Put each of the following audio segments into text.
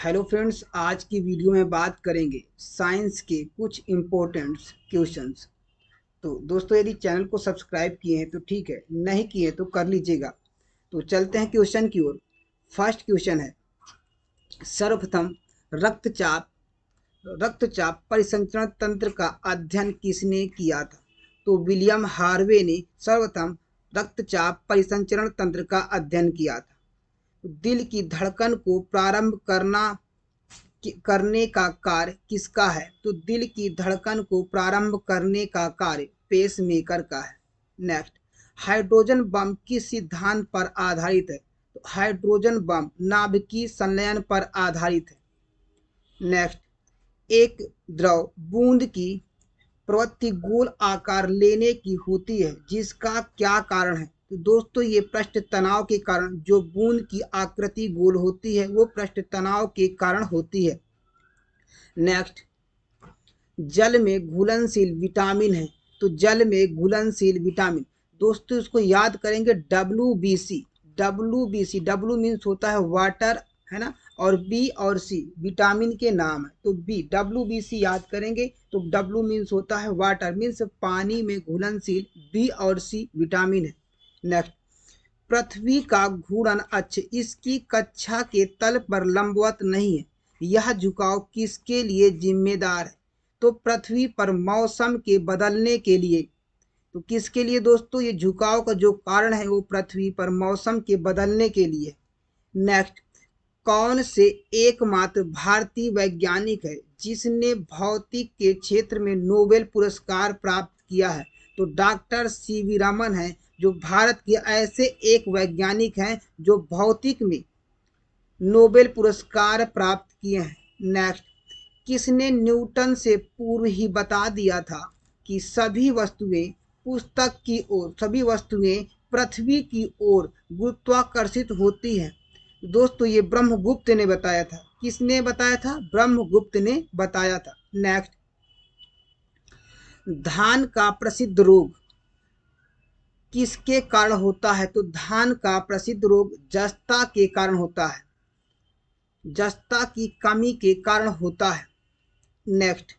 Hello friends, आज की video में बात करेंगे साइंस के कुछ इम्पोर्टेंट क्वेश्चंस। तो दोस्तों, यदि चैनल को सब्सक्राइब किए हैं तो ठीक है, नहीं किए तो कर लीजिएगा। तो चलते हैं क्वेश्चन की ओर। फर्स्ट क्वेश्चन है, सर्वप्रथम रक्तचाप रक्तचाप परिसंचरण तंत्र का अध्ययन किसने किया था? तो विलियम हार्वे ने सर्वप्रथम रक्तचाप परिसंचरण तंत्र का अध्ययन किया था। दिल की धड़कन को प्रारंभ करने का कार्य किसका है? तो दिल की धड़कन को प्रारंभ करने का कार्य पेसमेकर का है। नेक्स्ट, हाइड्रोजन बम किस सिद्धांत पर आधारित है? तो हाइड्रोजन बम नाभिकीय संलयन पर आधारित है। नेक्स्ट, एक द्रव बूंद की प्रवृत्ति गोल आकार लेने की होती है, जिसका क्या कारण है? तो दोस्तों, ये पृष्ठ तनाव के कारण जो बूंद की आकृति गोल होती है वो पृष्ठ तनाव के कारण होती है। नेक्स्ट, जल में घुलनशील विटामिन है। तो जल में घुलनशील विटामिन, दोस्तों इसको याद करेंगे WBC। डब्ल्यू मीन्स होता है वाटर, है ना, और बी और सी विटामिन के नाम है। तो बी WBC याद करेंगे। तो W मीन्स होता है वाटर, मीन्स पानी में घुलनशील, बी और सी विटामिन है। नेक्स्ट, पृथ्वी का घूर्णन अक्ष इसकी कक्षा के तल पर लंबवत नहीं है, यह झुकाव किसके लिए जिम्मेदार है? तो पृथ्वी पर मौसम के बदलने के लिए। तो किसके लिए दोस्तों? ये झुकाव का जो कारण है वो पृथ्वी पर मौसम के बदलने के लिए। नेक्स्ट, कौन से एकमात्र भारतीय वैज्ञानिक है जिसने भौतिक के क्षेत्र में नोबेल पुरस्कार प्राप्त किया है? तो डॉक्टर CV रमन है, जो भारत के ऐसे एक वैज्ञानिक हैं जो भौतिक में नोबेल पुरस्कार प्राप्त किए हैं। नेक्स्ट, किसने न्यूटन से पूर्व ही बता दिया था कि सभी वस्तुएं पृथ्वी की ओर गुरुत्वाकर्षित होती हैं? दोस्तों, ये ब्रह्मगुप्त ने बताया था। किसने बताया था? ब्रह्मगुप्त ने बताया था। नेक्स्ट, धान का प्रसिद्ध रोग किसके कारण होता है? तो धान का प्रसिद्ध रोग जस्ता के कारण होता है, जस्ता की कमी के कारण होता है। नेक्स्ट,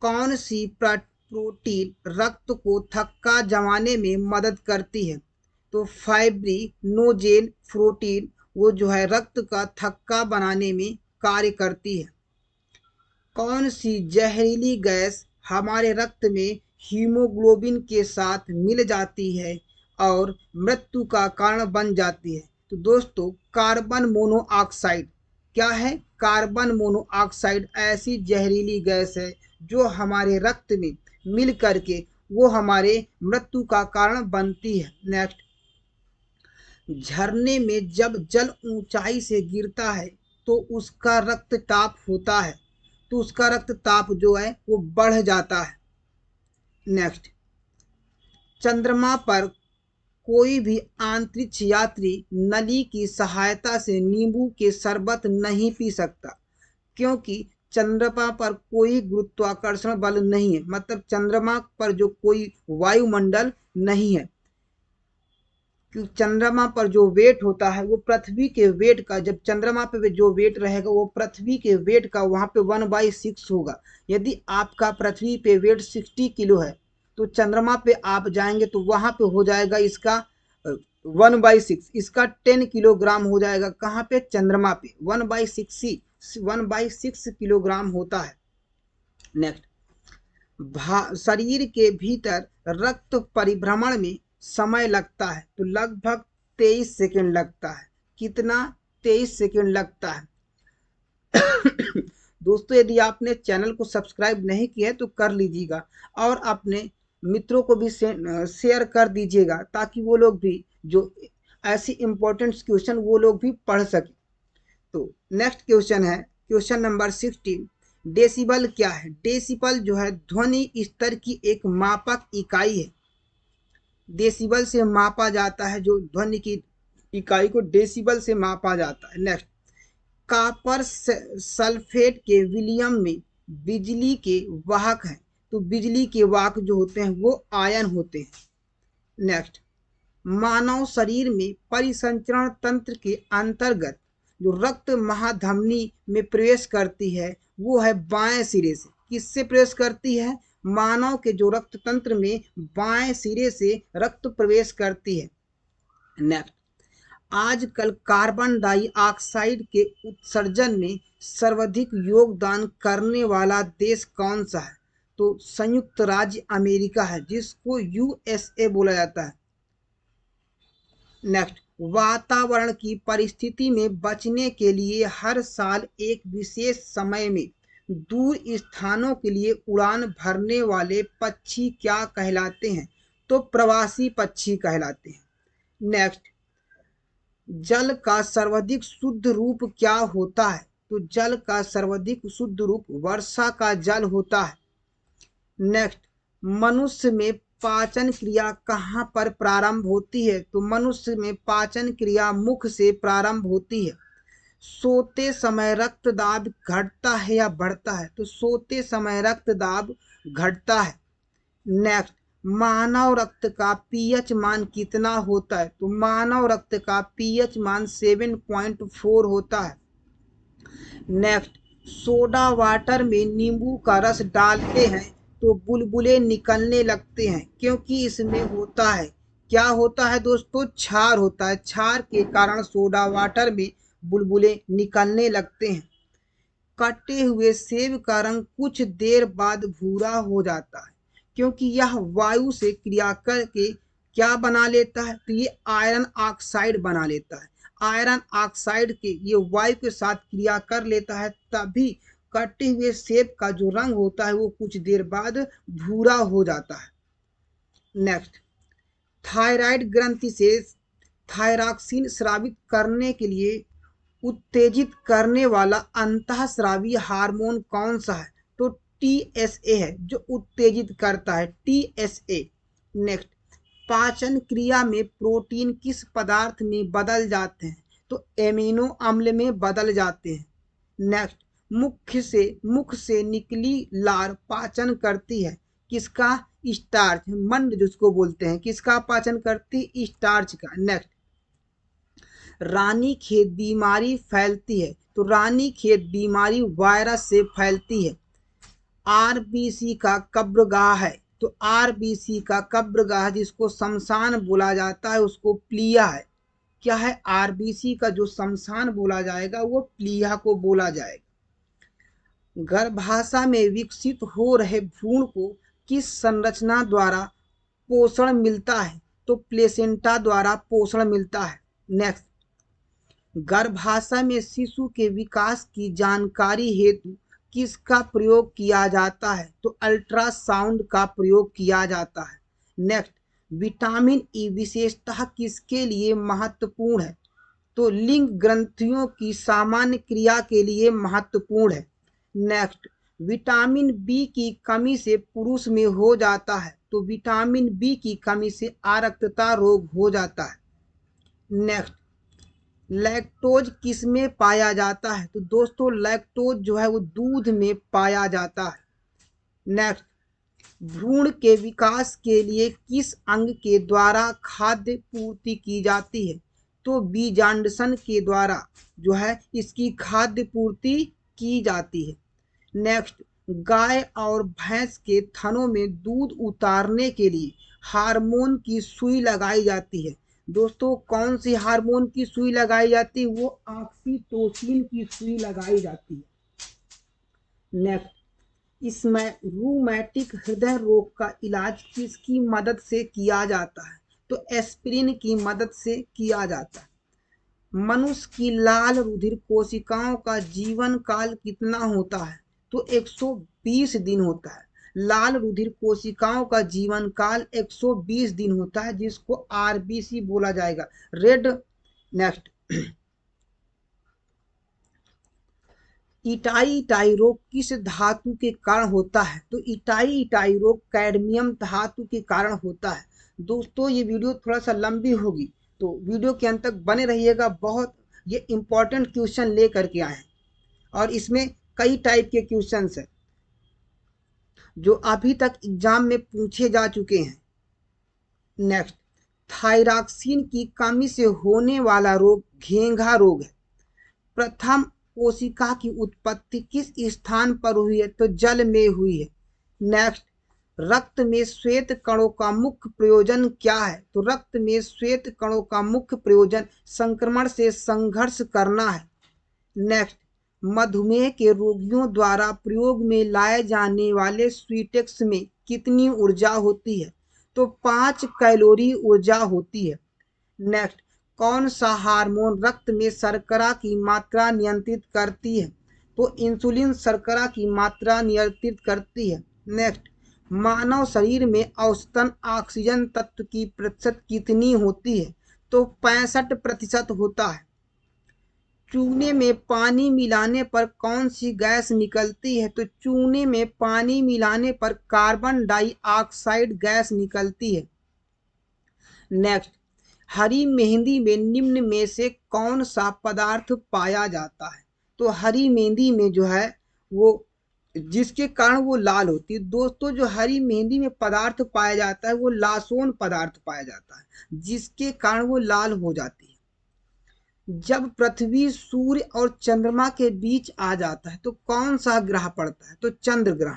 कौन सी प्रोटीन रक्त को थक्का जमाने में मदद करती है? तो फाइब्रिनोजेन प्रोटीन, वो जो है रक्त का थक्का बनाने में कार्य करती है। कौन सी जहरीली गैस हमारे रक्त में हीमोग्लोबिन के साथ मिल जाती है और मृत्यु का कारण बन जाती है? तो दोस्तों, कार्बन मोनोऑक्साइड। क्या है? कार्बन मोनोऑक्साइड ऐसी जहरीली गैस है जो हमारे रक्त में मिल करके वो हमारे मृत्यु का कारण बनती है। नेक्स्ट, झरने में जब जल ऊंचाई से गिरता है तो उसका रक्तताप होता है, तो उसका रक्तताप जो है वो बढ़ जाता है। नेक्स्ट, चंद्रमा पर कोई भी अंतरिक्ष यात्री नली की सहायता से नींबू के शरबत नहीं पी सकता, क्योंकि चंद्रमा पर कोई गुरुत्वाकर्षण बल नहीं है। मतलब चंद्रमा पर जो कोई वायुमंडल नहीं है, क्योंकि चंद्रमा पर जो वेट होता है वो पृथ्वी के वेट का, जब चंद्रमा पे जो वेट रहेगा वो पृथ्वी के वेट का वहाँ पे 1/6 होगा। यदि आपका पृथ्वी पे वेट 60 किलो है तो चंद्रमा पे आप जाएंगे तो वहाँ पे हो जाएगा इसका 1/6, इसका 10 किलोग्राम हो जाएगा। कहाँ पे? चंद्रमा पे 1/6 किलोग्राम होता है। नेक्स्ट, शरीर के भीतर रक्त परिभ्रमण में समय लगता है, तो लगभग 23 सेकंड लगता है। कितना? 23 सेकंड लगता है। दोस्तों, यदि आपने चैनल को सब्सक्राइब नहीं किया है तो कर लीजिएगा और अपने मित्रों को भी शेयर कर दीजिएगा, ताकि वो लोग भी जो ऐसी इंपॉर्टेंट क्वेश्चन वो लोग भी पढ़ सके। तो नेक्स्ट क्वेश्चन है, क्वेश्चन नंबर 16। डेसिबल क्या है? डेसिबल जो है ध्वनि स्तर की एक मापक इकाई है। डेसिबल से मापा जाता है, जो ध्वनि की इकाई को डेसिबल से मापा जाता है। नेक्स्ट, कॉपर सल्फेट के विलयन में बिजली के वाहक हैं, तो बिजली के वाहक जो होते हैं वो आयन होते हैं। नेक्स्ट, मानव शरीर में परिसंचरण तंत्र के अंतर्गत जो रक्त महाधमनी में प्रवेश करती है वो है बाएं सिरे से। किससे प्रवेश करती है? मानव के जो रक्त तंत्र में बाएं सिरे से रक्त प्रवेश करती है। नेक्स्ट, आजकल कार्बन डाइऑक्साइड के उत्सर्जन में सर्वाधिक योगदान करने वाला देश कौन सा है? तो संयुक्त राज्य अमेरिका है, जिसको यूएसए बोला जाता है। नेक्स्ट, वातावरण की परिस्थिति में बचने के लिए हर साल एक विशेष समय में दूर स्थानों के लिए उड़ान भरने वाले पक्षी क्या कहलाते हैं? तो प्रवासी पक्षी कहलाते हैं। नेक्स्ट, जल का सर्वाधिक शुद्ध रूप क्या होता है? तो जल का सर्वाधिक शुद्ध रूप वर्षा का जल होता है। नेक्स्ट, मनुष्य में पाचन क्रिया कहाँ पर प्रारंभ होती है? तो मनुष्य में पाचन क्रिया मुख से प्रारंभ होती है। सोते समय रक्तदाब घटता है या बढ़ता है? तो सोते समय रक्तदाब घटता है। नेक्स्ट, मानव रक्त का पीएच मान कितना होता है? तो मानव रक्त का पीएच मान 7.4 होता है। नेक्स्ट, सोडा वाटर में नींबू का रस डालते हैं तो बुलबुले निकलने लगते हैं, क्योंकि इसमें होता है, क्या होता है दोस्तों? क्षार होता है। क्षार के कारण सोडा वाटर में बुलबुले निकलने लगते हैं। कटे हुए सेब का रंग कुछ देर बाद भूरा हो जाता है, क्योंकि यह वायु से क्रिया करके क्या बना लेता है? तो ये आयरन ऑक्साइड बना लेता है। आयरन ऑक्साइड के ये वायु के साथ क्रिया कर लेता है, तभी कटे हुए सेब का जो रंग होता है वो कुछ देर बाद भूरा हो जाता है। नेक्स्ट, थायराइड ग्रंथि से थायरॉक्सिन स्रावित करने के लिए उत्तेजित करने वाला अंतःस्रावी हार्मोन कौन सा है? तो टीएसए है, जो उत्तेजित करता है, टीएसए। नेक्स्ट, पाचन क्रिया में प्रोटीन किस पदार्थ में बदल जाते हैं? तो एमिनो अम्ल में बदल जाते हैं। नेक्स्ट, मुख से निकली लार पाचन करती है किसका? स्टार्च, मंड जिसको बोलते हैं, किसका पाचन करती? स्टार्च का। नेक्स्ट, रानीखेत बीमारी फैलती है, तो रानीखेत बीमारी वायरस से फैलती है। आरबीसी का कब्रगाह है, तो आरबीसी का कब्रगाह जिसको शमशान बोला जाता है उसको प्लीहा है। क्या है? आरबीसी का जो शमशान बोला जाएगा वो प्लीहा को बोला जाएगा। गर्भाशय में विकसित हो रहे भ्रूण को किस संरचना द्वारा पोषण मिलता है? तो प्लेसेंटा द्वारा पोषण मिलता है। नेक्स्ट, गर्भाशय में शिशु के विकास की जानकारी हेतु किसका प्रयोग किया जाता है? तो अल्ट्रासाउंड का प्रयोग किया जाता है। नेक्स्ट, विटामिन ई विशेषतः किसके लिए महत्वपूर्ण है? तो लिंग ग्रंथियों की सामान्य क्रिया के लिए महत्वपूर्ण है। नेक्स्ट, विटामिन बी की कमी से पुरुष में हो जाता है, तो विटामिन बी की कमी से आरक्तता रोग हो जाता है। नेक्स्ट, लैक्टोज किस में पाया जाता है? तो दोस्तों लैक्टोज जो है वो दूध में पाया जाता है। नेक्स्ट, भ्रूण के विकास के लिए किस अंग के द्वारा खाद्य पूर्ति की जाती है? तो बीजांडसन के द्वारा जो है इसकी खाद्य पूर्ति की जाती है। नेक्स्ट, गाय और भैंस के थनों में दूध उतारने के लिए हार्मोन की सुई लगाई जाती है। दोस्तों कौन सी हार्मोन की सुई लगाई जाती है? वो ऑक्सीटोसिन की सुई लगाई जाती है। नेक्स्ट, इसमें रूमैटिक हृदय रोग का इलाज किसकी मदद से किया जाता है? तो एस्पिरिन की मदद से किया जाता है। मनुष्य की लाल रुधिर कोशिकाओं का जीवन काल कितना होता है? तो 120 दिन होता है। लाल रुधिर कोशिकाओं का जीवन काल 120 दिन होता है, जिसको आरबीसी बोला जाएगा, रेड। नेक्स्ट, इटाई रोग किस धातु के कारण होता है? तो इटाई रोग कैडमियम धातु के कारण होता है। दोस्तों ये वीडियो थोड़ा सा लंबी होगी, तो वीडियो के अंत तक बने रहिएगा। बहुत ये इंपॉर्टेंट क्वेश्चन ले करके आए हैं, और इसमें कई टाइप के क्वेश्चंस हैं जो अभी तक एग्जाम में पूछे जा चुके हैं। नेक्स्ट, थायरॉक्सिन की कमी से होने वाला रोग घेंघा रोग है। प्रथम कोशिका की उत्पत्ति किस स्थान पर हुई है? तो जल में हुई है। नेक्स्ट, रक्त में श्वेत कणों का मुख्य प्रयोजन क्या है? तो रक्त में श्वेत कणों का मुख्य प्रयोजन संक्रमण से संघर्ष करना है। नेक्स्ट, मधुमेह के रोगियों द्वारा प्रयोग में लाए जाने वाले स्वीटेक्स में कितनी ऊर्जा होती है? तो 5 कैलोरी ऊर्जा होती है। नेक्स्ट, कौन सा हार्मोन रक्त में शर्करा की मात्रा नियंत्रित करती है? तो इंसुलिन शर्करा की मात्रा नियंत्रित करती है। नेक्स्ट, मानव शरीर में औसतन ऑक्सीजन तत्व की प्रतिशत कितनी होती है? तो 65% होता है। चूने में पानी मिलाने पर कौन सी गैस निकलती है? तो चूने में पानी मिलाने पर कार्बन डाइऑक्साइड गैस निकलती है। नेक्स्ट, हरी मेहंदी में निम्न में से कौन सा पदार्थ पाया जाता है? तो हरी मेहंदी में जो है वो जिसके कारण वो लाल होती है। दोस्तों, जो हरी मेहंदी में पदार्थ पाया जाता है वो लासोन पदार्थ पाया जाता है, जिसके कारण वो लाल हो जाती है। जब पृथ्वी सूर्य और चंद्रमा के बीच आ जाता है तो कौन सा ग्रह पड़ता है? तो चंद्र ग्रहण।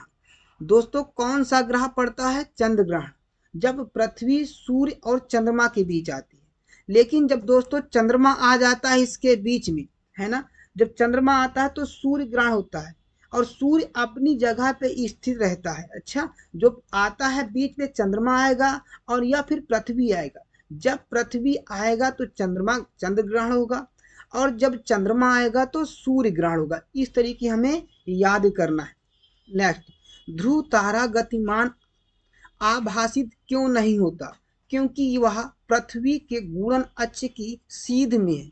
दोस्तों, कौन सा ग्रह पड़ता है? चंद्र ग्रहण, जब पृथ्वी सूर्य और चंद्रमा के बीच आती है। लेकिन जब दोस्तों चंद्रमा आ जाता है इसके बीच में, है ना, जब चंद्रमा आता है तो सूर्य ग्रहण होता है और सूर्य अपनी जगह पे स्थिर रहता है। अच्छा, जो आता है बीच में चंद्रमा आएगा और या फिर पृथ्वी आएगा। जब पृथ्वी आएगा तो चंद्रमा चंद्र ग्रहण होगा और जब चंद्रमा आएगा तो सूर्य ग्रहण होगा। इस तरीके हमें याद करना है। नेक्स्ट, ध्रुव तारा गतिमान आभासित क्यों नहीं होता? क्योंकि वह पृथ्वी के घूर्णन अक्ष की सीध में है।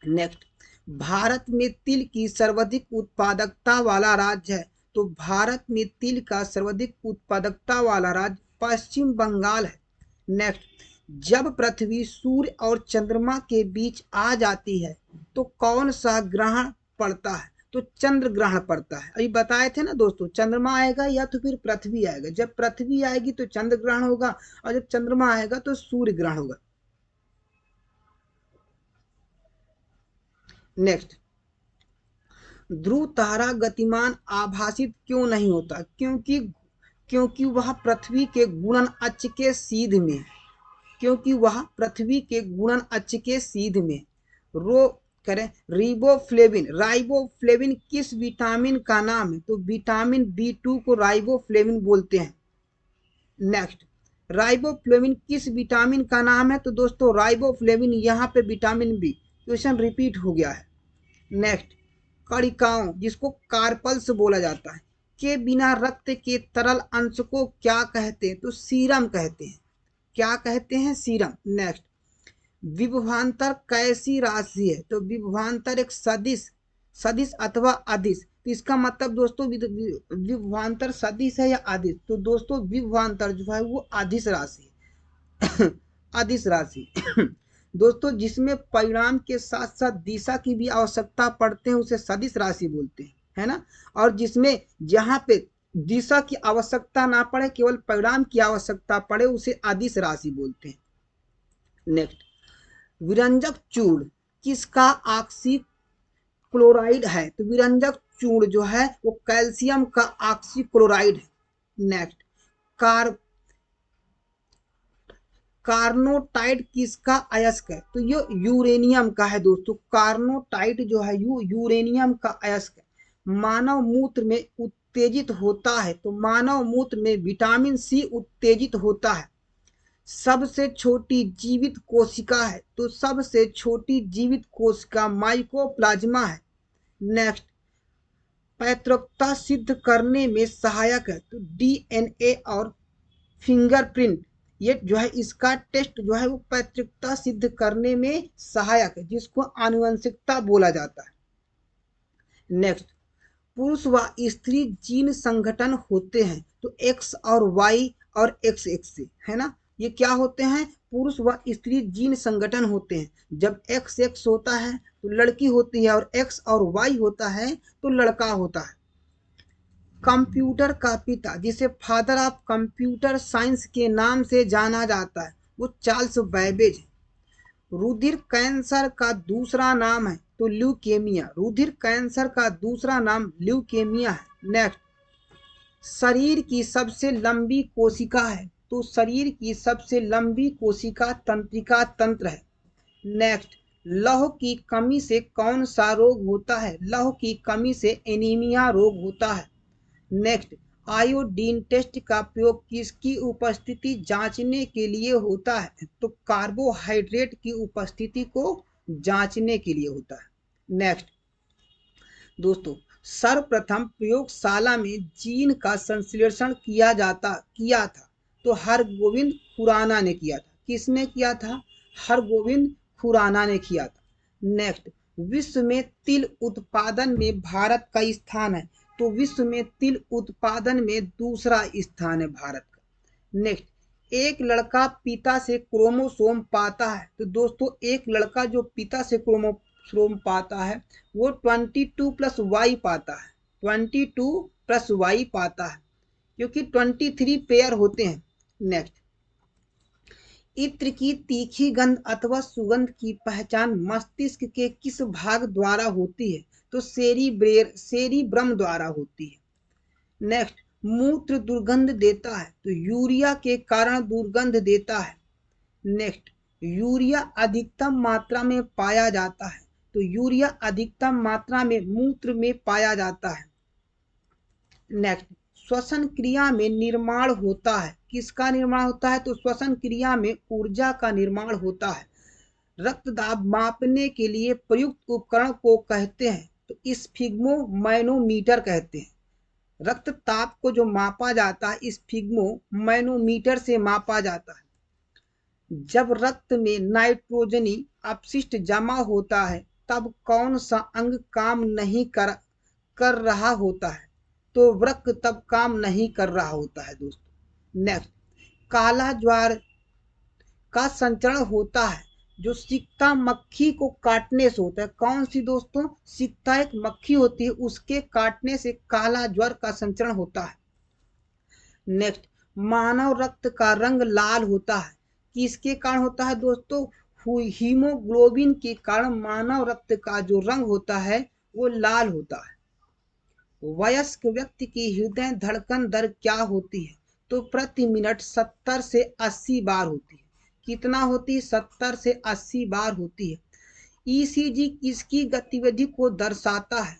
नेक्स्ट, भारत में तिल की सर्वाधिक उत्पादकता वाला राज्य है। तो भारत में तिल का सर्वाधिक उत्पादकता वाला राज्य पश्चिम बंगाल है। नेक्स्ट, जब पृथ्वी सूर्य और चंद्रमा के बीच आ जाती है तो कौन सा ग्रहण पड़ता है? तो चंद्र ग्रहण पड़ता है। अभी बताए थे ना दोस्तों, चंद्रमा आएगा या तो फिर पृथ्वी आएगा। जब पृथ्वी आएगी तो चंद्र ग्रहण होगा और जब चंद्रमा आएगा तो सूर्य ग्रहण होगा। नेक्स्ट, ध्रुव तारा गतिमान आभासित क्यों नहीं होता? क्योंकि वह पृथ्वी के घूर्णन अक्ष के सीध में, क्योंकि वह पृथ्वी के घूर्णन अक्ष के सीध में। रो करें राइबोफ्लेविन किस विटामिन का नाम है? तो विटामिन B2 को राइबोफ्लेविन बोलते हैं। नेक्स्ट, राइबोफ्लेविन किस विटामिन का नाम है? तो दोस्तों राइबोफ्लेविन यहाँ पे विटामिन बी। क्वेश्चन रिपीट हो गया है। नेक्स्ट, कणिकाओं जिसको कार्पल्स बोला जाता है के बिना रक्त के तरल अंश को क्या कहते हैं? तो सीरम कहते हैं। क्या कहते हैं? सीरम। नेक्स्ट, विभवांतर कैसी राशि है? तो विभवांतर एक सदिश अथवा अदिश। तो इसका मतलब दोस्तों विभवांतर सदिश है या अदिश? तो दोस्तों विभवांतर जो है वो अदिश राशि है। अदिश राशि दोस्तों जिसमें परिणाम के साथ साथ दिशा की भी आवश्यकता पड़ते हैं उसे सदिश राशि बोलते हैं, है ना। और जिसमें जहाँ पे दिशा की आवश्यकता ना पड़े, केवल परिणाम की आवश्यकता पड़े, उसे अदिश राशि बोलते हैं। नेक्स्ट, विरंजक चूर्ण किसका ऑक्सी क्लोराइड है? तो विरंजक चूर्ण जो है वो कैल्शियम का ऑक्सी क्लोराइड है। नेक्स्ट, कार्नोटाइट किसका अयस्क है? तो ये यूरेनियम का है दोस्तों। कार्नोटाइट जो है यूरेनियम का अयस्क है। मानव मूत्र में उत्तेजित होता है। तो मानव मूत्र में विटामिन सी उत्तेजित होता है। सबसे छोटी जीवित कोशिका है। तो सबसे छोटी जीवित कोशिका माइकोप्लाज्मा है। नेक्स्ट, पैतृकता सिद्ध करने में सहायक है। तो DNA और फिंगरप्रिंट, ये जो है इसका टेस्ट जो है वो पैतृकता सिद्ध करने में सहायक है, जिसको आनुवंशिकता बोला जाता है। नेक्स्ट, पुरुष व स्त्री जीन संगठन होते हैं। तो X और Y और XX से, है ना, ये क्या होते हैं? पुरुष व स्त्री जीन संगठन होते हैं। जब XX होता है तो लड़की होती है और X और Y होता है तो लड़का होता है। कंप्यूटर का पिता, जिसे फादर ऑफ कंप्यूटर साइंस के नाम से जाना जाता है, वो चार्ल्स बैबेज है। रुधिर कैंसर का दूसरा नाम है तो ल्यूकेमिया। रुधिर कैंसर का दूसरा नाम ल्यूकेमिया है। नेक्स्ट, शरीर की सबसे लंबी कोशिका है तो शरीर की सबसे लंबी कोशिका तंत्रिका तंत्र है। नेक्स्ट, लौह की कमी से कौन सा रोग होता है? लौह की कमी से एनीमिया रोग होता है। नेक्स्ट, आयोडीन टेस्ट का प्रयोग किसकी उपस्थिति जांचने के लिए होता है? तो कार्बोहाइड्रेट की उपस्थिति को जांचने के लिए होता है। नेक्स्ट दोस्तों, सर्वप्रथम प्रयोगशाला में जीन का संश्लेषण किया था तो हरगोविंद खुराना ने किया था। किसने किया था? हरगोविंद खुराना ने किया था। नेक्स्ट, विश्व में तिल उत्पादन में भारत का स्थान है तो विश्व में तिल उत्पादन में दूसरा स्थान है भारत का। नेक्स्ट, एक लड़का पिता से क्रोमोसोम पाता है तो दोस्तों एक लड़का जो पिता से क्रोमोसोम पाता है वो 22 प्लस वाई पाता है। 22 प्लस वाई पाता है क्योंकि 23 पेयर होते हैं। नेक्स्ट, इत्र की तीखी गंध अथवा सुगंध की पहचान मस्तिष्क के किस भाग द्वारा होती है? तो सेरिब्रम द्वारा होती है। नेक्स्ट, मूत्र दुर्गंध देता है तो यूरिया के कारण दुर्गंध देता है। नेक्स्ट, यूरिया अधिकतम मात्रा में पाया जाता है तो यूरिया अधिकतम मात्रा में मूत्र में पाया जाता है। नेक्स्ट, श्वसन क्रिया में निर्माण होता है। किसका निर्माण होता है? तो श्वसन क्रिया में ऊर्जा का निर्माण होता है। रक्तदाब मापने के लिए प्रयुक्त उपकरण को कहते हैं तो स्फिग्मोमैनोमीटर कहते हैं। रक्तताप को जो मापा जाता है स्फिग्मोमैनोमीटर से मापा जाता है। जब रक्त में नाइट्रोजनी अपशिष्ट जमा होता है तब कौन सा अंग काम नहीं कर रहा होता है? तो वृक्क तब काम नहीं कर रहा होता है दोस्तों। नेक्स्ट, काला ज्वार का संचरण होता है जो सिक्ता मक्खी को काटने से होता है। कौन सी दोस्तों? सिक्ता एक मक्खी होती है उसके काटने से काला ज्वार का संचरण होता है। नेक्स्ट, मानव रक्त का रंग लाल होता है। किसके कारण होता है दोस्तों? हीमोग्लोबिन के कारण मानव रक्त का जो रंग होता है वो लाल होता है। वयस्क व्यक्ति की हृदय धड़कन दर क्या होती है? तो प्रति मिनट 70 से 80 बार होती है। कितना होती है? 70 से 80 बार होती है। ईसीजी किसकी गतिविधि को दर्शाता है?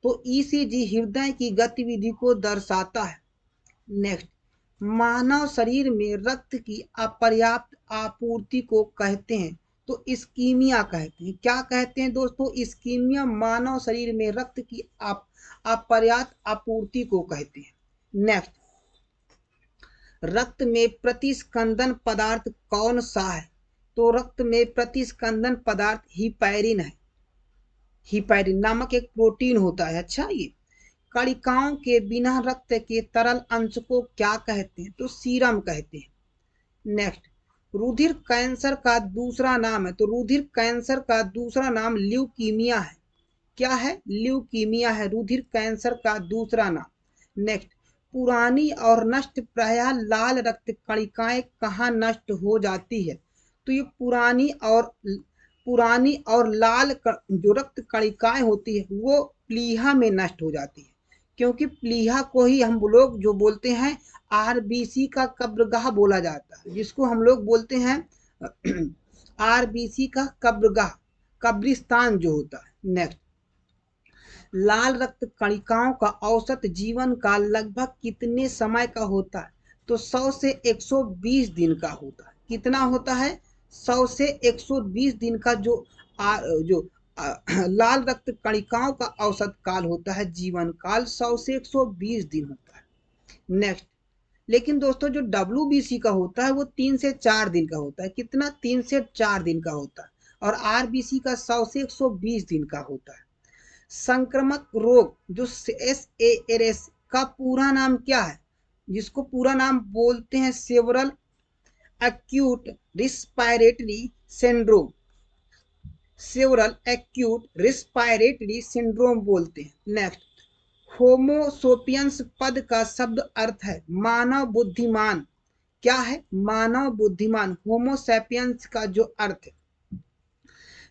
तो ईसीजी हृदय की गतिविधि को दर्शाता है। नेक्स्ट, मानव शरीर में रक्त की अपर्याप्त आपूर्ति को कहते हैं तो इस्कीमिया कहते हैं। क्या कहते हैं दोस्तों? इस्कीमिया मानव शरीर में रक्त की अपर्याप्त आपूर्ति को कहते हैं। नेक्स्ट, रक्त में प्रतिस्कंदन पदार्थ कौन सा है? तो रक्त में प्रतिस्कंदन पदार्थ हिपैरिन है। हिपैरिन नामक एक प्रोटीन होता है। अच्छा, ये कणिकाओं के बिना रक्त के तरल अंश को क्या कहते हैं? तो सीरम कहते हैं। नेक्स्ट, रुधिर कैंसर का दूसरा नाम है तो रुधिर कैंसर का दूसरा नाम ल्यूकीमिया है। क्या है? ल्यूकीमिया है रुधिर कैंसर का दूसरा नाम। नेक्स्ट, पुरानी और नष्ट प्रायः लाल रक्त कणिकाएं कहाँ नष्ट हो जाती है? तो ये पुरानी और लाल जो रक्त कणिकाएं होती है वो प्लीहा में नष्ट हो जाती है क्योंकि प्लीहा को ही हम लोग जो बोलते हैं आरबीसी का कब्रगाह बोला जाता है, जिसको हम लोग बोलते हैं आरबीसी का कब्रगाह, कब्रिस्तान जो होता है। नेक्स्ट, लाल रक्त कणिकाओं का औसत जीवन काल लगभग कितने समय का होता है? तो 100 से 120 दिन का होता है। कितना होता है? 100 से 120 दिन का जो लाल रक्त कणिकाओं का औसत काल होता है, जीवन काल 100 से 120 दिन होता है। नेक्स्ट, लेकिन दोस्तों जो WBC का होता है वो 3 से 4 दिन का होता है। कितना? 3 से 4 दिन का होता है। और RBC का 100 से 120 दिन का होता है। संक्रामक रोग जो SARS का पूरा नाम क्या है? जिसको पूरा नाम बोलते हैं several acute respiratory syndrome. Several acute respiratory syndrome बोलते हैं। नेक्स्ट, होमोसोपियंस पद का शब्द अर्थ है मानव बुद्धिमान। क्या है? मानव बुद्धिमान। होमोसैपियंस का जो अर्थ है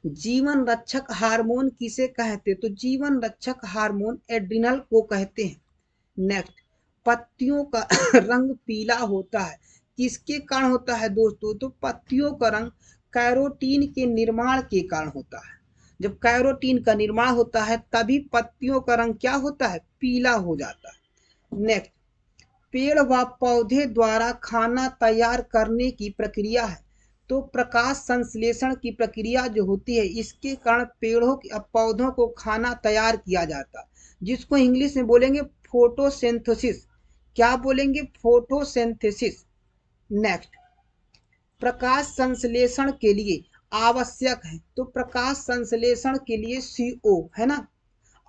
जीवन रक्षक हार्मोन किसे कहते? तो जीवन रक्षक हार्मोन एड्रिनल को कहते हैं। नेक्स्ट, पत्तियों का रंग पीला होता है, किसके कारण होता है दोस्तों? तो पत्तियों का रंग कैरोटीन के निर्माण के कारण होता है। जब कैरोटीन का निर्माण होता है तभी पत्तियों का रंग क्या होता है? पीला हो जाता है। नेक्स्ट, पेड़ व पौधे द्वारा खाना तैयार करने की प्रक्रिया है, तो प्रकाश संश्लेषण की प्रक्रिया जो होती है इसके कारण पेड़ों पौधों को खाना तैयार किया जाता है, जिसको इंग्लिश में बोलेंगे फोटोसिंथेसिस। क्या बोलेंगे? फोटोसिंथेसिस। नेक्स्ट, प्रकाश संश्लेषण के लिए आवश्यक है, तो प्रकाश संश्लेषण के लिए CO है ना,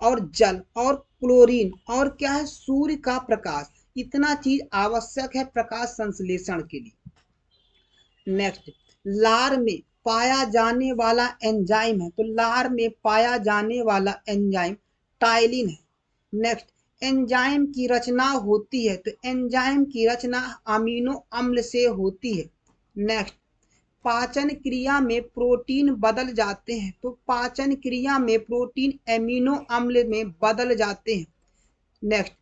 और जल और क्लोरीन और क्या है? सूर्य का प्रकाश। इतना चीज आवश्यक है प्रकाश संश्लेषण के लिए। नेक्स्ट, लार में पाया जाने वाला एंजाइम है, तो लार में पाया जाने वाला एंजाइम टाइलिन है। नेक्स्ट, एंजाइम की रचना होती है, तो एंजाइम की रचना अमीनो अम्ल से होती है। नेक्स्ट, पाचन क्रिया में प्रोटीन बदल जाते हैं, तो पाचन क्रिया में प्रोटीन एमिनो अम्ल में बदल जाते हैं। नेक्स्ट,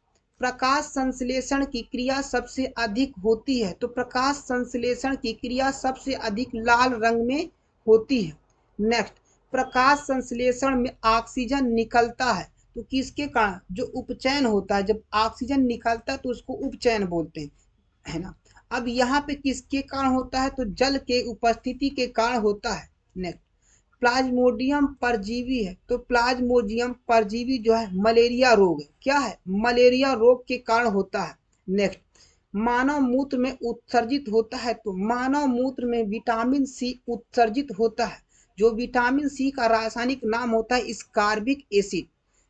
प्रकाश संश्लेषण की क्रिया सबसे अधिक होती है, तो प्रकाश संश्लेषण की क्रिया सबसे अधिक लाल रंग में होती है। नेक्स्ट, प्रकाश संश्लेषण में ऑक्सीजन निकलता है, तो किसके कारण? जो उपचयन होता है, जब ऑक्सीजन निकलता है तो उसको उपचयन बोलते हैं, है ना। अब यहाँ पे किसके कारण होता है? तो जल के उपस्थिति के कारण होता है। नेक्स्ट, प्लाज्मोडियम परजीवी है, तो प्लाज्मोडियम परजीवी जो है मलेरिया रोग है। क्या है? मलेरिया रोग के कारण होता है। नेक्स्ट, मानव मूत्र में उत्सर्जित होता है, तो मानव मूत्र में विटामिन सी उत्सर्जित होता है। जो विटामिन सी का रासायनिक नाम होता है स्कार्बिक एसिड।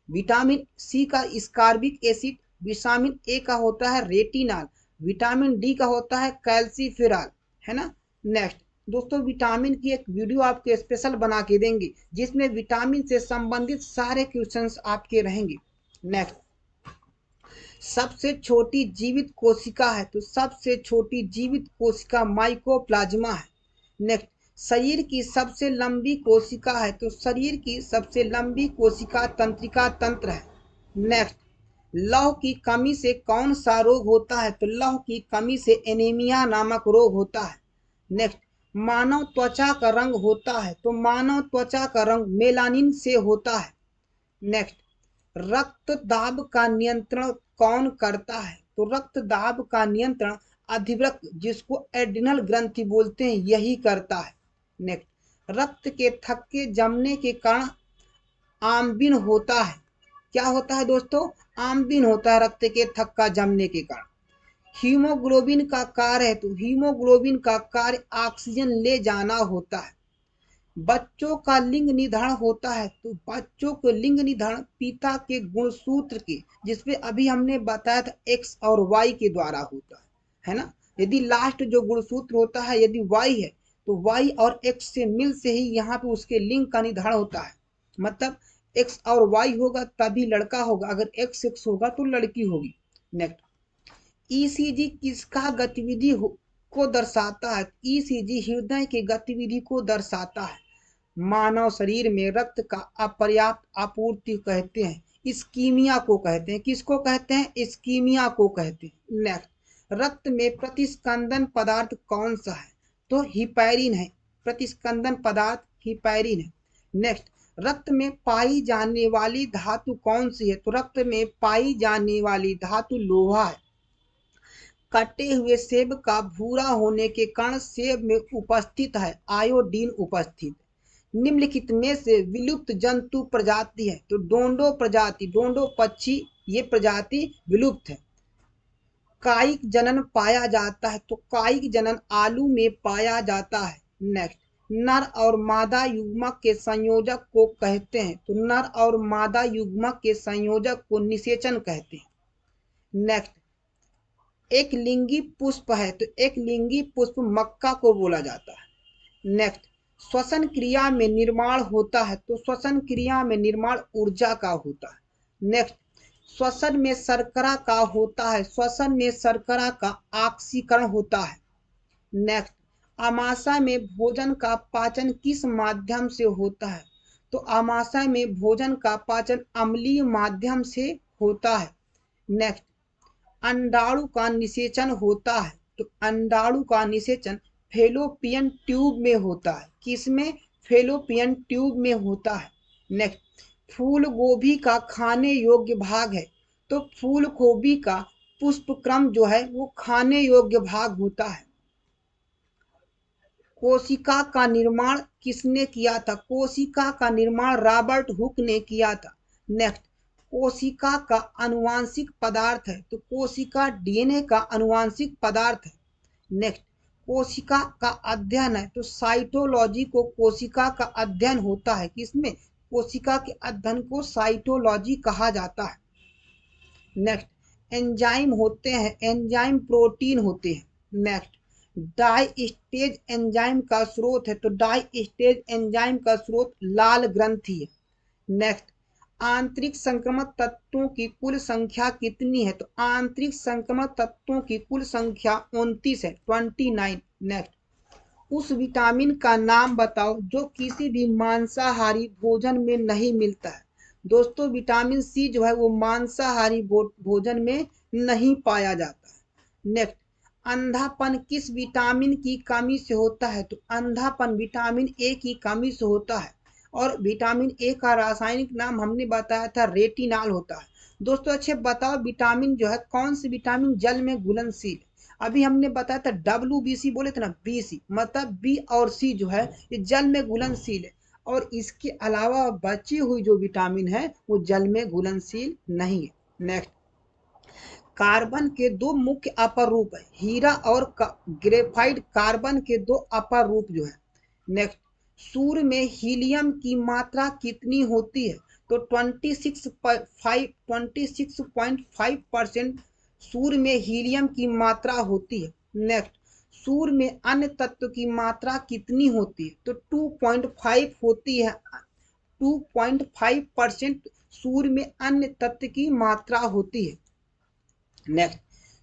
विटामिन सी का स्कार्बिक एसिड, विटामिन ए का होता है रेटिनॉल, विटामिन डी का होता है कैल्सीफेरॉल, है ना। नेक्स्ट दोस्तों, विटामिन की एक वीडियो आपके स्पेशल बना के देंगे जिसमें विटामिन से संबंधित सारे क्वेश्चंस आपके रहेंगे। नेक्स्ट, सबसे छोटी जीवित कोशिका है, तो सबसे छोटी जीवित कोशिका माइकोप्लाज्मा है। नेक्स्ट, शरीर की सबसे लंबी कोशिका है, तो शरीर की सबसे लंबी कोशिका तंत्रिका तंत्र है। नेक्स्ट, लौह की कमी से कौन सा रोग होता है? तो लौह की कमी से एनीमिया नामक रोग होता है। नेक्स्ट, मानव त्वचा का रंग होता है, तो मानव त्वचा का रंग मेलानिन से होता है। नेक्स्ट, रक्त दाब का नियंत्रण कौन करता है? तो रक्त दाब का नियंत्रण अधिवृक्क, जिसको एड्रिनल ग्रंथि बोलते हैं, यही करता है। नेक्स्ट, रक्त के थक्के जमने के कारण आम्बिन होता है। क्या होता है दोस्तों? आम्बिन होता है रक्त के थक्का जमने के कारण। हीमोग्लोबिन का कार्य है, तो हीमोग्लोबिन का कार्य ऑक्सीजन ले जाना होता है। बच्चों का लिंग निर्धारण होता है, तो बच्चों को लिंग निर्धारण पिता के गुणसूत्र के, जिसमें अभी हमने बताया था एक्स और वाई के द्वारा होता है ना। यदि लास्ट जो गुणसूत्र होता है यदि वाई है तो वाई और एक्स से मिल से ही यहाँ पे उसके लिंग का निर्धारण होता है। मतलब एक्स और वाई होगा तभी लड़का होगा, अगर एक्स एक्स होगा तो लड़की होगी। नेक्स्ट, ईसीजी किसका गतिविधि को दर्शाता है? ईसीजी हृदय की गतिविधि को दर्शाता है। मानव शरीर में रक्त का अपर्याप्त आपूर्ति कहते हैं, इस्कीमिया को कहते हैं। किसको कहते हैं? इस्कीमिया को कहते हैं। नेक्स्ट, रक्त में प्रतिस्पंदन पदार्थ कौन सा है? तो हिपैरिन है, प्रतिस्पंदन पदार्थ हिपैरिन है। नेक्स्ट, रक्त में पाई जाने वाली धातु कौन सी है? तो रक्त में पाई जाने वाली धातु लोहा है। कटे हुए सेब का भूरा होने के कारण सेब में उपस्थित है आयोडीन उपस्थित। निम्नलिखित में से विलुप्त जंतु प्रजाति है, तो डोंडो प्रजाति, डोंडो पक्षी ये प्रजाति विलुप्त है। कायिक जनन पाया जाता है, तो कायिक जनन आलू में पाया जाता है। नेक्स्ट, नर और मादा युग्मक के संयोजक को कहते हैं, तो नर और मादा युग्मक के संयोजक को निषेचन कहते हैं। नेक्स्ट, एक लिंगी पुष्प है, तो एक लिंगी पुष्प मक्का को बोला जाता है। नेक्स्ट, श्वसन क्रिया में निर्माण होता है, तो श्वसन क्रिया में निर्माण ऊर्जा का होता है। नेक्स्ट, श्वसन में शर्करा का होता है, श्वसन में शर्करा का ऑक्सीकरण होता है। नेक्स्ट, आमाशय में भोजन का पाचन किस माध्यम से होता है? तो आमाशय में भोजन का पाचन अम्लीय माध्यम से होता है। नेक्स्ट, अंडाणु का निषेचन होता है। तो अंडाणु का निषेचन फैलोपियन ट्यूब में होता है। किसमें? फैलोपियन ट्यूब में होता है। नेक्स्ट, फूल गोभी का खाने योग्य भाग है। तो फूल गोभी का पुष्पक्रम जो है वो खाने योग्य भाग होता है। कोशिका का निर्माण किसने किया था? कोशिका का निर्माण रॉबर्ट हुक ने किया था। नेक्स्ट, कोशिका का अनुवांशिक पदार्थ है। तो कोशिका डीएनए का अनुवांशिक पदार्थ है। नेक्स्ट, कोशिका का अध्ययन है। तो साइटोलॉजी को कोशिका का अध्ययन होता है। किसमें? कोशिका के अध्ययन को साइटोलॉजी कहा जाता है। नेक्स्ट, एंजाइम होते हैं, एंजाइम प्रोटीन होते हैं। नेक्स्ट, डाई स्टेज एंजाइम का स्रोत है। तो डाई स्टेज एंजाइम का स्रोत लाल ग्रंथि है। नेक्स्ट, आंतरिक संक्रमण तत्वों की कुल संख्या कितनी है? तो आंतरिक संक्रमण तत्वों की कुल संख्या 29 है, 29। नेक्स्ट, उस विटामिन का नाम बताओ जो किसी भी मांसाहारी भोजन में नहीं मिलता है। दोस्तों, विटामिन सी जो है वो मांसाहारी भोजन में नहीं पाया जाता है। नेक्स्ट, अंधापन किस विटामिन की कमी से होता है? तो अंधापन विटामिन ए की कमी से होता है। और विटामिन ए का रासायनिक नाम हमने बताया था रेटिनॉल होता है। दोस्तों अच्छे बताओ, विटामिन जो है कौन सी विटामिन जल में घुलनशील है? अभी हमने बताया था WBC बोले थे ना, BC मतलब बी और सी जो है ये जल में घुलनशील है। और इसके अलावा बची हुई जो विटामिन है वो जल में घुलनशील नहीं है। नेक्स्ट, कार्बन के दो मुख्य अपर रूप है, हीरा और ग्रेफाइट कार्बन के दो अपर रूप जो है। नेक्स्ट, सूर्य में हीलियम की मात्रा कितनी होती है? तो 26.5% सूर्य में हीलियम की मात्रा होती है। नेक्स्ट, सूर्य में अन्य तत्व की मात्रा कितनी होती है? तो 2.5 होती है। 2.5% सूर्य में अन्य तत्व की मात्रा होती है। नेक्स्ट,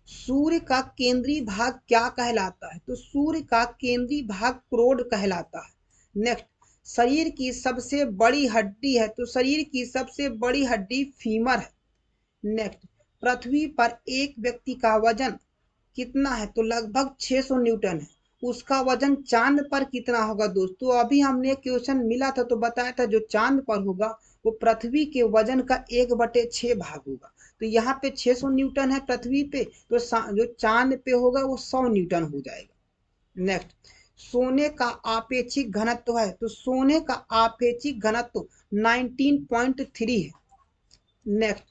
सूर्य का केंद्रीय भाग क्या कहलाता है? तो सूर्य का केंद्रीय भाग क्रोड कहलाता है। नेक्स्ट, शरीर की सबसे बड़ी हड्डी है। तो शरीर की सबसे बड़ी हड्डी फीमर है। नेक्स्ट, पृथ्वी पर एक व्यक्ति का वजन कितना है? तो लगभग 600 न्यूटन है। उसका वजन चांद पर कितना होगा? दोस्तों अभी हमने क्वेश्चन मिला था तो बताया था जो चांद पर होगा वो पृथ्वी के वजन का 1/6 भाग होगा। तो यहाँ पे 600 न्यूटन है पृथ्वी पे, तो जो चांद पे होगा वो 100 न्यूटन हो जाएगा। नेक्स्ट, सोने का आपेक्षिक घनत्व है। तो सोने का आपेक्षिक घनत्व 19.3 है। नेक्स्ट,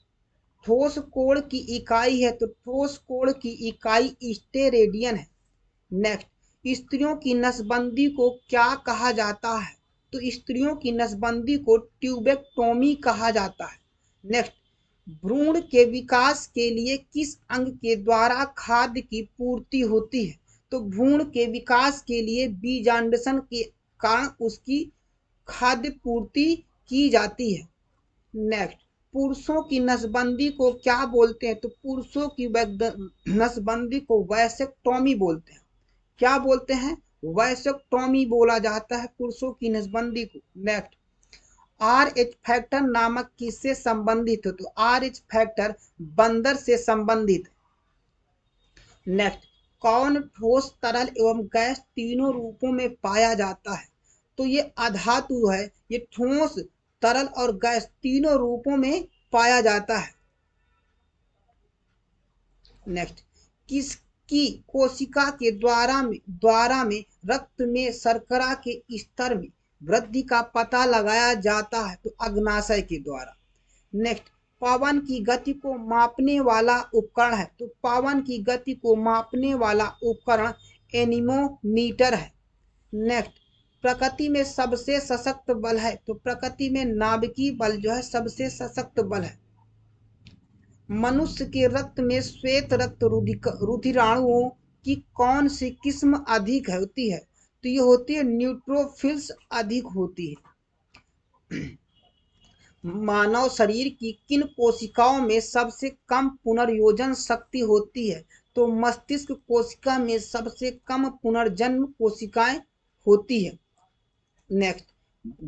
ठोस कोण की इकाई है। तो ठोस कोण की इकाई स्टेरेडियन है। नेक्स्ट, स्त्रियों की नसबंदी को क्या कहा जाता है? तो स्त्रियों की नसबंदी को ट्यूबेक्टोमी कहा जाता है। नेक्स्ट, भ्रूण के विकास के लिए किस अंग के द्वारा खाद्य की पूर्ति होती है? तो भ्रूण के विकास के लिए बीजांडसन के कारण उसकी खाद्य पूर्ति की जाती है। नेक्स्ट, पुरुषों की नसबंदी को क्या बोलते हैं? तो पुरुषों की नसबंदी को वैसेक्टोमी बोलते हैं। क्या बोलते हैं? वैसेक्टोमी बोला जाता है पुरुषों की नसबंदी को। नेक्स्ट, RH फैक्टर नामक किससे संबंधित है? तो RH फैक्टर बंदर से संबंधित है। नेक्स्ट, कौन ठोस तरल एवं गैस तीनों रूपों में पाया जाता है? तो ये अधातु है, ये ठोस तरल और गैस तीनों रूपों में पाया जाता है। नेक्स्ट, किसकी कोशिका के द्वारा में रक्त में शर्करा के स्तर में वृद्धि का पता लगाया जाता है? तो अग्नाशय के द्वारा। नेक्स्ट, पवन की गति को मापने वाला उपकरण है। तो पवन की गति को मापने वाला उपकरण एनीमोमीटर है। नेक्स्ट, प्रकृति में सबसे सशक्त बल है। तो प्रकृति में नाभिकीय बल जो है सबसे सशक्त बल है। मनुष्य के रक्त में श्वेत रक्त रुधिराणुओं की कौन सी किस्म अधिक होती है? तो ये होती है न्यूट्रोफिल्स अधिक होती है। मानव शरीर की किन कोशिकाओं में सबसे कम पुनर्योजन शक्ति होती है? तो मस्तिष्क कोशिका में सबसे कम पुनर्जन्म कोशिकाएं होती है। नेक्स्ट,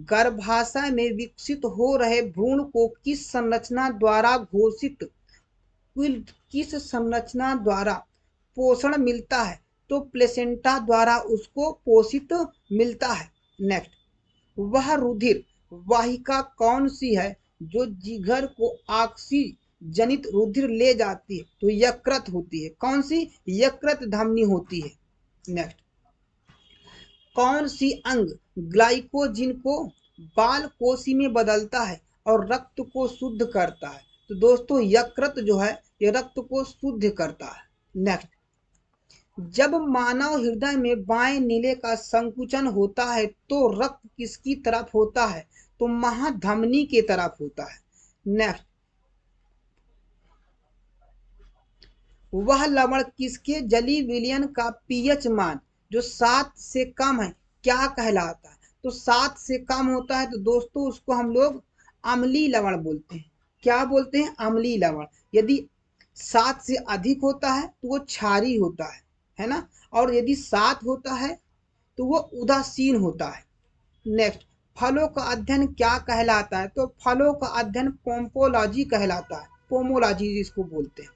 गर्भाशय में विकसित हो रहे भ्रूण को किस संरचना द्वारा घोषित किस संरचना द्वारा पोषण मिलता है? तो प्लेसेंटा द्वारा उसको पोषित मिलता है। नेक्स्ट, वह रुधिर वाहिका कौन सी है जो जिगर को ऑक्सीजनित रुधिर ले जाती है? तो यकृत होती है। कौन सी? यकृत धमनी होती है। नेक्स्ट, कौन सी अंग ग्लाइकोजिन को बाल कोशी में बदलता है और रक्त को शुद्ध करता है? तो दोस्तों यकृत जो है ये रक्त को शुद्ध करता है। नेक्स्ट, जब मानव हृदय में बाएं नीले का संकुचन होता है तो रक्त किसकी तरफ होता है? तो महाधमनी की तरफ होता है। नेक्स्ट, वह लवण किसके जली विलयन का पीएच मान जो 7 से कम है क्या कहलाता है? तो 7 से कम होता है तो दोस्तों उसको हम लोग अम्लीय लवण बोलते हैं। क्या बोलते हैं? अम्लीय लवण। यदि 7 से अधिक होता है तो वो क्षारीय होता है ना, और यदि 7 होता है तो वो उदासीन होता है। नेक्स्ट, फलों का अध्ययन क्या कहलाता है? तो फलों का अध्ययन पोमोलॉजी कहलाता है। पोमोलॉजी जिसको बोलते हैं।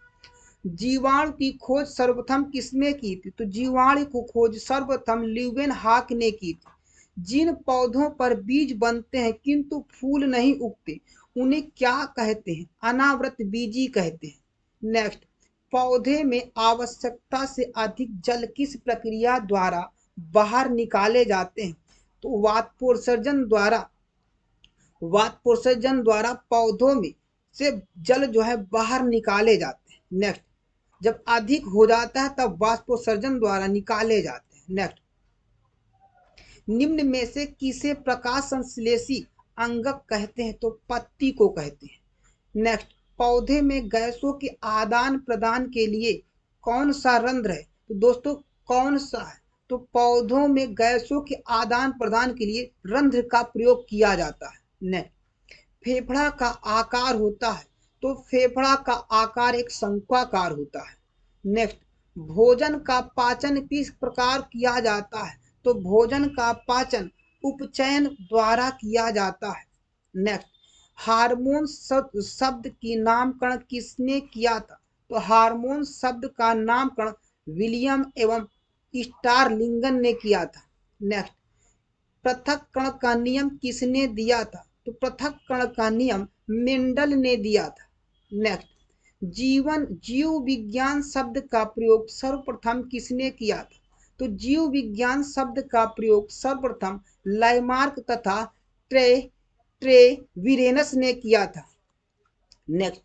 जीवाणु की खोज सर्वप्रथम किसने की थी? तो जीवाणु को खोज सर्वप्रथम ल्यूवेनहॉक ने की थी। जिन पौधों पर बीज बनते हैं किंतु फूल नहीं उगते उन्हें क्या कहते हैं? अनावृत बीजी कहते हैं। नेक्स्ट, पौधे में आवश्यकता से अधिक जल किस प्रक्रिया द्वारा बाहर निकाले जाते हैं? तो वातपोषण द्वारा पौधों में से जल जो है बाहर निकाले जाते हैं। नेक्स्ट, जब अधिक हो जाता है तब वाष्पोत्सर्जन द्वारा निकाले जाते हैं। नेक्स्ट, निम्न में से किसे प्रकाश संश्लेषी अंगक कहते हैं? तो पत्ती को कहते हैं। नेक्स्ट, पौधे में गैसों के आदान प्रदान के लिए कौन सा रंध्र है? तो दोस्तों कौन सा है? तो पौधों में गैसों के आदान प्रदान के लिए रंध्र का प्रयोग किया जाता है। नेक्स्ट, फेफड़ा का आकार होता है तो फेफड़ा का आकार एक शंक्वाकार होता है। नेक्स्ट, भोजन का पाचन किस प्रकार किया जाता है? तो भोजन का पाचन उपचयन द्वारा किया जाता है। नेक्स्ट, हार्मोन शब्द की नामकरण किसने किया था? तो हार्मोन शब्द का नामकरण विलियम एवं स्टारलिंगन ने किया था। नेक्स्ट, पृथक्करण का नियम किसने दिया था? तो पृथक्करण का नियम मेंडल ने दिया था। नेक्स्ट, जीव विज्ञान शब्द का प्रयोग सर्वप्रथम किसने किया था? तो जीव विज्ञान शब्द का प्रयोग सर्वप्रथम लाइमार्क तथा ट्रेविरेनस ने किया था। नेक्स्ट,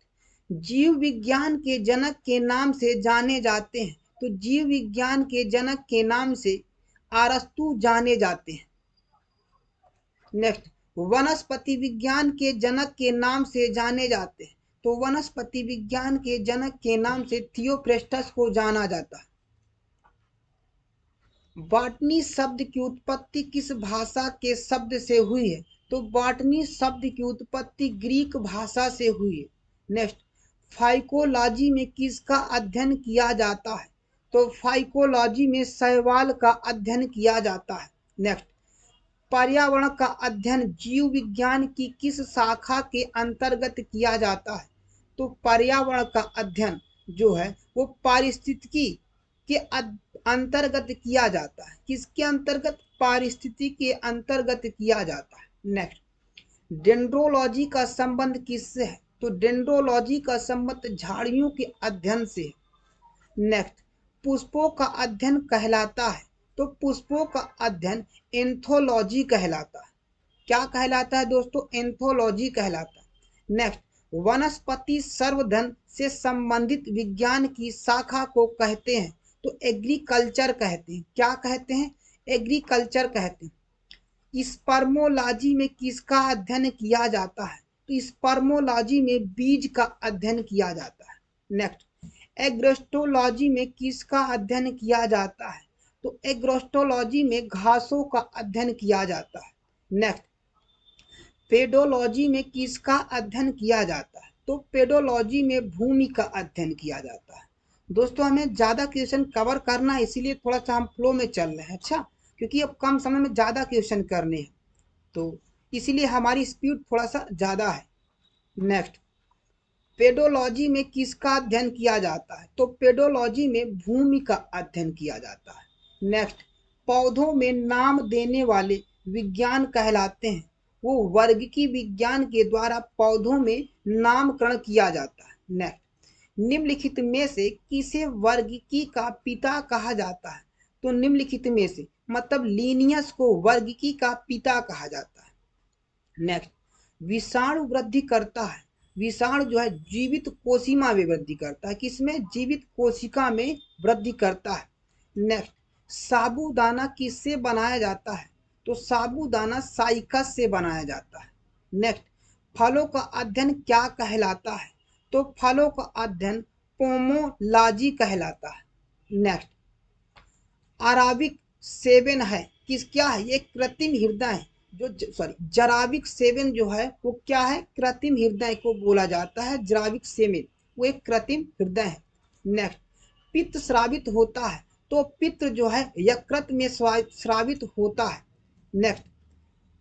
जीव विज्ञान के जनक के नाम से जाने जाते हैं। तो जीव विज्ञान के जनक के नाम से अरस्तु जाने जाते हैं। नेक्स्ट, वनस्पति विज्ञान के जनक के नाम से जाने जाते हैं। तो वनस्पति विज्ञान के जनक के नाम से थियोफ्रेस्टस को जाना जाता है। बॉटनी शब्द की उत्पत्ति किस भाषा के शब्द से हुई है? तो बॉटनी शब्द की उत्पत्ति ग्रीक भाषा से हुई है। नेक्स्ट, फाइकोलॉजी में किसका अध्ययन किया जाता है? तो फाइकोलॉजी में शैवाल का अध्ययन किया जाता है। नेक्स्ट, पर्यावरण का अध्ययन जीव विज्ञान की किस शाखा के अंतर्गत किया जाता है? तो पर्यावरण का अध्ययन जो है वो पारिस्थितिकी के अंतर्गत किया जाता है। किसके अंतर्गत? पारिस्थितिकी के अंतर्गत किया जाता है। नेक्स्ट, डेंड्रोलॉजी का संबंध किससे है? तो डेंड्रोलॉजी का संबंध झाड़ियों के अध्ययन से है। नेक्स्ट, पुष्पों का अध्ययन कहलाता है। तो पुष्पों का अध्ययन एंथोलॉजी कहलाता है। क्या कहलाता है दोस्तों? एंथोलॉजी कहलाता है। नेक्स्ट, वनस्पति संवर्धन से संबंधित विज्ञान की शाखा को कहते हैं। तो एग्रीकल्चर कहते हैं। क्या कहते हैं? एग्रीकल्चर कहते हैं। स्पर्मोलॉजी में किसका अध्ययन किया जाता है? तो स्पर्मोलॉजी में बीज का अध्ययन किया जाता है। नेक्स्ट, एग्रोस्टोलॉजी में किसका अध्ययन किया जाता है? तो एग्रोस्टोलॉजी में घासों का अध्ययन किया जाता है। नेक्स्ट, पेडोलॉजी में किसका अध्ययन किया जाता है? तो पेडोलॉजी में भूमि का अध्ययन किया जाता है। दोस्तों हमें ज़्यादा क्वेश्चन कवर करना है, इसीलिए थोड़ा सा हम फ्लो में चल रहे हैं। अच्छा, क्योंकि अब कम समय में ज़्यादा क्वेश्चन करने हैं, तो इसीलिए हमारी स्पीड थोड़ा सा ज़्यादा है। नेक्स्ट, पेडोलॉजी में किसका अध्ययन किया जाता है? तो पेडोलॉजी में भूमि का अध्ययन किया जाता है। नेक्स्ट, पौधों में नाम देने वाले विज्ञान कहलाते हैं। वो वर्गीकी विज्ञान के द्वारा पौधों में नामकरण किया जाता है। नेक्स्ट, निम्नलिखित में से किसे वर्गीकी का पिता कहा जाता है? तो निम्नलिखित में से मतलब लीनियस को वर्गीकी का पिता कहा जाता है। नेक्स्ट, विषाणु वृद्धि करता है। विषाणु जो है जीवित कोशिका में वृद्धि करता है। किसमें? जीवित कोशिका में वृद्धि करता है। नेक्स्ट, साबूदाना किससे बनाया जाता है? तो साबूदाना साइकस से बनाया जाता है। नेक्स्ट, फलों का अध्ययन क्या कहलाता है? तो फलों का अध्ययन पोमोलॉजी कहलाता है। नेक्स्ट, अराबिक सेवन है किस क्या है? ये कृत्रिम हृदय है। जो सॉरी जराविक सेवन जो है वो क्या है? कृत्रिम हृदय को बोला जाता है। जराविक सेवन वो एक कृत्रिम हृदय है। नेक्स्ट, पित्त स्रावित होता है। तो पित्त जो है यकृत में स्रावित होता है। नेक्स्ट,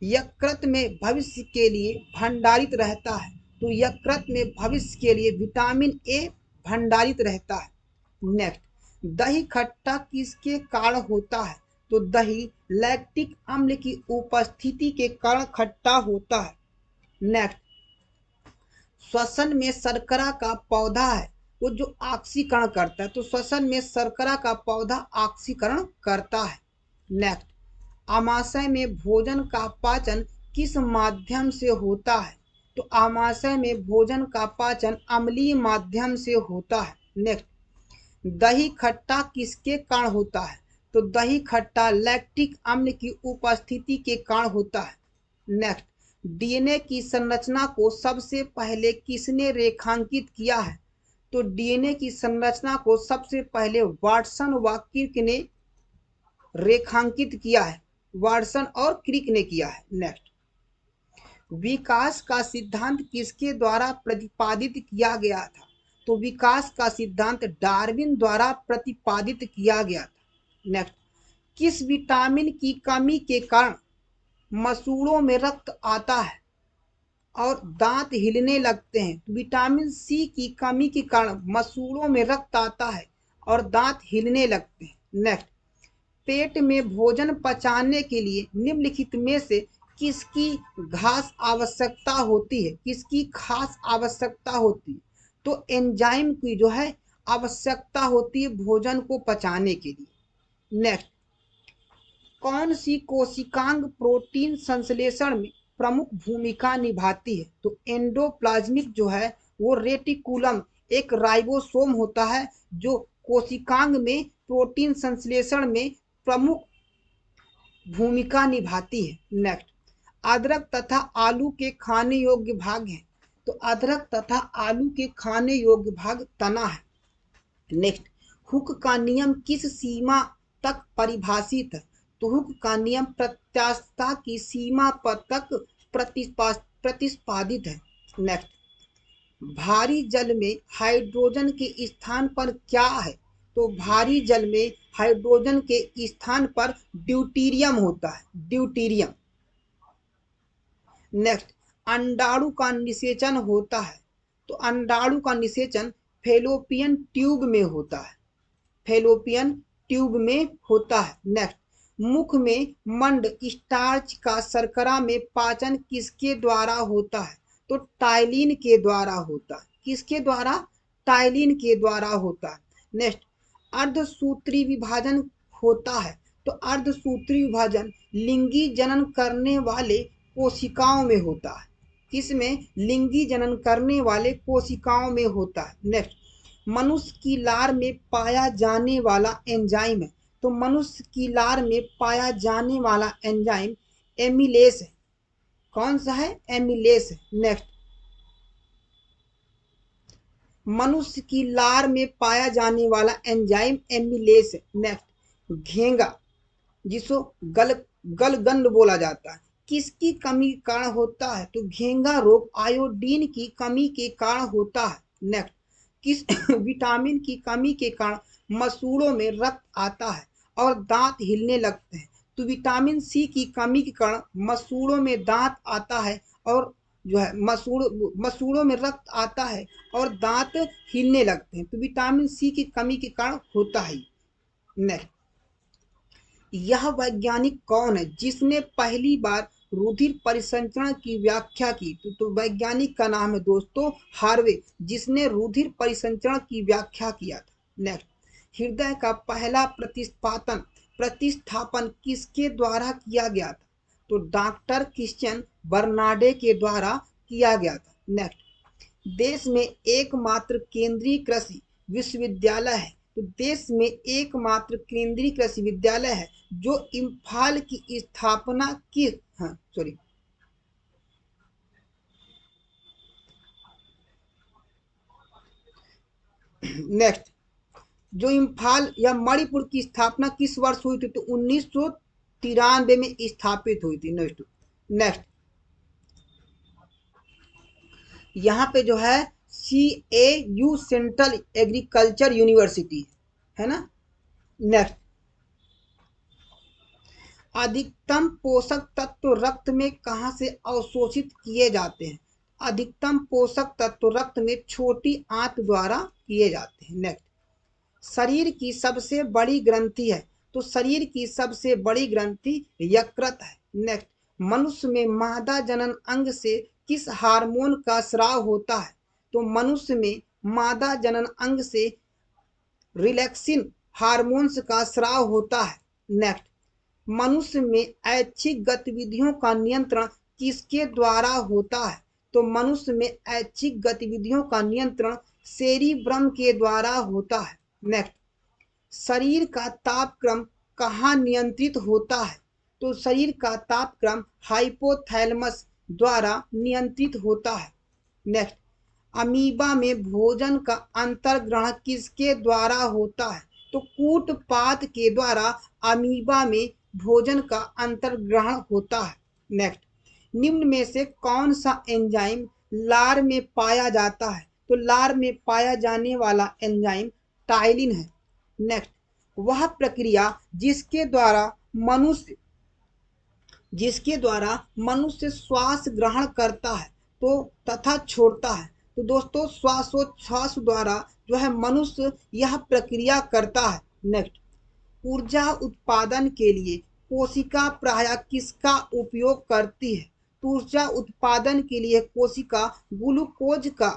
यकृत में भविष्य के लिए भंडारित रहता है। तो यकृत में भविष्य के लिए विटामिन ए भंडारित रहता है। नेक्स्ट, दही खट्टा किसके कारण होता है? तो दही लैक्टिक अम्ल की उपस्थिति के कारण खट्टा होता है। नेक्स्ट, श्वसन में शर्करा का पौधा है वो जो ऑक्सीकरण करता है। तो श्वसन में शर्करा का पौधा ऑक्सीकरण करता है। नेक्स्ट, आमाशय में भोजन का पाचन किस माध्यम से होता है? तो आमाशय में भोजन का पाचन अम्लीय माध्यम से होता है। नेक्स्ट, दही खट्टा किसके कारण होता है? तो दही खट्टा लैक्टिक अम्ल की उपस्थिति के कारण होता है। नेक्स्ट, डीएनए की संरचना को सबसे पहले किसने रेखांकित किया है? तो डीएनए की संरचना को सबसे पहले वाटसन व क्रिक ने रेखांकित किया है। वाटसन और क्रिक ने किया है। नेक्स्ट, विकास का सिद्धांत किसके द्वारा प्रतिपादित किया गया था? तो विकास का सिद्धांत डार्विन द्वारा प्रतिपादित किया गया था। नेक्स्ट, किस विटामिन की कमी के कारण मसूड़ों में रक्त आता है और दांत हिलने लगते हैं? विटामिन सी की कमी के कारण मसूड़ों में रक्त आता है और दांत हिलने लगते हैं। नेक्स्ट, पेट में भोजन पचाने के लिए निम्नलिखित में से किसकी घास आवश्यकता होती है? किसकी खास आवश्यकता होती है? तो एंजाइम की जो है आवश्यकता होती है भोजन को पचाने के लिए। नेक्स्ट, कौन सी कोशिकांग प्रोटीन संश्लेषण में प्रमुख भूमिका निभाती है? तो एंडोप्लाज्मिक जो है वो रेटिकुलम एक राइबोसोम होता है जो कोशिकांग में प्रोटीन संश्लेषण में प्रमुख भूमिका निभाती है। नेक्स्ट, अदरक तथा आलू के खाने योग्य भाग हैं। तो अदरक तथा आलू के खाने योग्य भाग तना है। नेक्स्ट, हुक का नियम किस सीमा तक परिभाषित है? तो हुक का नियम प्रत्यास्थता की सीमा पर तक प्रतिपादित है। नेक्स्ट, भारी जल में हाइड्रोजन के स्थान पर क्या है? तो भारी जल में हाइड्रोजन के स्थान पर ड्यूटीरियम होता है। ड्यूटीरियम। नेक्स्ट, अंडाणु का निषेचन होता है। तो अंडाणु का निषेचन फेलोपियन ट्यूब में होता है। फेलोपियन ट्यूब में होता है। नेक्स्ट, मुख में मंड स्टार्च का शर्करा में पाचन किसके द्वारा होता है? तो टाइलिन के द्वारा होता है। किसके द्वारा? टाइलिन के द्वारा होता है। नेक्स्ट, अर्धसूत्री विभाजन होता है। तो अर्धसूत्री विभाजन लिंगी जनन करने वाले कोशिकाओं में होता है। किसमें? लिंगी जनन करने वाले कोशिकाओं में होता है। नेक्स्ट, मनुष्य की लार में पाया जाने वाला एंजाइम है। तो मनुष्य की लार में पाया जाने वाला एंजाइम एमिलेस है। कौन सा है? एमिलेस है। नेक्स्ट, मनुष्य की लार में पाया जाने वाला एंजाइम एमिलेस है। नेक्स्ट, घेंगा जिसको गलगंड बोला जाता है किसकी कमी के कारण होता है? तो घेंगा रोग आयोडीन की कमी के कारण होता है। नेक्स्ट, किस विटामिन की कमी के कारण मसूड़ों में रक्त आता है और दांत हिलने लगते हैं? तो विटामिन सी की कमी के कारण मसूड़ों में दांत आता है और जो है मसूड़ों में रक्त आता है और दांत हिलने लगते हैं। तो विटामिन सी की कमी के कारण होता है। नेक्स्ट, यह वैज्ञानिक कौन है जिसने पहली बार रुधिर परिसंचरण की व्याख्या की? तो वैज्ञानिक का नाम है दोस्तों हार्वे, जिसने रुधिर परिसंचरण की व्याख्या किया था। नेक्स्ट, हृदय का पहला प्रतिस्थापन किसके द्वारा किया गया था? तो डॉक्टर क्रिश्चियन बर्नार्डे के द्वारा किया गया था। नेक्स्ट, देश में एकमात्र केंद्रीय कृषि विश्वविद्यालय है। तो देश में एकमात्र केंद्रीय कृषि विद्यालय है जो इम्फाल की स्थापना की, हाँ सॉरी, नेक्स्ट, जो इम्फाल या मणिपुर की स्थापना किस वर्ष हुई थी? तो 1993 में स्थापित हुई थी। नेक्स्ट, यहाँ पे जो है CAU सेंट्रल एग्रीकल्चर यूनिवर्सिटी है ना। नेक्स्ट, अधिकतम पोषक तत्व रक्त में कहाँ से अवशोषित किए जाते हैं? अधिकतम पोषक तत्व रक्त में छोटी आंत द्वारा किए जाते हैं। नेक्स्ट, शरीर की सबसे बड़ी ग्रंथि है। तो शरीर की सबसे बड़ी ग्रंथि यकृत है। नेक्स्ट, मनुष्य में मादा जनन अंग से किस हार्मोन का स्राव होता है? तो मनुष्य में मादा जनन अंग से रिलैक्सिन हार्मोन्स का स्राव होता है। नेक्स्ट, मनुष्य में ऐच्छिक गतिविधियों का नियंत्रण किसके द्वारा होता है? तो मनुष्य में ऐच्छिक गतिविधियों का नियंत्रण सेरिब्रम के द्वारा होता है। नेक्स्ट, शरीर का तापक्रम कहाँ नियंत्रित होता है? तो शरीर का तापक्रम हाइपोथैलेमस द्वारा नियंत्रित होता है। नेक्स्ट, अमीबा में भोजन का अंतर्ग्रहण किसके द्वारा होता है? तो कूटपाद के द्वारा अमीबा में भोजन का अंतर्ग्रहण होता है। नेक्स्ट, निम्न में से कौन सा एंजाइम लार में पाया जाता है? तो लार में पाया जाने वाला एंजाइम टाइलिन है। नेक्स्ट, वह प्रक्रिया जिसके द्वारा मनुष्य श्वास ग्रहण करता है तो तथा छोड़ता है। तो दोस्तों श्वासोच्छ्वास द्वारा जो है मनुष्य यह प्रक्रिया करता है। नेक्स्ट, ऊर्जा उत्पादन के लिए कोशिका प्रायः किसका उपयोग करती है? तो ऊर्जा उत्पादन के लिए कोशिका ग्लूकोज का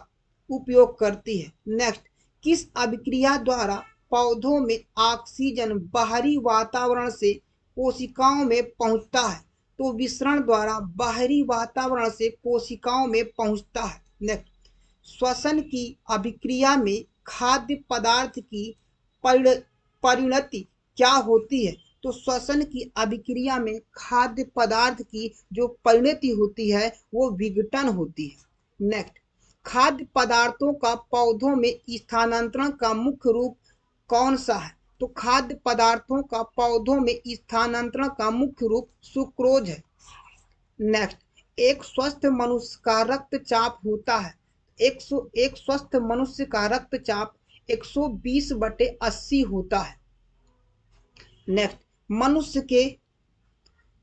उपयोग करती है। नेक्स्ट, किस अभिक्रिया द्वारा पौधों में ऑक्सीजन बाहरी वातावरण से कोशिकाओं में पहुंचता है? तो विसरण द्वारा बाहरी वातावरण से कोशिकाओं में पहुंचता है। नेक्स्ट, श्वसन की अभिक्रिया में खाद्य पदार्थ की परिणति क्या होती है? तो श्वसन की अभिक्रिया में खाद्य पदार्थ की जो परिणति होती है वो विघटन होती है। नेक्स्ट, खाद्य पदार्थों का पौधों में स्थानांतरण का मुख्य रूप कौन सा है? तो खाद्य पदार्थों का पौधों में स्थानांतरण का मुख्य रूप सुक्रोज है। नेक्स्ट, एक स्वस्थ मनुष्य का रक्तचाप होता है। एक स्वस्थ मनुष्य का रक्तचाप 120/80 होता है। नेक्स्ट,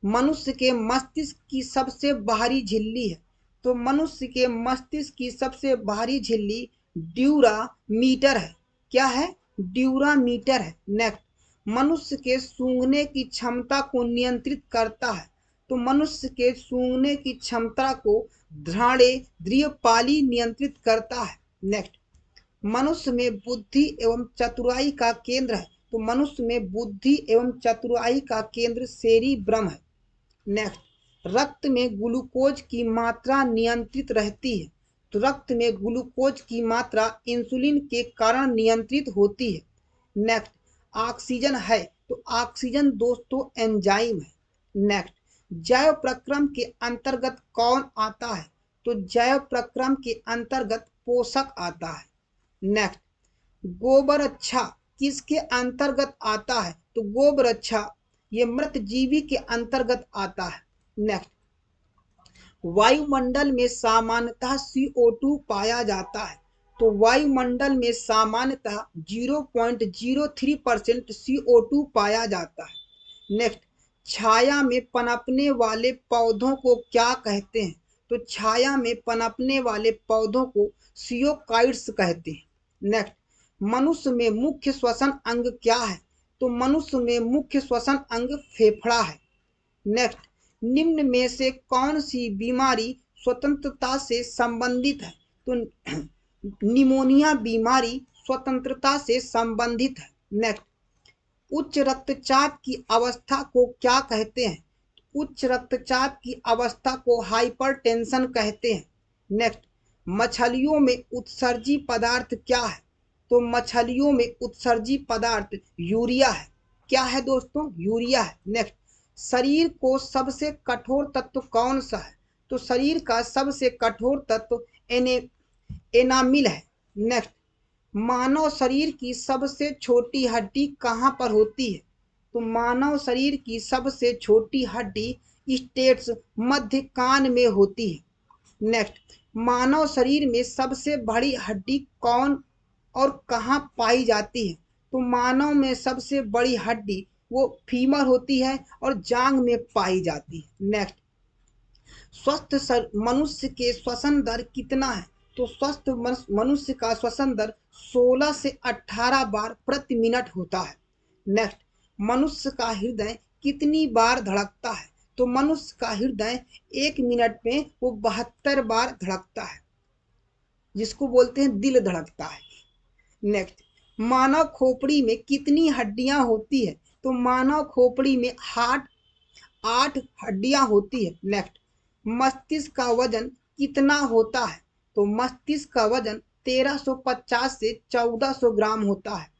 मनुष्य के मस्तिष्क की सबसे बाहरी झिल्ली है। तो मनुष्य के मस्तिष्क की सबसे बाहरी झिल्ली ड्यूरामीटर है। क्या है? ड्यूरामीटर है। नेक्स्ट, मनुष्य के सूंघने की क्षमता को नियंत्रित करता है। तो मनुष्य के सूंघने की क्षमता को घ्राणेन्द्रियपाली नियंत्रित करता है। नेक्स्ट, मनुष्य में बुद्धि एवं चतुराई का केंद्र है। तो मनुष्य में बुद्धि एवं चतुराई का केंद्र सेरिब्रम है। नेक्स्ट, रक्त में ग्लूकोज की मात्रा नियंत्रित रहती है। तो रक्त में ग्लूकोज की मात्रा इंसुलिन के कारण नियंत्रित होती है। नेक्स्ट, ऑक्सीजन है। तो ऑक्सीजन दोस्तों एंजाइम है। नेक्स्ट, जैव प्रक्रम के अंतर्गत कौन आता है? तो जैव प्रक्रम के अंतर्गत पोषक आता है। नेक्स्ट, गोबरच्छा किसके अंतर्गत आता है? तो गोबरच्छा ये मृत जीवी के अंतर्गत आता है। नेक्स्ट, वायुमंडल में सामान्यतः CO2 पाया जाता है। तो वायुमंडल में सामान्यतः 0.03% CO2 पाया जाता है। नेक्स्ट, छाया में पनपने वाले पौधों को क्या कहते हैं? तो छाया में पनपने वाले पौधों को सियोकाइट्स कहते हैं। नेक्स्ट, मनुष्य में मुख्य श्वसन अंग क्या है? तो मनुष्य में मुख्य श्वसन अंग फेफड़ा है। नेक्स्ट, निम्न में से कौन सी बीमारी स्वतंत्रता से संबंधित है? तो निमोनिया बीमारी स्वतंत्रता से संबंधित है। नेक्स्ट, उच्च रक्तचाप की अवस्था को क्या कहते हैं? उच्च रक्तचाप की अवस्था को हाइपरटेंशन कहते हैं। नेक्स्ट, मछलियों में उत्सर्जी पदार्थ क्या है? तो मछलियों में उत्सर्जी पदार्थ यूरिया है। क्या है दोस्तों? यूरिया है। नेक्स्ट, शरीर को सबसे कठोर तत्व कौन सा है? तो शरीर का सबसे कठोर तत्व एनामिल है। नेक्स्ट, मानव शरीर की सबसे छोटी हड्डी कहाँ पर होती है? तो मानव शरीर की सबसे छोटी हड्डी स्टेट्स मध्य कान में होती है। नेक्स्ट, मानव शरीर में सबसे बड़ी हड्डी कौन और कहाँ पाई जाती है? तो मानव में सबसे बड़ी हड्डी वो फीमर होती है और जांग में पाई जाती है। नेक्स्ट, स्वस्थ मनुष्य के श्वसन दर कितना है? तो स्वस्थ मनुष्य का श्वसन दर 16 से 18 बार प्रति मिनट होता है। नेक्स्ट, मनुष्य का हृदय कितनी बार धड़कता है? तो मनुष्य का हृदय 1 मिनट में वो 72 बार धड़कता है, जिसको बोलते हैं दिल धड़कता है। नेक्स्ट, मानव खोपड़ी में कितनी हड्डियां होती है? तो मानव खोपड़ी में 8 हड्डियां होती है। नेक्स्ट, मस्तिष्क का वजन कितना होता है? तो मस्तिष्क का वजन 1350 से 1400 ग्राम होता है।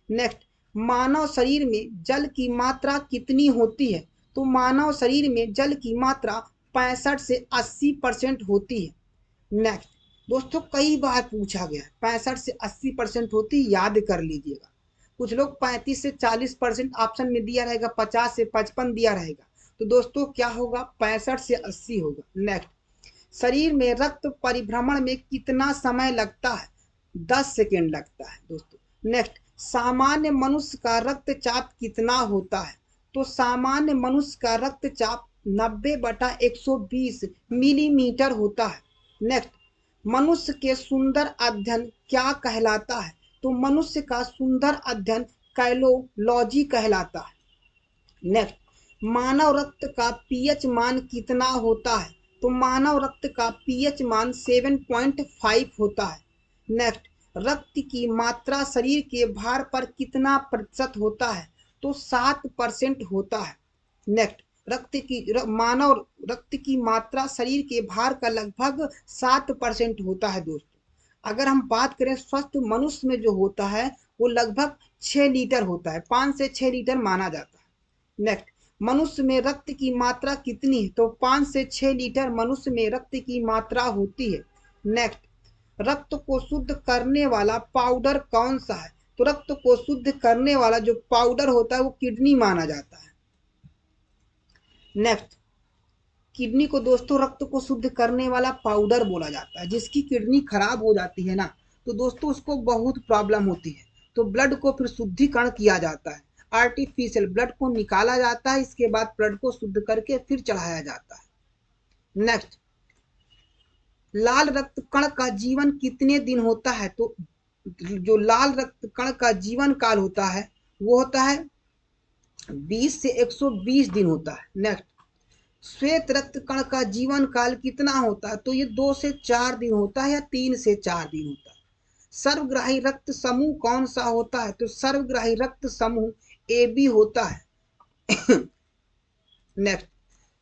नेक्स्ट, मानव शरीर में जल की मात्रा कितनी होती है? तो मानव शरीर में जल की मात्रा 65 से 80% होती है। नेक्स्ट दोस्तों, कई बार पूछा गया 65 से 80% होती, याद कर लीजिएगा। कुछ लोग 35 से 40% ऑप्शन में दिया रहेगा, 50 से 55 दिया रहेगा। तो दोस्तों क्या होगा? 65 से 80 होगा। नेक्स्ट, शरीर में रक्त परिभ्रमण में कितना समय लगता है? 10 सेकेंड लगता है दोस्तों। नेक्स्ट, सामान्य मनुष्य का रक्तचाप कितना होता है? तो सामान्य मनुष्य का रक्तचाप 90/120 मिलीमीटर होता है। नेक्स्ट, मनुष्य के सुंदर अध्ययन क्या कहलाता है? तो मनुष्य का सुंदर अध्ययन कैलोलॉजी कहलाता है। नेक्स्ट, मानव रक्त का पीएच मान कितना होता है? तो मानव रक्त का पीएच मान 7.5 होता है। नेक्स्ट, रक्त की मात्रा शरीर के भार पर कितना प्रतिशत होता है? तो 7% होता है। नेक्स्ट, मानव रक्त की मात्रा शरीर के भार का लगभग 7% होता है दोस्तों। अगर हम बात करें स्वस्थ मनुष्य में जो होता है वो लगभग 6 लीटर होता है, 5 से 6 लीटर माना जाता है। नेक्स्ट, मनुष्य में रक्त की मात्रा कितनी है? तो 5 से 6 लीटर मनुष्य में रक्त की मात्रा होती है। नेक्स्ट, रक्त को शुद्ध करने वाला पाउडर कौन सा है? तो रक्त को शुद्ध करने वाला जो पाउडर होता है वो किडनी माना जाता है। नेक्स्ट, किडनी को दोस्तों रक्त को शुद्ध करने वाला पाउडर बोला जाता है। जिसकी किडनी खराब हो जाती है ना, तो दोस्तों उसको बहुत प्रॉब्लम होती है, तो ब्लड को फिर शुद्धिकरण किया जाता है, आर्टिफिशियल ब्लड को निकाला जाता है, इसके बाद ब्लड को शुद्ध करके फिर चढ़ाया जाता है। नेक्स्ट, लाल रक्त कण का जीवन कितने दिन होता है? तो जो लाल रक्त कण का जीवन काल होता है वो होता है 20 से 120 दिन होता है। नेक्स्ट, श्वेत रक्त कण का जीवन काल कितना होता है? तो ये 2 से 4 दिन होता है या 3 से 4 दिन होता है। सर्वग्राही रक्त समूह कौन सा होता है? तो सर्वग्राही रक्त समूह AB होता है। नेक्स्ट,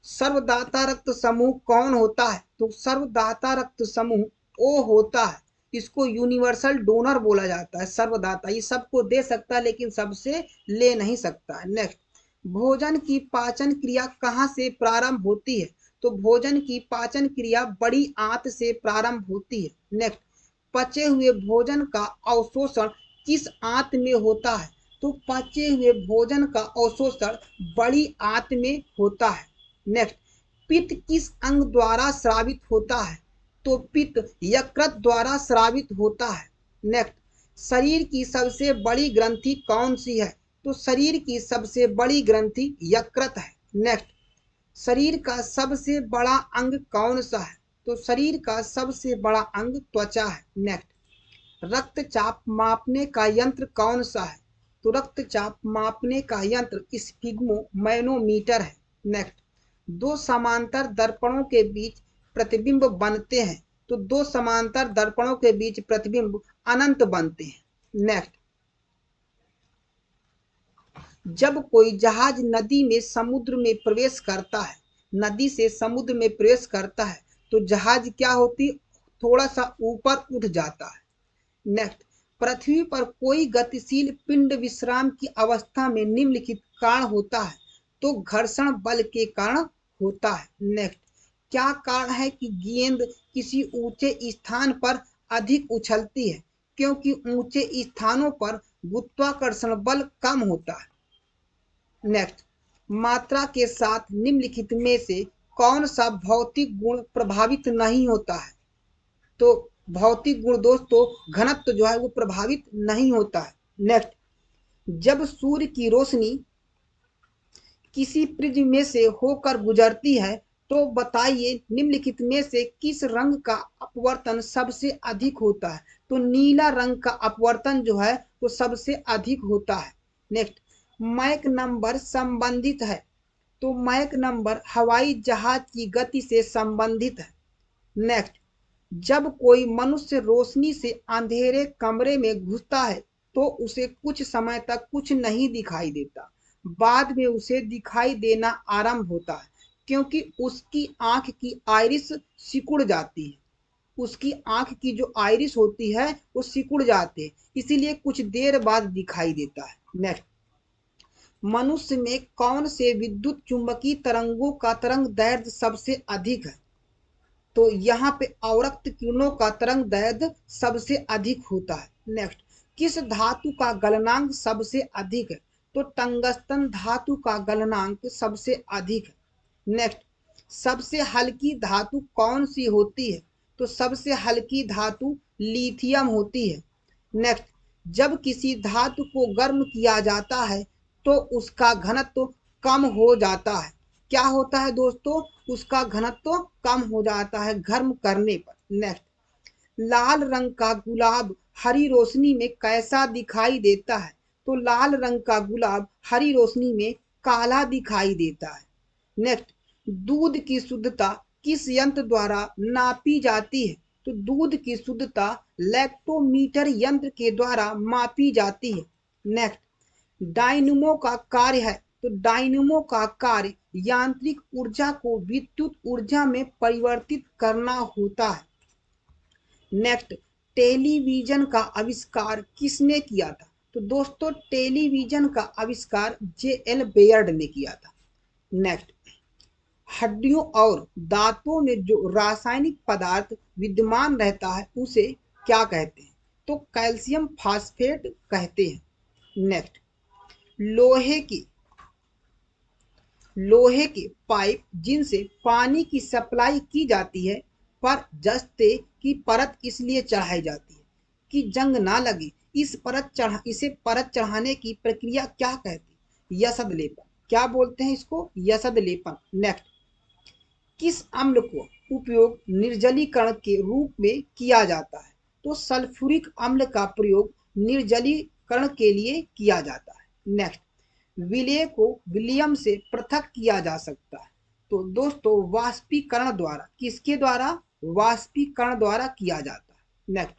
सर्वदाता रक्त समूह कौन होता है? तो सर्वदाता रक्त समूह O होता है। इसको यूनिवर्सल डोनर बोला जाता है। सर्वदाता ये सबको दे सकता है लेकिन सबसे ले नहीं सकता है। नेक्स्ट, भोजन की पाचन क्रिया कहाँ से प्रारंभ होती है? तो भोजन की पाचन क्रिया बड़ी आंत से प्रारंभ होती है। नेक्स्ट, पचे हुए भोजन का अवशोषण किस आंत में होता है? तो पचे हुए भोजन का अवशोषण बड़ी आंत में होता है। नेक्स्ट, पित्त किस अंग द्वारा स्रावित होता है? तो पित्त यकृत द्वारा स्रावित होता है। नेक्स्ट, शरीर की सबसे बड़ी ग्रंथि कौन सी है? तो शरीर की सबसे बड़ी ग्रंथि यकृत है। नेक्स्ट, शरीर का सबसे बड़ा अंग कौन सा है? तो शरीर का सबसे बड़ा अंग त्वचा है। नेक्स्ट, रक्तचाप मापने का यंत्र कौन सा है? तो रक्तचाप मापने का यंत्र स्फिग्मोमैनोमीटर है। नेक्स्ट, दो समांतर दर्पणों के बीच प्रतिबिंब बनते हैं, तो दो समांतर दर्पणों के बीच प्रतिबिंब अनंत बनते हैं। नेक्स्ट, जब कोई जहाज नदी में समुद्र में प्रवेश करता है, नदी से समुद्र में प्रवेश करता है, तो जहाज क्या होती, थोड़ा सा ऊपर उठ जाता है। नेक्स्ट, पृथ्वी पर कोई गतिशील पिंड विश्राम की अवस्था में निम्नलिखित कारण होता है? तो घर्षण बल के कारण होता है। नेक्स्ट, क्या कारण है कि गेंद किसी ऊंचे स्थान पर अधिक उछलती है? क्योंकि ऊंचे स्थानों पर गुरुत्वाकर्षण बल कम होता है। नेक्स्ट, मात्रा के साथ निम्नलिखित में से कौन सा भौतिक गुण प्रभावित नहीं होता है? तो भौतिक गुण दोस्तों घनत्व जो है वो प्रभावित नहीं होता है। नेक्स्ट, जब सूर्य की रोशनी किसी प्रिज्म में से होकर गुजरती है, तो बताइए निम्नलिखित में से किस रंग का अपवर्तन सबसे अधिक होता है? तो नीला रंग का अपवर्तन जो है वो सबसे अधिक होता है। नेक्स्ट, मैक नंबर संबंधित है, तो मैक नंबर हवाई जहाज की गति से संबंधित है। नेक्स्ट, जब कोई मनुष्य रोशनी से अंधेरे कमरे में घुसता है, तो उसे कुछ समय तक कुछ नहीं दिखाई देता, बाद में उसे दिखाई देना आरंभ होता है, क्योंकि उसकी आंख की आइरिस सिकुड़ जाती है। उसकी आंख की जो आइरिस होती है वो सिकुड़ जाते हैं, इसीलिए कुछ देर बाद दिखाई देता है। नेक्स्ट, मनुष्य में कौन से विद्युत चुंबकीय तरंगों का तरंग दैर्ध्य सबसे अधिक है? तो यहाँ पे अवरक्त किरणों का तरंग दैर्ध्य सबसे अधिक होता है। नेक्स्ट, किस धातु का गलनांक सबसे अधिक है? तो टंगस्टन धातु का गलनांक सबसे अधिक है। नेक्स्ट, सबसे हल्की धातु कौन सी होती है? तो सबसे हल्की धातु लिथियम होती है। नेक्स्ट, जब किसी धातु को गर्म किया जाता है तो उसका घनत्व कम हो जाता है। क्या होता है दोस्तों? उसका घनत्व कम हो जाता है गर्म करने पर। नेक्स्ट, लाल रंग का गुलाब हरी रोशनी में कैसा दिखाई देता है? तो लाल रंग का गुलाब हरी रोशनी में काला दिखाई देता है। नेक्स्ट, दूध की शुद्धता किस यंत्र द्वारा नापी जाती है? तो दूध की शुद्धता लैक्टोमीटर यंत्र के द्वारा मापी जाती है। नेक्स्ट, डायनमो का कार्य है, तो डायनमो का कार्य यांत्रिक ऊर्जा को विद्युत ऊर्जा में परिवर्तित करना होता है। नेक्स्ट, टेलीविजन का आविष्कार किसने किया था? तो दोस्तों टेलीविजन का आविष्कार J.L. बेयर्ड ने किया था। नेक्स्ट, हड्डियों और दांतों में जो रासायनिक पदार्थ विद्यमान रहता है उसे क्या कहते हैं? तो कैल्शियम फास्फेट कहते हैं। नेक्स्ट, लोहे की लोहे के पाइप जिनसे पानी की सप्लाई की जाती है पर जस्ते की परत इसलिए चढ़ाई जाती है कि जंग ना लगे। इसे परत चढ़ाने की प्रक्रिया क्या कहती है? यसद लेपन। क्या बोलते हैं इसको? यसद लेपन। नेक्स्ट, किस अम्ल को उपयोग निर्जलीकरण के रूप में किया जाता है? तो सल्फ्यूरिक अम्ल का प्रयोग निर्जलीकरण के लिए किया जाता है। नेक्स्ट, विलेय को विलियम से पृथक किया जा सकता है। तो दोस्तों वाष्पीकरण द्वारा, किसके द्वारा? वाष्पीकरण द्वारा किया जाता है। नेक्स्ट,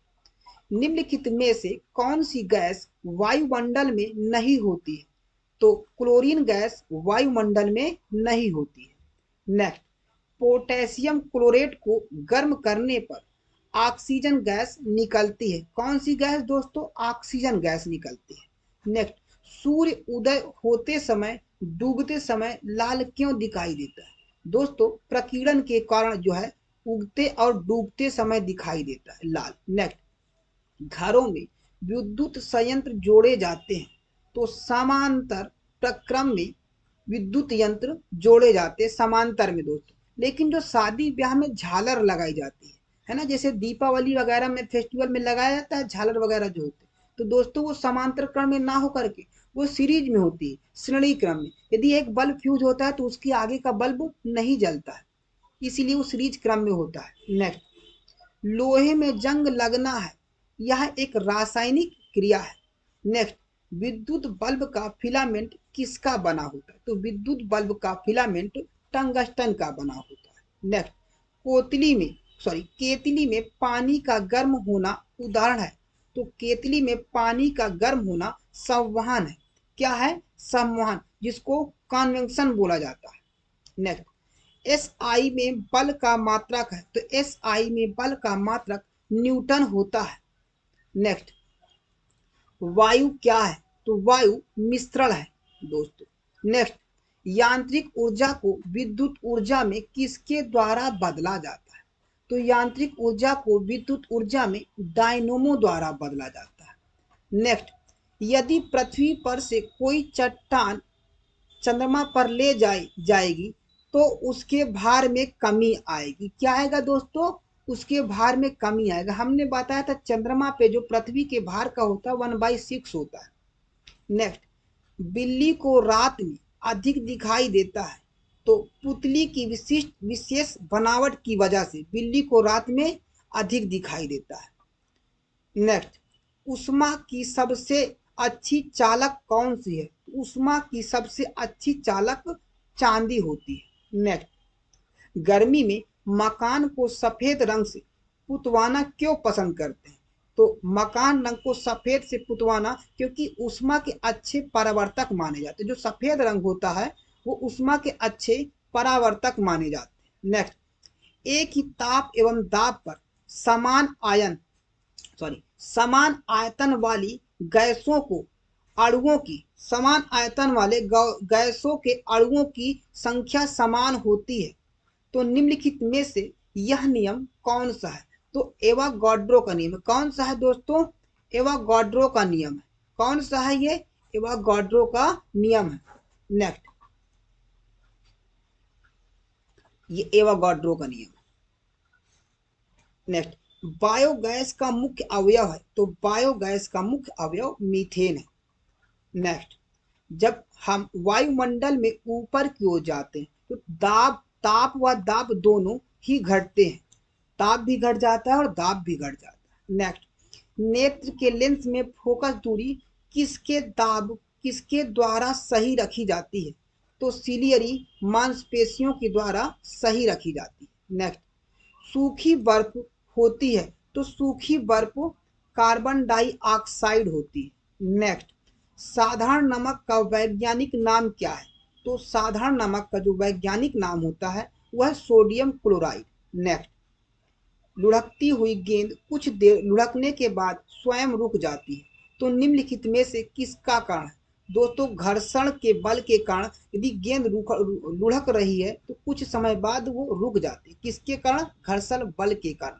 निम्नलिखित में से कौन सी गैस वायुमंडल में नहीं होती है? तो क्लोरीन गैस वायुमंडल में नहीं होती है। नेक्स्ट, पोटेशियम क्लोरेट को गर्म करने पर ऑक्सीजन गैस निकलती है। कौन सी गैस दोस्तों? ऑक्सीजन गैस निकलती है। नेक्स्ट, सूर्य उदय होते समय डूबते समय लाल क्यों दिखाई देता है? दोस्तों प्रकीर्णन के कारण जो है उगते और डूबते समय दिखाई देता है लाल। नेक्स्ट, घरों में विद्युत संयंत्र जोड़े जाते हैं, तो समांतर प्रक्रम में विद्युत यंत्र जोड़े जाते हैं समांतर में दोस्तों। लेकिन जो शादी ब्याह में झालर लगाई जाती है, है ना, जैसे दीपावली वगैरह में फेस्टिवल में लगाया जाता है झालर वगैरह जो होते हैं, तो दोस्तों वो समांतर क्रम में ना हो करके वो सीरीज में होती है, श्रेणी क्रम में। यदि एक बल्ब फ्यूज होता है तो उसके आगे का बल्ब नहीं जलता है, इसीलिए वो सीरीज क्रम में होता है। नेक्स्ट, लोहे में जंग लगना है, यह एक रासायनिक क्रिया है। नेक्स्ट, विद्युत बल्ब का फिलामेंट किसका बना होता है? तो विद्युत बल्ब का फिलामेंट टंगस्टन का बना होता है। नेक्स्ट, कोतली में केतली में पानी का गर्म होना उदाहरण है, तो केतली में पानी का गर्म होना संवहन है। क्या है? संवहन, जिसको कन्वेक्शन बोला जाता है। नेक्स्ट, एस आई में बल का मात्रक है, तो एस आई में बल का मात्रक न्यूटन होता है। नेक्स्ट, वायु क्या है? तो वायु मिश्रण है दोस्तों। नेक्स्ट, यांत्रिक ऊर्जा को विद्युत ऊर्जा में किसके द्वारा बदला जाता है? तो यांत्रिक ऊर्जा को विद्युत ऊर्जा में डायनोमो द्वारा बदला जाता है। नेक्स्ट, यदि पृथ्वी पर से कोई चट्टान चंद्रमा पर ले जाएगी तो उसके भार में कमी आएगी। क्या आएगा दोस्तों? उसके भार में कमी आएगा। हमने बताया था चंद्रमा पे जो पृथ्वी के भार का होता है 1/6 होता है। नेक्स्ट, बिल्ली को रात में अधिक दिखाई देता है, तो पुतली की विशेष बनावट की वजह से बिल्ली को रात में अधिक दिखाई देता है। नेक्स्ट, उष्मा की सबसे अच्छी चालक कौन सी है? उष्मा की सबसे अच्छी चालक चांदी होती है। नेक्स्ट, गर्मी में मकान को सफेद रंग से पुतवाना क्यों पसंद करते हैं? तो मकान रंग को सफेद से पुतवाना क्योंकि उष्मा के अच्छे परावर्तक माने जाते हैं। जो सफेद रंग होता है वो उष्मा के अच्छे परावर्तक माने जाते हैं। नेक्स्ट, एक ही ताप एवं दाब पर समान आयतन वाली गैसों को अणुओं की समान आयतन वाले गैसों के अणुओं की संख्या समान होती है, तो निम्नलिखित में से यह नियम कौन सा है? तो एवोगाड्रो का नियम। कौन सा है दोस्तों? एवोगाड्रो का नियम है। कौन सा है ये? एवोगाड्रो का नियम है। नेक्स्ट, ये एवोगाड्रो का नियम। नेक्स्ट, बायोगैस का मुख्य अवयव है, तो बायोगैस का मुख्य अवयव मीथेन है। नेक्स्ट, जब हम वायुमंडल में ऊपर की ओर जाते हैं तो ताप व दाब दोनों ही घटते हैं। ताप भी घट जाता है और दाब भी घट जाता है। नेक्स्ट, नेत्र के लेंस में फोकस दूरी किसके द्वारा सही रखी जाती है? तो सिलियरी मांसपेशियों के द्वारा सही रखी जाती है। नेक्स्ट, सूखी बर्फ होती है, तो सूखी बर्फ कार्बन डाइऑक्साइड होती है। नेक्स्ट, साधारण नमक का वैज्ञानिक नाम क्या है? तो साधारण नमक का जो वैज्ञानिक नाम होता है वह सोडियम क्लोराइड। नेक्स्ट, लुढ़कती हुई गेंद कुछ देर लुढ़कने के बाद स्वयं रुक जाती है, तो निम्नलिखित में से किसका कारण है? दोस्तों, घर्षण के बल के कारण यदि गेंद लुढ़क रही है तो कुछ समय बाद वो रुक जाती है। किसके कारण? घर्षण बल के कारण।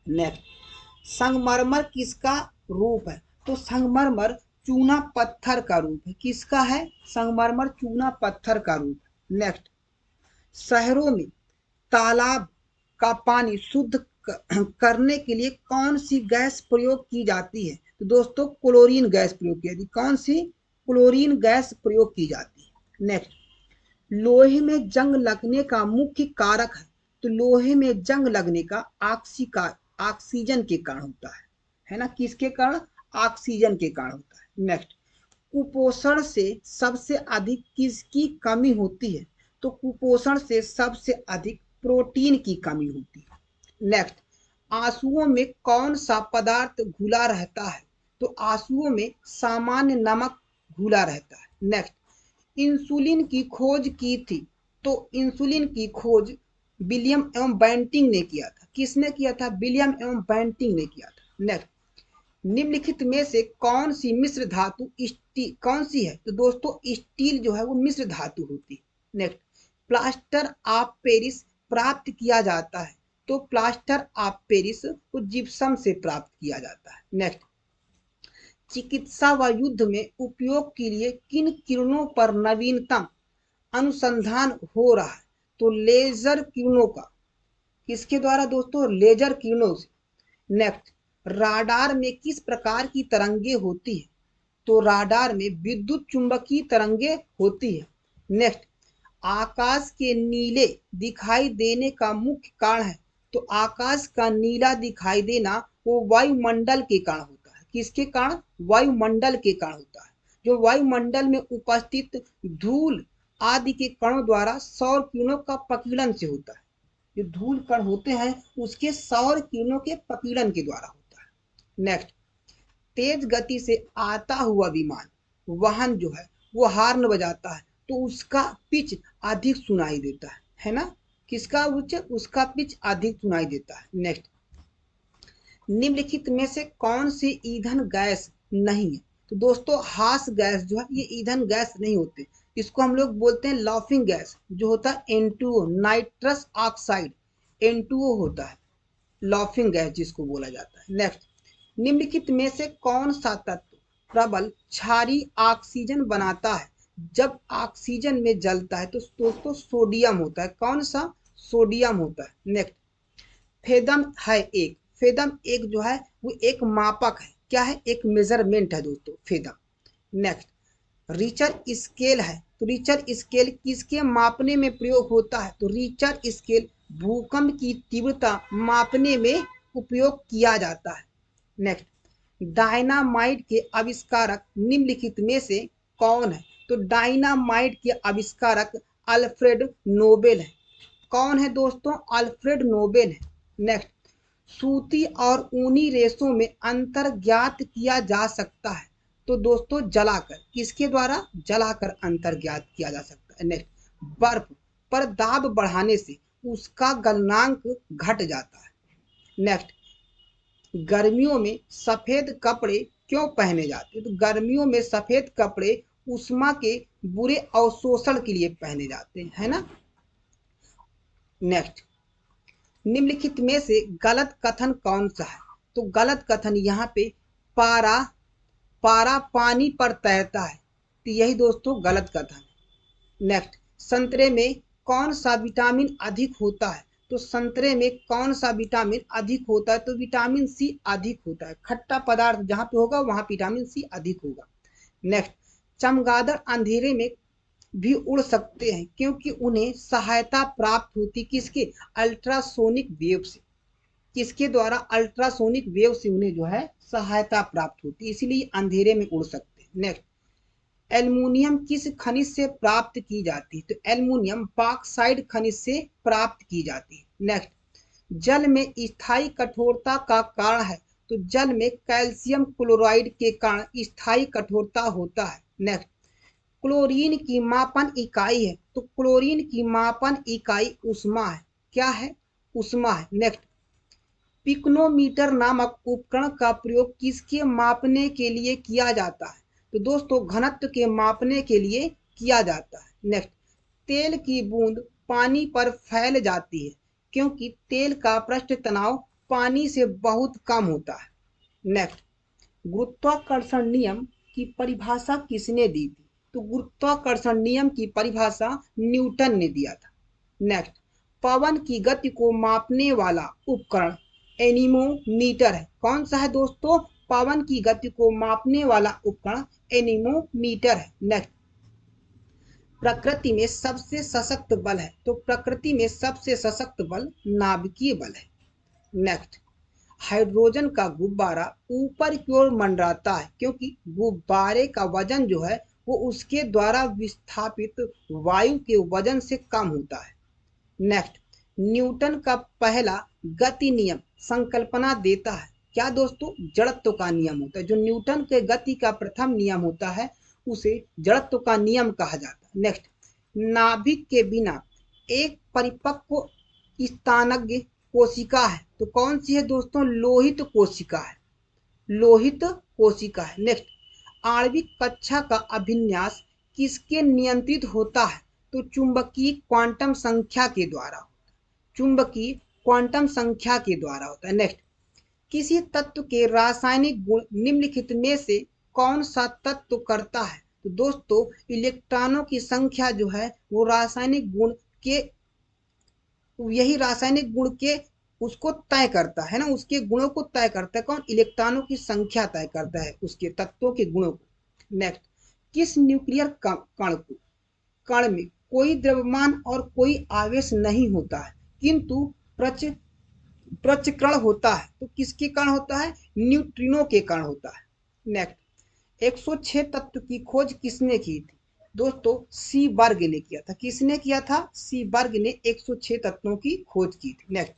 नेक्स्ट, संगमरमर किसका रूप है? तो संगमरमर चूना पत्थर का रूप है। किसका है? संगमरमर चूना पत्थर का रूप है। नेक्स्ट, शहरों में तालाब का पानी शुद्ध करने के लिए कौन सी गैस प्रयोग की जाती है? तो दोस्तों, क्लोरीन गैस प्रयोग की जाती है। कौन सी? क्लोरीन गैस प्रयोग की जाती है। नेक्स्ट, लोहे में जंग लगने का मुख्य कारक है, तो लोहे में जंग लगने का ऑक्सीजन के कारण होता है ना? किसके कारण? ऑक्सीजन के कारण होता है। नेक्स्ट, कुपोषण से सबसे अधिक किसकी कमी होती है? तो कुपोषण से सबसे अधिक प्रोटीन की कमी होती है। नेक्स्ट, आंसुओं में कौन सा पदार्थ घुला रहता है? तो आंसुओं में सामान्य नमक घुला रहता है। नेक्स्ट, इंसुलिन की खोज की थी, तो इंसुलिन की खोज विलियम एवं बेंटिंग ने किया था। किसने किया था? विलियम एवं बेंटिंग ने किया था। नेक्स्ट, निम्नलिखित में से कौन सी मिश्र धातु कौन सी है? तो दोस्तों, स्टील जो है वो मिश्र धातु होती है। नेक्स्ट, प्लास्टर ऑफ पेरिस प्राप्त किया जाता है, तो प्लास्टर ऑफ पेरिस को जिप्सम से प्राप्त किया जाता है। नेक्स्ट, चिकित्सा व युद्ध में उपयोग के लिए किन किरणों पर नवीनतम अनुसंधान हो रहा है? तो लेजर किरणों का किसके द्वारा दोस्तों? लेजर किरणों से। नेक्स्ट, राडार में किस प्रकार की तरंगे होती है? तो राडार में विद्युत चुंबकीय तरंगे होती है। नेक्स्ट, आकाश के नीले दिखाई देने का मुख्य कारण है? तो आकाश का नीला दिखाई देना वो वायुमंडल के कारण होता है। किसके कारण? वायुमंडल के कारण होता है। जो वायुमंडल में उपस्थित धूल आदि के कणों द्वारा सौर किरणों का प्रकीर्णन से होता है। जो धूल कण होते हैं उसके सौर किरणों के प्रकीर्णन के द्वारा होता है। नेक्स्ट, तेज गति से आता हुआ विमान वाहन जो है वो हार्न बजाता है तो उसका पिच अधिक सुनाई देता है ना? किसका उच्च? उसका पिच अधिक सुनाई देता है। नेक्स्ट, निम्नलिखित में से कौन से ईंधन गैस नहीं है? तो दोस्तों हास गैस जो है ये ईंधन गैस नहीं होते। इसको हम लोग बोलते हैं लाफिंग गैस, जो होता है N2O, नाइट्रस ऑक्साइड N2O होता है, लाफिंग गैस जिसको बोला जाता है। नेक्स्ट, निम्नलिखित में से कौन सा तत्व प्रबल क्षारीय ऑक्सीजन बनाता है? जब ऑक्सीजन में जलता है तो दोस्तों सोडियम होता है। कौन सा? सोडियम होता है। नेक्स्ट, फेदम है एक, फेदम एक जो है वो एक मापक है। क्या है? एक मेजरमेंट है दोस्तों फेदम। नेक्स्ट, रिचर स्केल है, तो रिचर स्केल किसके मापने में प्रयोग होता है? तो रिचर स्केल भूकंप की तीव्रता मापने में उपयोग किया जाता है। नेक्स्ट, डायनामाइट के आविष्कारक निम्नलिखित में से कौन है? तो डायनामाइट के आविष्कारक अल्फ्रेड नोबेल है। कौन है दोस्तों? अल्फ्रेड नोबेल है। नेक्स्ट, सूती और ऊनी रेशों में अंतर ज्ञात किया जा सकता है? तो दोस्तों जलाकर। किसके द्वारा? जलाकर अंतर ज्ञात किया जा सकता है। नेक्स्ट, बर्फ पर दाब बढ़ाने से उसका गलनांक घट जाता है। नेक्स्ट, गर्मियों में सफेद कपड़े क्यों पहने जाते हैं? तो गर्मियों में सफेद कपड़े उष्मा के बुरे अवशोषण के लिए पहने जाते हैं, है ना? नेक्स्ट, निम्नलिखित में से गलत कथन कौन सा है? तो गलत कथन यहाँ पे पारा पारा पानी पर तैरता है, तो यही दोस्तों गलत कथन है। नेक्स्ट, संतरे में कौन सा विटामिन अधिक होता है? तो संतरे में कौन सा विटामिन अधिक होता है? तो विटामिन सी अधिक होता है। खट्टा पदार्थ जहाँ पे होगा वहाँ विटामिन सी अधिक होगा। नेक्स्ट, चमगादड़ अंधेरे में भी उड़ सकते हैं क्योंकि उन्हें सहायता प्राप्त होती किसके? अल्ट्रासोनिक वेव से। किसके द्वारा? अल्ट्रासोनिक वेव से उन्हें जो है सहायता प्राप्त होती है, इसीलिए अंधेरे में उड़ सकते हैं। नेक्स्ट, एल्युमिनियम किस खनिज से प्राप्त की जाती है? तो एल्युमिनियम बॉक्साइट खनिज से प्राप्त की जाती है। नेक्स्ट, जल में स्थायी कठोरता का कारण है? तो जल में कैल्शियम क्लोराइड के कारण स्थायी कठोरता होता है। नेक्स्ट, क्लोरीन की मापन इकाई है? तो क्लोरीन की मापन इकाई उष्मा है। क्या है? उष्मा है। नेक्स्ट, पिक्नोमीटर नामक उपकरण का प्रयोग किसके मापने के लिए किया जाता है? तो दोस्तों घनत्व के मापने के लिए किया जाता है। नेक्स्ट, तेल की बूंद पानी पर फैल जाती है क्योंकि तेल का पृष्ठ तनाव पानी से बहुत कम होता है। नेक्स्ट, गुरुत्वाकर्षण नियम की परिभाषा किसने दी थी? तो गुरुत्वाकर्षण नियम की परिभाषा न्यूटन ने दिया था। नेक्स्ट, पवन की गति को मापने वाला उपकरण एनीमोमीटर है। कौन सा है दोस्तों? पवन की गति को मापने वाला उपकरण एनीमोमीटर है। नेक्स्ट, प्रकृति में सबसे सशक्त बल है? तो प्रकृति में सबसे सशक्त बल नाभिकीय बल है। नेक्स्ट, हाइड्रोजन का गुब्बारा ऊपर की ओर मंडराता है क्योंकि गुब्बारे का वजन जो है वो उसके द्वारा विस्थापित वायु के वजन से कम होता है। नेक्स्ट, न्यूटन का पहला गति नियम संकल्पना देता है? क्या दोस्तों? जड़त्व का नियम होता है। जो न्यूटन के गति का प्रथम नियम होता है उसे जड़त्व का नियम कहा जाता है। नेक्स्ट, नाभिक के बिना एक परिपक्व स्थानज्ञ कोशिका है? तो कौन सी है दोस्तों? लोहित कोशिका है। लोहित कोशिका है। नेक्स्ट, आणविक कक्षा का अभिन्यास किसके नियंत्रित होता है? तो चुंबकीय क्वांटम संख्या के द्वारा। चुंबकीय क्वांटम संख्या के द्वारा होता है। नेक्स्ट, किसी तत्व के रासायनिक गुण निम्नलिखित में से कौन सा तत्व करता है? तो दोस्तों इलेक्ट्रॉनों की संख्या जो है वो रासायनिक गुण के तो यही रासायनिक गुण के उसको तय करता है ना, उसके गुणों को तय करता है कौन? इलेक्ट्रॉनों की संख्या तय करता है उसके तत्वों के गुणों को। नेक्स्ट, किस न्यूक्लियर कण में कोई द्रव्यमान और कोई आवेश नहीं होता है किंतु प्रचक्रण होता है? तो किसके कारण होता है? न्यूट्रिनो के कारण होता है। नेक्स्ट, 106 तत्व की खोज किसने की थी? दोस्तों सी बर्ग ने किया था। किसने किया था? सी बर्ग ने 106 तत्वों की खोज की थी। नेक्स्ट,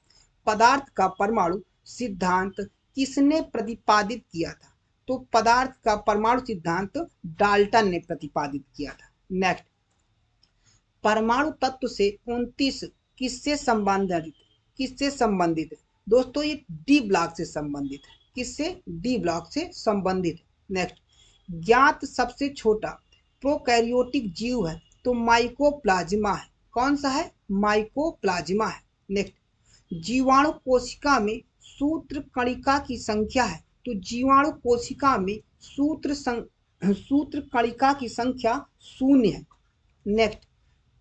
पदार्थ का परमाणु सिद्धांत किसने प्रतिपादित किया था? तो पदार्थ का परमाणु सिद्धांत डाल्टन ने प्रतिपादित किया था। नेक्स्ट, परमाणु तत्व से 29 किससे संबंधित? किससे संबंधित है? दोस्तों ये डी ब्लॉक से संबंधित है। किससे? डी ब्लॉक से संबंधित। नेक्स्ट, ज्ञात सबसे छोटा प्रोकैरियोटिक जीव है तो माइकोप्लाज्मा है। कौन सा है? माइकोप्लाज्मा है। नेक्स्ट, जीवाणु कोशिका में सूत्र कणिका की संख्या है तो जीवाणु कोशिका में सूत्र कणिका की संख्या 0 है। नेक्स्ट,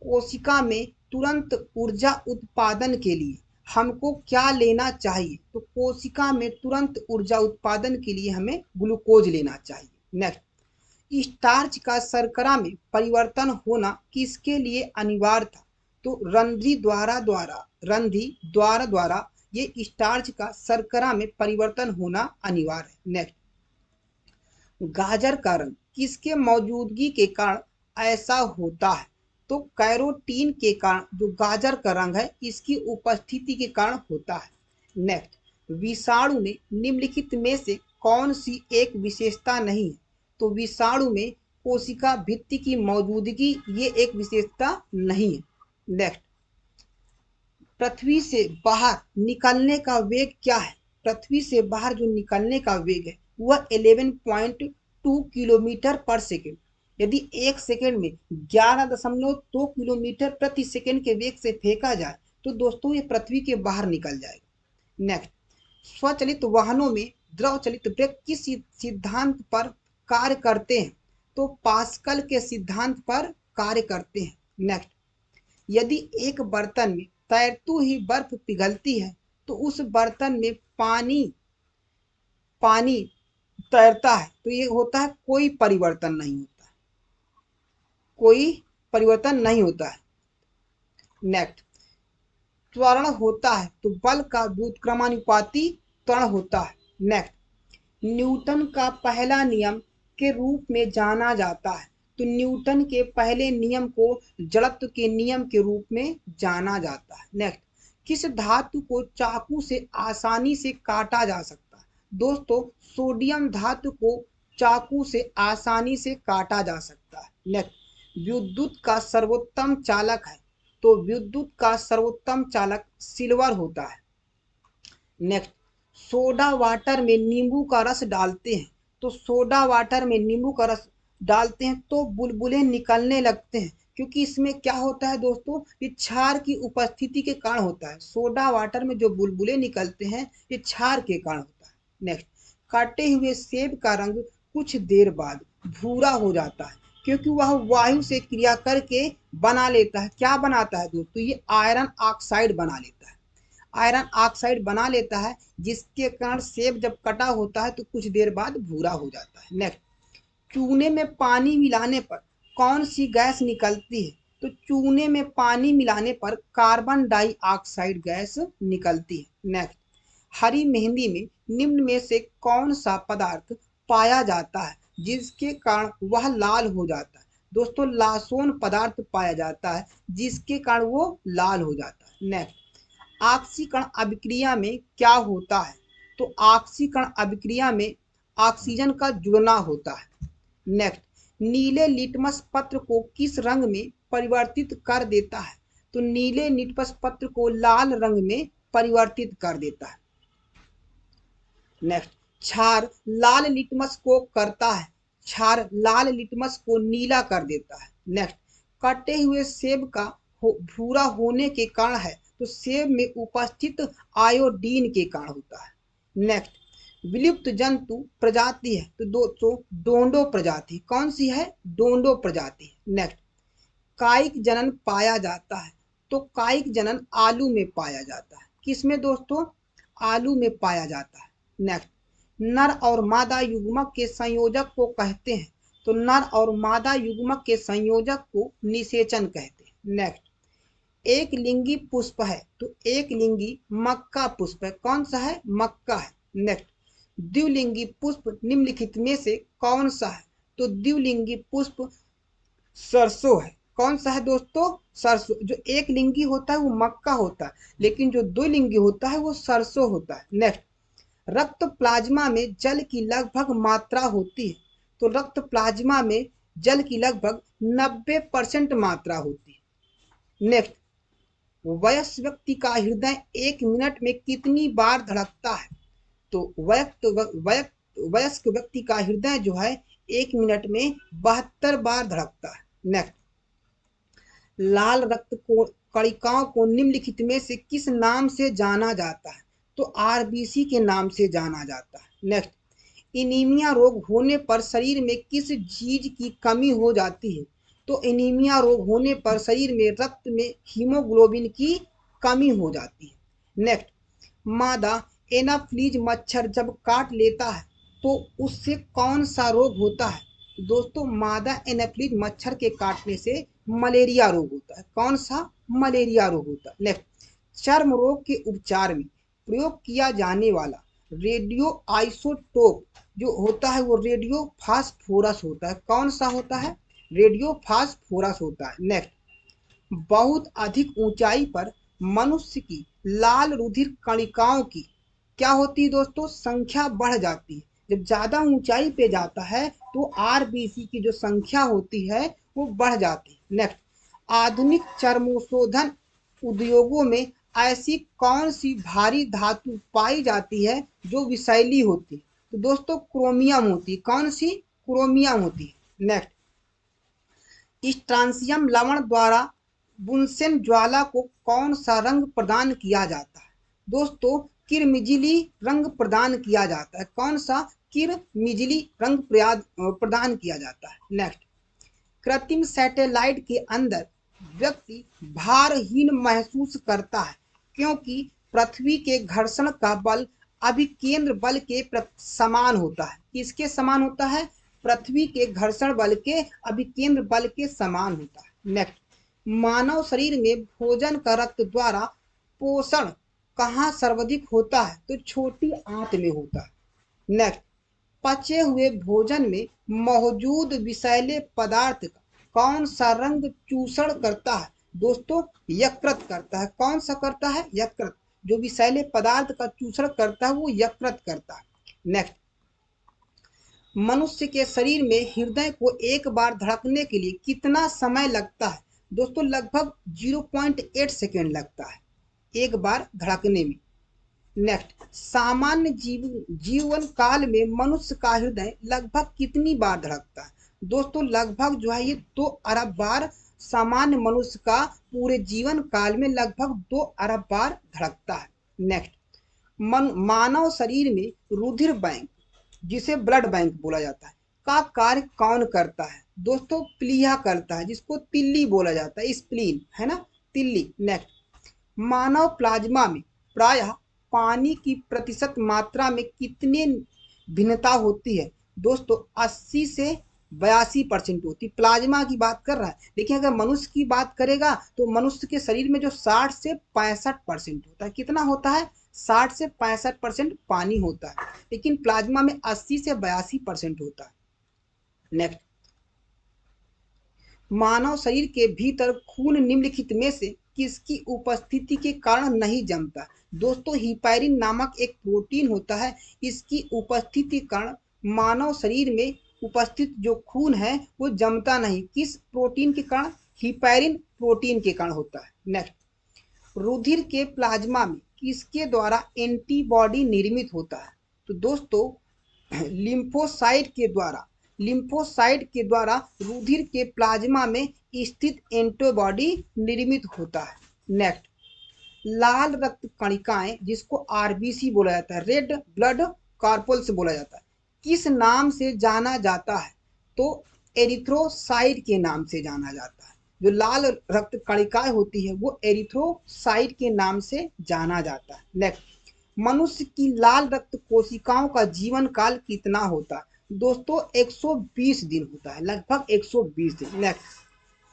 कोशिका में तुरंत ऊर्जा उत्पादन के लिए हमको क्या लेना चाहिए? तो कोशिका में तुरंत ऊर्जा उत्पादन के लिए हमें ग्लूकोज लेना चाहिए। नेक्स्ट, स्टार्च का शर्करा में परिवर्तन होना किसके लिए अनिवार्य था? तो रंध्री द्वारा ये स्टार्च का शर्करा में परिवर्तन होना अनिवार्य है। नेक्स्ट, गाजर का रंग किसके मौजूदगी के कारण ऐसा होता है? तो कैरोटीन के कारण जो गाजर का रंग है इसकी उपस्थिति के कारण होता है। नेक्स्ट, विषाणु में निम्नलिखित में से कौन सी एक विशेषता नहीं है? तो विषाणु में कोशिका भित्ति की मौजूदगी ये एक विशेषता नहीं है। नेक्स्ट, पृथ्वी से बाहर निकलने का वेग क्या है? पृथ्वी से बाहर जो निकलने का वेग है वह 11.2 किलोमीटर पर सेकेंड। यदि एक सेकेंड में 11.2 किलोमीटर प्रति सेकेंड के वेग से फेंका जाए तो दोस्तों ये पृथ्वी के बाहर निकल जाएगा। नेक्स्ट, स्वचालित वाहनों में द्रव चलित ब्रेक किस सिद्धांत पर कार्य करते हैं? तो पास्कल के सिद्धांत पर कार्य करते हैं। नेक्स्ट, यदि एक बर्तन में तैरती ही बर्फ पिघलती है तो उस बर्तन में पानी तैरता है तो ये होता है कोई परिवर्तन नहीं होता है। कोई परिवर्तन नहीं होता है। नेक्स्ट, त्वरण होता है तो बल का व्युत्क्रमानुपाती त्वरण होता है। नेक्स्ट, न्यूटन का पहला नियम के रूप में जाना जाता है तो न्यूटन के पहले नियम को जड़त्व के नियम के रूप में जाना जाता है। नेक्स्ट, किस धातु को चाकू से आसानी से काटा जा सकता है? दोस्तों सोडियम धातु को चाकू से आसानी से काटा जा सकता है। नेक्स्ट, विद्युत का सर्वोत्तम चालक है तो विद्युत का सर्वोत्तम चालक सिल्वर होता है। नेक्स्ट, सोडा वाटर में नींबू का रस डालते हैं तो सोडा वाटर में नींबू का रस डालते हैं तो बुलबुले निकलने लगते हैं क्योंकि इसमें क्या होता है दोस्तों? ये क्षार की उपस्थिति के कारण होता है। सोडा वाटर में जो बुलबुले निकलते हैं ये क्षार के कारण होता है। नेक्स्ट, काटे हुए सेब का रंग कुछ देर बाद भूरा हो जाता है क्योंकि वह वायु से क्रिया करके बना लेता है। क्या बनाता है दोस्तों? ये आयरन ऑक्साइड बना लेता है। आयरन ऑक्साइड बना लेता है जिसके कारण सेब जब कटा होता है तो कुछ देर बाद भूरा हो जाता है। नेक्स्ट, चूने में पानी मिलाने पर कौन सी गैस निकलती है? तो चूने में पानी मिलाने पर कार्बन डाइऑक्साइड गैस निकलती है। नेक्स्ट, हरी मेहंदी में निम्न में से कौन सा पदार्थ पाया जाता है जिसके कारण वह लाल हो जाता है? दोस्तों लासोन पदार्थ पाया जाता है जिसके कारण वो लाल हो जाता है। नेक्स्ट, ऑक्सीकरण अभिक्रिया में क्या होता है? तो ऑक्सीकरण अभिक्रिया में ऑक्सीजन का जुड़ना होता है। नेक्स्ट, नीले लिटमस पत्र को किस रंग में परिवर्तित कर देता है? तो नीले लिटमस पत्र को लाल रंग में परिवर्तित कर देता है। नेक्स्ट, क्षार लाल लिटमस को करता है, क्षार लाल लिटमस को नीला कर देता है। नेक्स्ट, कटे हुए सेब का भूरा होने के कारण है तो सेब में उपस्थित आयोडीन के कारण होता है। नेक्स्ट, विलुप्त जंतु प्रजाति है तो दोस्तों डोंडो प्रजाति। कौन सी है? डोंडो प्रजाति। नेक्स्ट, कायिक जनन पाया जाता है तो कायिक जनन आलू में पाया जाता है। किसमें दोस्तों? आलू में पाया जाता है। नेक्स्ट, नर और मादा युग्मक के संयोजक को कहते हैं, तो नर और मादा युग्मक के संयोजक को निषेचन कहते हैं। नेक्स्ट, एक लिंगी पुष्प है, तो एक लिंगी मक्का पुष्प है। कौन सा है? मक्का है। नेक्स्ट, द्विलिंगी पुष्प निम्नलिखित में से कौन सा है? तो द्विलिंगी पुष्प सरसों है। कौन सा है दोस्तों? सरसों। जो एक लिंगी होता है वो मक्का होता है, लेकिन जो द्विलिंगी होता है वो सरसों होता है। नेक्स्ट, रक्त प्लाज्मा में जल की लगभग मात्रा होती है, तो रक्त प्लाज्मा में जल की लगभग 90% मात्रा होती है। नेक्स्ट, वयस्क व्यक्ति का हृदय 1 मिनट में कितनी बार धड़कता है? तो वयस्क व्यक्ति का हृदय जो है 1 मिनट में 72 बार धड़कता है। नेक्स्ट, लाल रक्त को कणिकाओं को निम्नलिखित में से किस नाम से जाना जाता है? तो आरबीसी के नाम से जाना जाता है। नेक्स्ट, एनीमिया रोग होने पर शरीर में किस चीज की कमी हो जाती है? तो एनीमिया रोग होने पर शरीर में रक्त में हीमोग्लोबिन की कमी हो जाती है। नेक्स्ट, मादा एनाफ्लीज मच्छर जब काट लेता है तो उससे कौन सा रोग होता है? दोस्तों, मादा एनाफ्लीज मच्छर के काटने से मलेरिया रोग होता है। कौन सा? मलेरिया रोग होता है। नेक्स्ट, चर्म रोग के उपचार में प्रयोग किया जाने वाला रेडियो आइसोटोप जो होता है वो रेडियो फास्फोरस होता है। कौन सा होता है? रेडियो फास्फोरस होता है। नेक्स्ट, बहुत अधिक ऊंचाई पर मनुष्य की लाल रुधिर कणिकाओं की क्या होती है दोस्तों? संख्या बढ़ जाती है। जब ज्यादा ऊंचाई पे जाता है तो आरबीसी की जो संख्या होती है वो बढ़ जाती है। नेक्स्ट, आधुनिक चर्मोशोधन उद्योगों में ऐसी कौन सी भारी धातु पाई जाती है जो विषैली होती है? तो दोस्तों क्रोमियम होती है। कौन सी? क्रोमियम होती है। नेक्स्ट, स्ट्रांसियम लवण द्वारा बुनसेन ज्वाला को कौन सा रंग प्रदान किया जाता है? दोस्तों किरमिजिली रंग प्रदान किया जाता है। कौन सा? किरमिजिली रंग प्रदान किया जाता है। नेक्स्ट, कृत्रिम सैटेलाइट के अंदर व्यक्ति भारहीन महसूस करता है क्योंकि पृथ्वी के घर्षण का बल अभिकेंद्र बल के समान होता है। किसके समान होता है? पृथ्वी के घर्षण बल के अभिकेंद्र बल के समान होता है। नेक्स्ट, मानव शरीर में भोजन का रक्त द्वारा पोषण कहाँ सर्वाधिक होता है? तो छोटी आंत में होता है। नेक्स्ट, पचे हुए भोजन में मौजूद विषैले पदार्थ का कौन सा रंग चूषण करता है? दोस्तों यकृत करता है। कौन सा करता है? यकृत। जो विषैले पदार्थ का चूषण करता है वो यकृत करता है। नेक्स्ट, मनुष्य के शरीर में हृदय को एक बार धड़कने के लिए कितना समय लगता है? दोस्तों लगभग 0.8 सेकेंड लगता है एक बार धड़कने में। नेक्स्ट, सामान्य जीवन काल में मनुष्य का हृदय लगभग कितनी बार धड़कता है? दोस्तों लगभग जो है ये 2 अरब बार सामान्य मनुष्य का पूरे जीवन काल में लगभग 2 अरब बार धड़कता है। नेक्स्ट, मानव शरीर में रुधिर बैंक जिसे ब्लड बैंक बोला जाता है का कार्य कौन करता है? दोस्तों प्लीहा करता है, जिसको तिल्ली बोला जाता है। स्प्लीन है ना, तिल्ली। नेक्स्ट, मानव प्लाज्मा में प्रायः पानी की प्रतिशत मात्रा में कितनी भिन्नता होती है? दोस्तों 80 से 82% होती। प्लाज्मा की बात कर रहा है, लेकिन अगर मनुष्य की बात करेगा तो मनुष्य के शरीर में जो 60 से 65% होता है। कितना होता है? 60 से 65% पानी होता है, लेकिन प्लाज्मा में 80 से 82% होता है। नेक्स्ट, मानव शरीर के भीतर खून निम्नलिखित में से किसकी उपस्थिति के कारण नहीं जमता? दोस्तों हिपैरिन नामक एक प्रोटीन होता है, इसकी उपस्थिति के कारण मानव शरीर में उपस्थित जो खून है वो जमता नहीं। किस प्रोटीन के कारण? हिपैरिन प्रोटीन के कारण होता है। नेक्स्ट, रुधिर के प्लाज्मा में किसके द्वारा एंटीबॉडी निर्मित होता है? तो दोस्तों लिम्फोसाइट के द्वारा रुधिर के प्लाज्मा में स्थित एंटीबॉडी निर्मित होता है। नेक्स्ट, लाल रक्त कणिकाएं जिसको आरबीसी बोला जाता है, रेड ब्लड कॉर्पल्स बोला जाता है, किस नाम से जाना जाता है? तो एरिथ्रोसाइट के नाम से जाना जाता है। जो लाल रक्त कणिकाएं होती है वो एरिथ्रोसाइट के नाम से जाना जाता है। नेक्स्ट, मनुष्य की लाल रक्त कोशिकाओं का जीवन काल कितना होता है? दोस्तों 120 दिन होता है, लगभग 120 दिन। नेक्स्ट,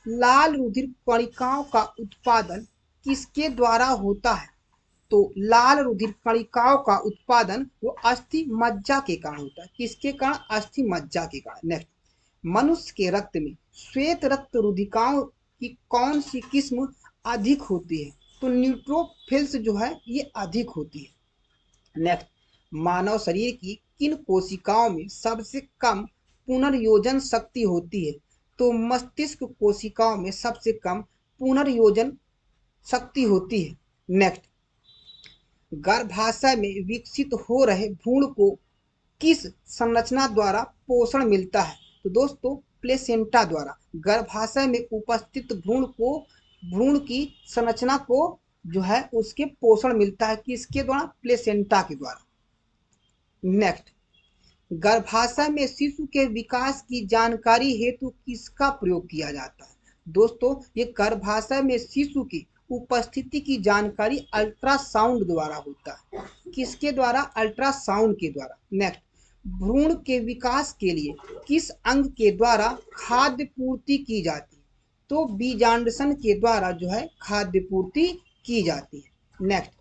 लाल रुधिर कणिकाओं का उत्पादन किसके द्वारा होता है? तो लाल रुधिर कणिकाओं का उत्पादन वो अस्थि मज्जा के कारण होता है। किसके कारण? अस्थि मज्जा के कारण। नेक्स्ट, मनुष्य के रक्त में श्वेत रक्त रुधिकाओं की कौन सी किस्म अधिक होती है? तो न्यूट्रोफिल्स जो है ये अधिक होती है। नेक्स्ट, मानव शरीर की किन कोशिकाओं में सबसे कम पुनर्योजन शक्ति होती है? तो मस्तिष्क कोशिकाओं में सबसे कम पुनर्योजन शक्ति होती है। नेक्स्ट, गर्भाशय में विकसित हो रहे भ्रूण को किस संरचना द्वारा पोषण मिलता है? तो दोस्तों प्लेसेंटा द्वारा। गर्भाशय में उपस्थित भ्रूण की संरचना को जो है उसके पोषण मिलता है। किसके द्वारा? प्लेसेंटा के द्वारा। नेक्स्ट, गर्भाशय में शिशु के विकास की जानकारी हेतु किसका प्रयोग किया जाता है? दोस्तों ये गर्भाशय में शिशु की उपस्थिति की जानकारी अल्ट्रासाउंड द्वारा होता है। किसके द्वारा? अल्ट्रासाउंड के द्वारा। नेक्स्ट, भ्रूण के विकास के लिए किस अंग के द्वारा खाद्य पूर्ति की जाती है? तो बीजांडसन के द्वारा जो है खाद्य पूर्ति की जाती है। नेक्स्ट,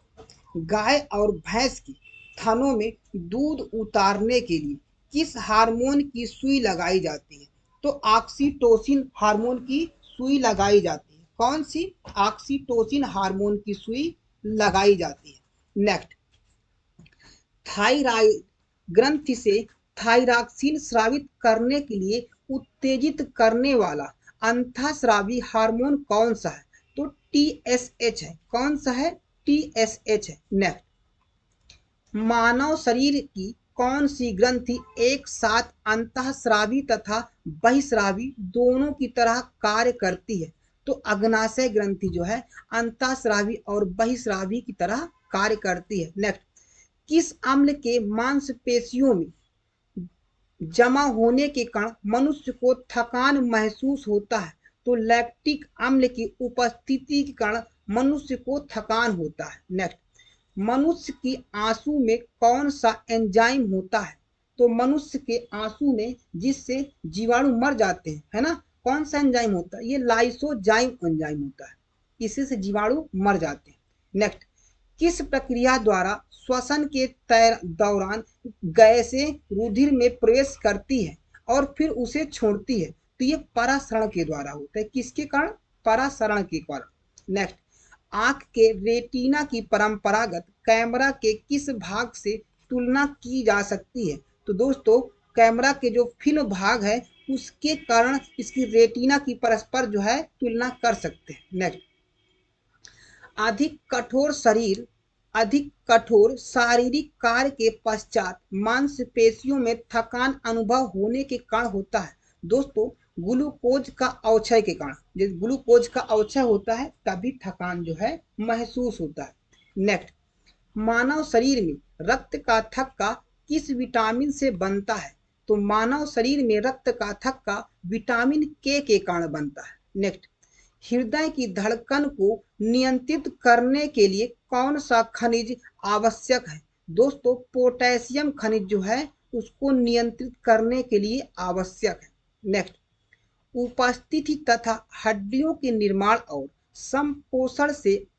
गाय और भैंस की थनों में दूध उतारने के लिए किस हार्मोन की सुई लगाई जाती है? तो ऑक्सीटोसिन हार्मोन की सुई लगाई जाती है। कौन सी? ऑक्सीटोसिन हार्मोन की सुई लगाई जाती है। नेक्स्ट, थायराइड ग्रंथि से थायरॉक्सिन स्रावित करने के लिए उत्तेजित करने वाला अंतःस्रावी हार्मोन कौन सा है? तो TSH है। कौन सा है? TSH है। नेक्स्ट, मानव शरीर की कौन सी ग्रंथि एक साथ अंतःस्रावी तथा बहिस्रावी दोनों की तरह कार्य करती है? तो अग्नाशय ग्रंथि जो है अंतःस्रावी और बहिस्रावी की तरह कार्य करती है। नेक्स्ट, किस अम्ल के मांसपेशियों में जमा होने के कारण मनुष्य को थकान महसूस होता है? तो लैक्टिक अम्ल की उपस्थिति के कारण मनुष्य को थकान होता है। नेक्स्ट, मनुष्य की आंसू में कौन सा एंजाइम होता है? तो मनुष्य के आंसू में जिससे जीवाणु मर जाते हैं, है ना, कौन सा एंजाइम होता है? ये लाइसोजाइम एंजाइम होता है। इसी से जीवाणु मर जाते हैं। नेक्स्ट, किस प्रक्रिया द्वारा श्वसन के दौरान गैसें रुधिर में प्रवेश करती है और फिर उसे छोड़ती है? तो ये परासरण के द्वारा होता है। किसके कारण? परासरण के कारण। नेक्स्ट, आंख के रेटिना की परंपरागत कैमरा के किस भाग से तुलना की जा सकती है? तो दोस्तों कैमरा के जो फिल्म भाग है उसके कारण इसकी रेटिना की परस्पर जो है तुलना कर सकते हैं। नेक्स्ट, अधिक कठोर शारीरिक कार्य के पश्चात मांसपेशियों में थकान अनुभव होने के कारण होता है? दोस्तों ग्लूकोज का अवक्षय के कारण। जब ग्लूकोज का अवक्षय होता है तभी थकान जो है महसूस होता है। नेक्स्ट, मानव शरीर में रक्त का थक्का किस विटामिन से बनता है? तो मानव शरीर में रक्त का थक्का विटामिन के कारण बनता है। नेक्स्ट, हृदय की धड़कन को नियंत्रित करने के लिए कौन सा खनिज आवश्यक है? दोस्तों पोटेशियम खनिज जो है उसको नियंत्रित करने के लिए आवश्यक है। नेक्स्ट, उपस्थिति तथा हड्डियों के निर्माण और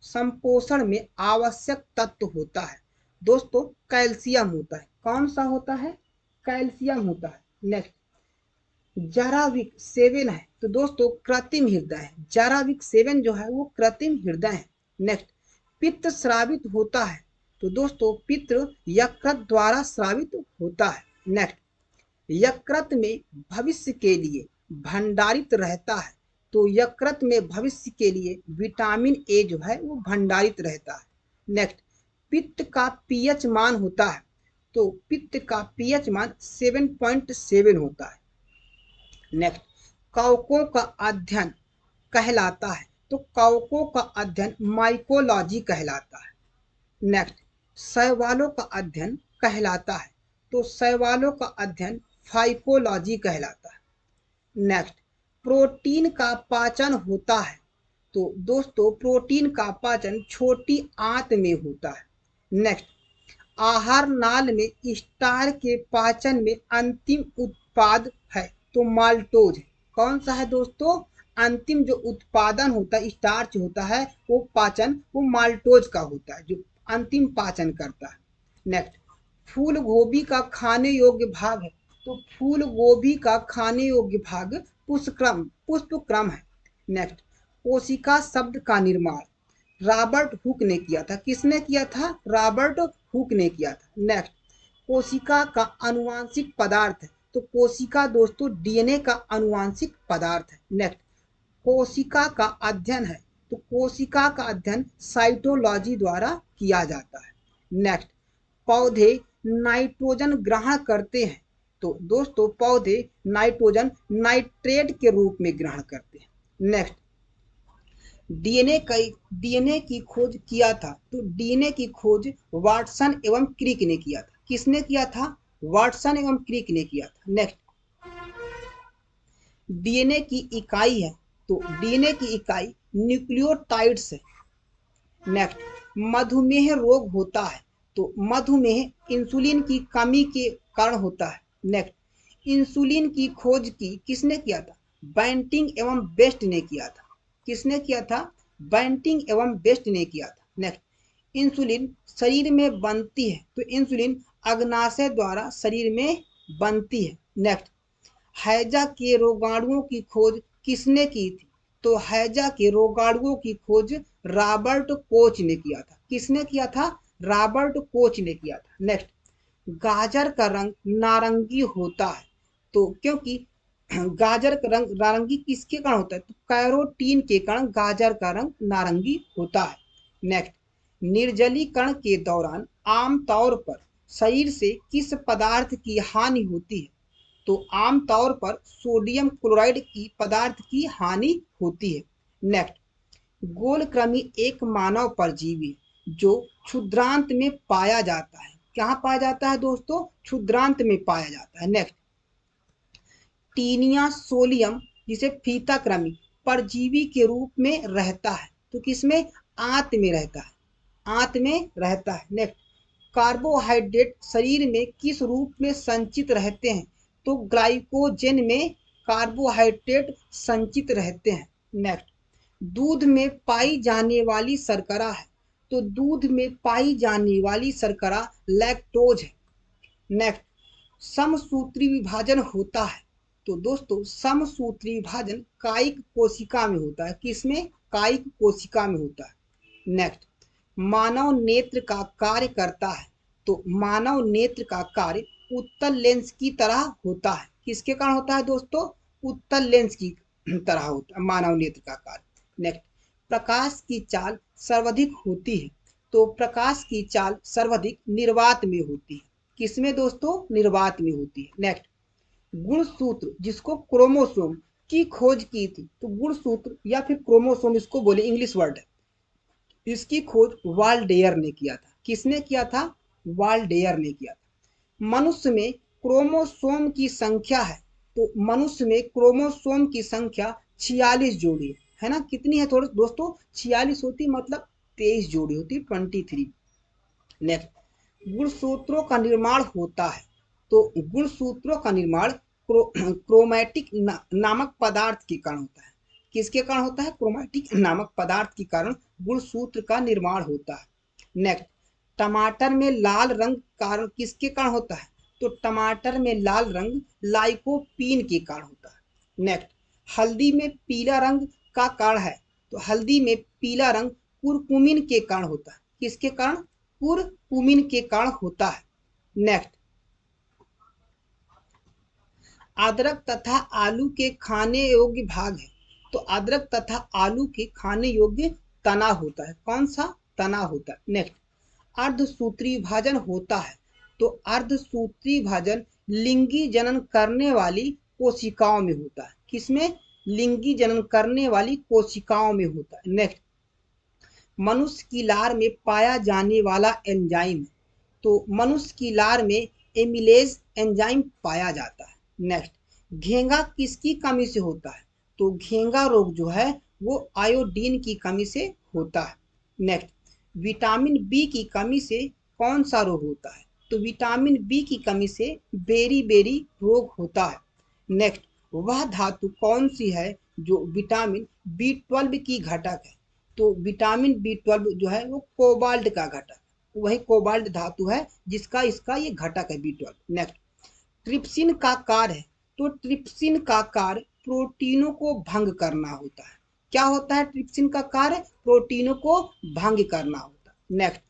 संपोषण में आवश्यक तत्व होता है? दोस्तों कैल्शियम होता है। कौन सा होता है? कैल्शियम होता है। नेक्स्ट, जाराविक 7 है तो दोस्तों कृत्रिम हृदय है। जाराविक 7 जो है वो कृत्रिम हृदय है। नेक्स्ट, पित्त स्रावित होता है तो दोस्तों पित्त यकृत द्वारा स्रावित होता है। नेक्स्ट, यकृत में भविष्य के लिए भंडारित रहता है तो यकृत में भविष्य के लिए विटामिन ए जो है वो भंडारित रहता है। नेक्स्ट, पित्त का पीएच मान होता है तो पित्त का पीएच मान 7.7 होता है। नेक्स्ट, कवकों का अध्ययन कहलाता है तो कवकों का अध्ययन माइकोलॉजी कहलाता है। नेक्स्ट, शैवालों का अध्ययन कहलाता है तो शैवालों का अध्ययन फाइकोलॉजी कहलाता है। नेक्स्ट, प्रोटीन का पाचन होता है? तो दोस्तों प्रोटीन का पाचन छोटी आंत में होता है। नेक्स्ट, आहार नाल में स्टार के पाचन में अंतिम उत्पाद है तो माल्टोज है। कौन सा है दोस्तों? अंतिम जो उत्पादन होता है स्टार्च होता है वो पाचन वो माल्टोज का होता है जो अंतिम पाचन करता है। नेक्स्ट, फूल गोभी का खाने योग्य भाग है? तो फूल गोभी का खाने योग्य भाग पुष्पक्रम है। नेक्स्ट, कोशिका शब्द का निर्माण रॉबर्ट हुक ने किया था। किसने किया था? रॉबर्ट हुक ने किया था। नेक्स्ट, कोशिका का अनुवांशिक पदार्थ है? तो कोशिका दोस्तों डीएनए का अनुवांशिक पदार्थ है। नेक्स्ट, कोशिका का अध्ययन है? तो कोशिका का अध्ययन साइटोलॉजी द्वारा किया जाता है। नेक्स्ट, पौधे नाइट्रोजन ग्रहण करते हैं? तो दोस्तों पौधे नाइट्रोजन नाइट्रेट के रूप में ग्रहण करते हैं। नेक्स्ट, डीएनए की खोज किया था? तो डीएनए की खोज वाटसन एवं क्रिक ने किया था। किसने किया था? वाटसन एवं क्रिक ने किया था। नेक्स्ट, डीएनए की इकाई है? तो डीएनए की इकाई न्यूक्लियोटाइड्स है। नेक्स्ट, मधुमेह रोग होता है? तो मधुमेह इंसुलिन की कमी के कारण होता है। नेक्स्ट, इंसुलिन की खोज की किसने किया था? बैंटिंग एवं बेस्ट ने किया था। किसने किया था? बैंटिंग एवं बेस्ट ने किया था। नेक्स्ट, इंसुलिन शरीर में बनती है? तो इंसुलिन अग्नाशय द्वारा शरीर में बनती है। नेक्स्ट, हैजा के रोगाणुओं की खोज किसने की थी? तो हैजा के रोगाणुओं की खोज रॉबर्ट कोच ने किया था। किसने किया था? रॉबर्ट कोच ने किया था। नेक्स्ट, गाजर का रंग नारंगी होता है? तो क्योंकि गाजर का रंग नारंगी किसके कारण होता है? तो कैरोटीन के कारण गाजर का रंग नारंगी होता है। नेक्स्ट, निर्जलीकरण के दौरान आमतौर पर शरीर से किस पदार्थ की हानि होती है? तो आमतौर पर सोडियम क्लोराइड की पदार्थ की हानि होती है। नेक्स्ट, गोलकृमि एक मानव परजीवी है जो क्षुद्रांत में पाया जाता है। कहाँ पाया जाता है दोस्तों? क्षुद्रांत में पाया जाता है। नेक्स्ट, टीनिया सोलियम जिसे फीताकृमि परजीवी के रूप में रहता है? तो किसमें? आंत में रहता है। आंत में रहता है। नेक्स्ट, कार्बोहाइड्रेट शरीर में किस रूप में संचित रहते हैं? तो ग्लाइकोजन में कार्बोहाइड्रेट संचित रहते हैं। नेक्स्ट, दूध में पाई जाने वाली शर्करा है? तो दूध में पाई जाने वाली शर्करा लैक्टोज है। नेक्स्ट, समसूत्री विभाजन होता है? तो दोस्तों समसूत्री विभाजन कायिक कोशिका में होता है। किसमें? कायिक कोशिका में होता है। नेक्स्ट, मानव नेत्र का कार्य करता है? तो मानव नेत्र का कार्य उत्तल लेंस की तरह होता है। किसके कारण होता है दोस्तों? उत्तल लेंस की तरह होता है मानव नेत्र का कार्य। नेक्स्ट, प्रकाश की चाल सर्वाधिक होती है? तो प्रकाश की चाल सर्वाधिक निर्वात में होती है। किसमें दोस्तों? निर्वात में होती है। नेक्स्ट, गुणसूत्र जिसको क्रोमोसोम की खोज की थी? तो गुणसूत्र या फिर क्रोमोसोम इसको बोले, इंग्लिश वर्ड है। इसकी खोज वाल्डेयर ने किया था। किसने किया था? वाल्डेयर ने किया था। मनुष्य में क्रोमोसोम की संख्या है? तो मनुष्य में क्रोमोसोम की संख्या 46 जोड़ी है ना? कितनी है थोड़ा दोस्तों? 46 होती, मतलब 23 जोड़ी होती, 23। नेक्स्ट, गुणसूत्रों का निर्माण होता है? तो गुणसूत्रों का निर्माण क्रोमैटिक नामक पदार्थ के कारण होता है। किसके कारण होता है? क्रोमैटिक नामक पदार्थ के कारण गुणसूत्र का निर्माण होता है। नेक्स्ट, टमाटर में लाल रंग कारण किसके कारण होता है? तो टमाटर में लाल रंग लाइकोपीन के कारण होता है। नेक्स्ट, हल्दी में पीला रंग का कारण है? तो हल्दी में पीला रंग कुरकुमिन के कारण होता है। किसके कारण? कुरकुमिन के कारण होता है। नेक्स्ट, अदरक तथा आलू के खाने योग्य भाग है? तो अदरक तथा आलू के खाने योग्य तना होता है। कौन सा? तना होता है। नेक्स्ट, अर्धसूत्री विभाजन होता है? तो अर्धसूत्री विभाजन लिंगी जनन करने वाली कोशिकाओं में होता है। किसमें? लिंगी जनन करने वाली कोशिकाओं में होता है। नेक्स्ट, मनुष्य की लार में पाया जाने वाला एंजाइम है? तो मनुष्य की लार में एमिलेज एंजाइम पाया जाता है। नेक्स्ट, घेंगा किसकी कमी से होता है? तो घेंगा रोग जो है वो आयोडीन की कमी से होता है। नेक्स्ट, विटामिन बी की कमी से कौन सा रोग होता है? तो विटामिन बी की कमी से बेरी बेरी रोग होता है। नेक्स्ट, वह धातु कौन सी है जो विटामिन B12 की घटक है? तो विटामिन B12 जो है वो कोबाल्ट का घटक, वही कोबाल्ट धातु है जिसका इसका ये घटक है B12। नेक्स्ट, ट्रिप्सिन का कार्य है? तो ट्रिप्सिन का कार्य प्रोटीनों को भंग करना होता है। क्या होता है ट्रिप्सिन का कार्य? प्रोटीनों को भंग करना होता है। नेक्स्ट,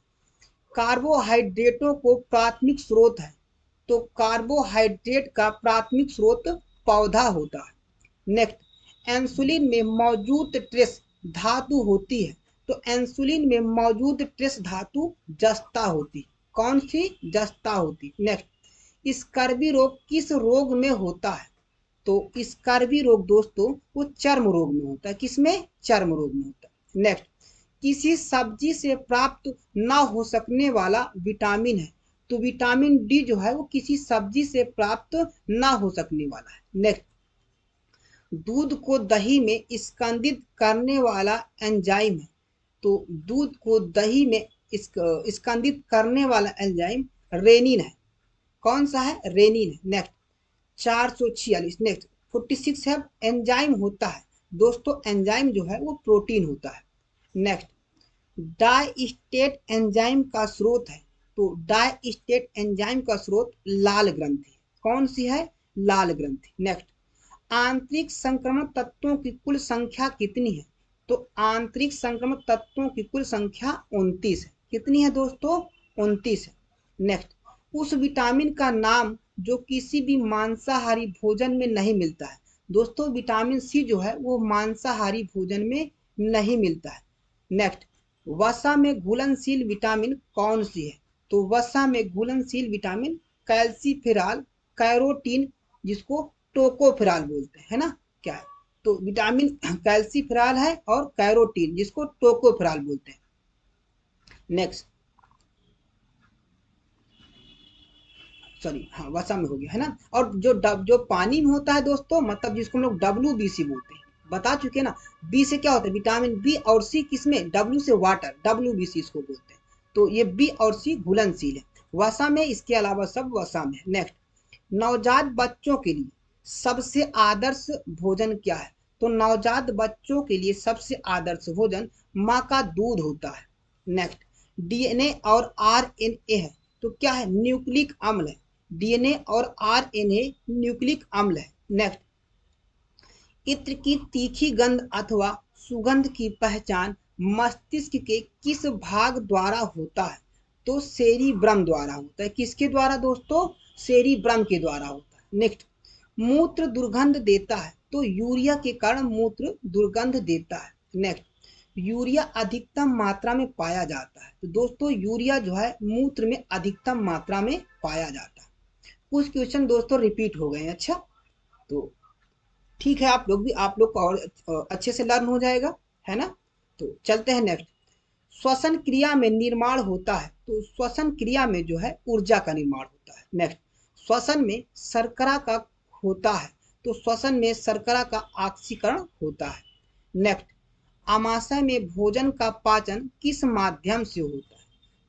कार्बोहाइड्रेटों को प्राथमिक स्रोत है? तो कार्बोहाइड्रेट का प्राथमिक स्रोत पौधा होता है। नेक्स्ट, इंसुलिन में मौजूद ट्रेस धातु होती है? तो इंसुलिन में मौजूद ट्रेस धातु जस्ता होती। कौन सी? जस्ता होती। नेक्स्ट, स्कर्वी रोग किस रोग में होता है? तो स्कर्वी रोग दोस्तों वो चर्म रोग में होता है। किसमें? चर्म रोग में होता है। नेक्स्ट, किसी सब्जी से प्राप्त ना हो सकने वाला विटामिन है? तो विटामिन डी जो है वो किसी सब्जी से प्राप्त ना हो सकने वाला है। नेक्स्ट, दूध को दही में स्कंदित करने वाला एंजाइम है? तो दूध को दही में स्कंदित करने वाला एंजाइम रेनिन है। कौन सा है? रेनिन है। नेक्स्ट, 446। नेक्स्ट 46 है एंजाइम होता है? दोस्तों एंजाइम जो है वो प्रोटीन होता है। नेक्स्ट, डाइस्टेट एंजाइम का स्रोत है? तो डाइस्टेट एंजाइम का स्रोत लाल ग्रंथि। कौन सी है? लाल ग्रंथि। नेक्स्ट, आंतरिक संक्रमण तत्वों की कुल संख्या कितनी है? तो आंतरिक संक्रमण तत्वों की कुल संख्या 29 है। कितनी है दोस्तों? 29 है। नेक्स्ट, उस विटामिन का नाम जो किसी भी मांसाहारी भोजन में नहीं मिलता है? दोस्तों विटामिन सी जो है वो मांसाहारी भोजन में नहीं मिलता है। नेक्स्ट, वसा में घुलनशील विटामिन कौन सी है? तो वसा में घुलनशील विटामिन कैल्सीफेरॉल, कैरोटीन, जिसको टोकोफेरॉल बोलते हैं, है ना? क्या है? तो विटामिन कैल्सीफेरॉल है और कैरोटीन जिसको टोकोफेरॉल बोलते हैं। नेक्स्ट, सॉरी हाँ वसा में हो गया, है ना? और जो पानी में होता है दोस्तों, मतलब जिसको हम लोग WBC बोलते हैं, बता चुके ना। बी से क्या होता है? विटामिन बी, और सी किसमें? डब्ल्यू से वाटर, WBC इसको बोलते हैं। तो ये बी और सी घुलनशील है वसा में, इसके अलावा सब वसा में। नेक्स्ट, नवजात बच्चों के लिए सबसे आदर्श भोजन क्या है? तो नवजात बच्चों के लिए सबसे आदर्श भोजन माँ का दूध होता है। नेक्स्ट, DNA और RNA है? तो क्या है? न्यूक्लिक अम्ल है। DNA और RNA न्यूक्लिक अम्ल है। नेक्स्ट, इत्र की तीखी गंध अथवा सुगंध की पहचान मस्तिष्क के किस भाग द्वारा होता है? तो सेरिब्रम द्वारा होता है। किसके द्वारा दोस्तों? सेरिब्रम के द्वारा होता है। नेक्स्ट, मूत्र दुर्गंध देता है? तो यूरिया के कारण मूत्र दुर्गंध देता है। नेक्स्ट, यूरिया अधिकतम मात्रा में पाया जाता है? तो दोस्तों यूरिया जो है मूत्र में अधिकतम मात्रा में पाया जाता है। कुछ क्वेश्चन दोस्तों रिपीट हो गए। अच्छा, तो ठीक है, आप लोग को और अच्छे से लर्न हो जाएगा, है ना? तो चलते हैं नेक्स्ट। श्वसन क्रिया में निर्माण होता है? तो श्वसन क्रिया में जो है ऊर्जा का निर्माण होता है। नेक्स्ट, श्वसन में शर्करा का होता है? तो श्वसन में शर्करा का ऑक्सीकरण होता है। नेक्स्ट, आमाशय में भोजन का पाचन किस माध्यम से होता है?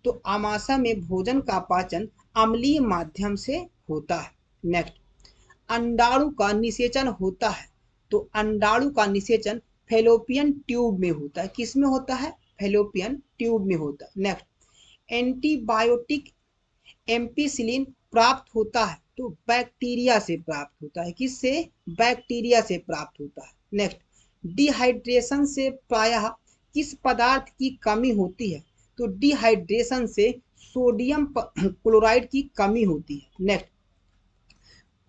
तो आमाशय में भोजन का पाचन अम्लीय माध्यम से होता है। नेक्स्ट, अंडाणु का निषेचन होता है? तो अंडाणु का निषेचन फैलोपियन ट्यूब में होता है। किस में होता है? फैलोपियन ट्यूब में होता है। नेक्स्ट, एंटीबायोटिक एम्पिसिलिन प्राप्त होता है? तो बैक्टीरिया से प्राप्त होता है। किससे? बैक्टीरिया से प्राप्त होता है। नेक्स्ट, डिहाइड्रेशन से प्रायः किस पदार्थ की कमी होती है? तो डिहाइड्रेशन से सोडियम क्लोराइड की कमी होती है। नेक्स्ट,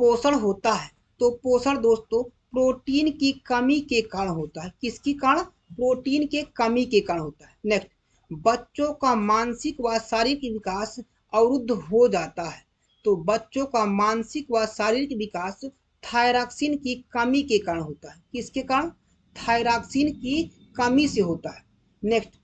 पोषण होता है? तो पोषण दोस्तों प्रोटीन की कमी के कारण होता है। किसके कारण? प्रोटीन के कमी के कारण होता है। नेक्स्ट, बच्चों का मानसिक व शारीरिक विकास अवरुद्ध हो जाता है? तो बच्चों का मानसिक व शारीरिक विकास थायरॉक्सिन की कमी के कारण होता है। किसके कारण? थायरॉक्सिन की कमी से होता है। नेक्स्ट,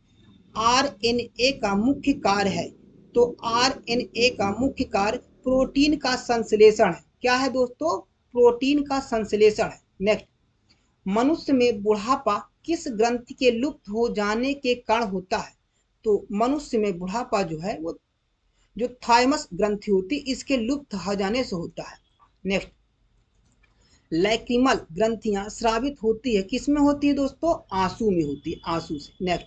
RNA का मुख्य कार्य है? तो RNA का मुख्य कार्य प्रोटीन का संश्लेषण है। क्या है दोस्तों? प्रोटीन का संश्लेषण है। नेक्स्ट, मनुष्य में बुढ़ापा किस ग्रंथि के लुप्त हो जाने के कारण होता है? तो मनुष्य में बुढ़ापा जो है वो जो थाइमस ग्रंथि होती है इसके लुप्त हो जाने से होता है। नेक्स्ट, लैक्रिमल ग्रंथियां स्रावित होती है, किसमें होती है दोस्तों? आंसू में होती है, आंसू से। नेक्स्ट,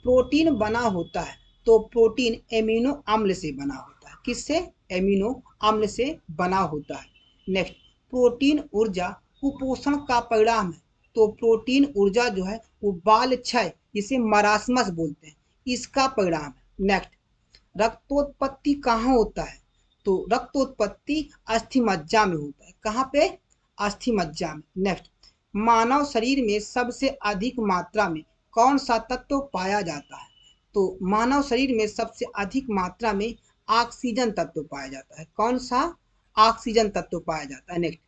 प्रोटीन बना होता है, तो प्रोटीन एमिनो अम्ल से बना होता है, किससे? एमिनो अम्ल से बना होता है। नेक्स्ट, प्रोटीन ऊर्जा कुपोषण का परिणाम है, तो प्रोटीन ऊर्जा जो है वो बाल क्षय जिसे मरासमस बोलते हैं इसका परिणाम है। नेक्स्ट, रक्तोत्पत्ति कहाँ होता है? तो रक्तोत्पत्ति अस्थि मज्जा में होता है, कहाँ पे? अस्थि मज्जा में। नेक्स्ट, मानव शरीर में सबसे अधिक मात्रा में कौन सा तत्व पाया जाता है? तो मानव शरीर में सबसे अधिक मात्रा में ऑक्सीजन तत्व पाया जाता है, कौन सा? ऑक्सीजन तत्व पाया जाता है। नेक्स्ट,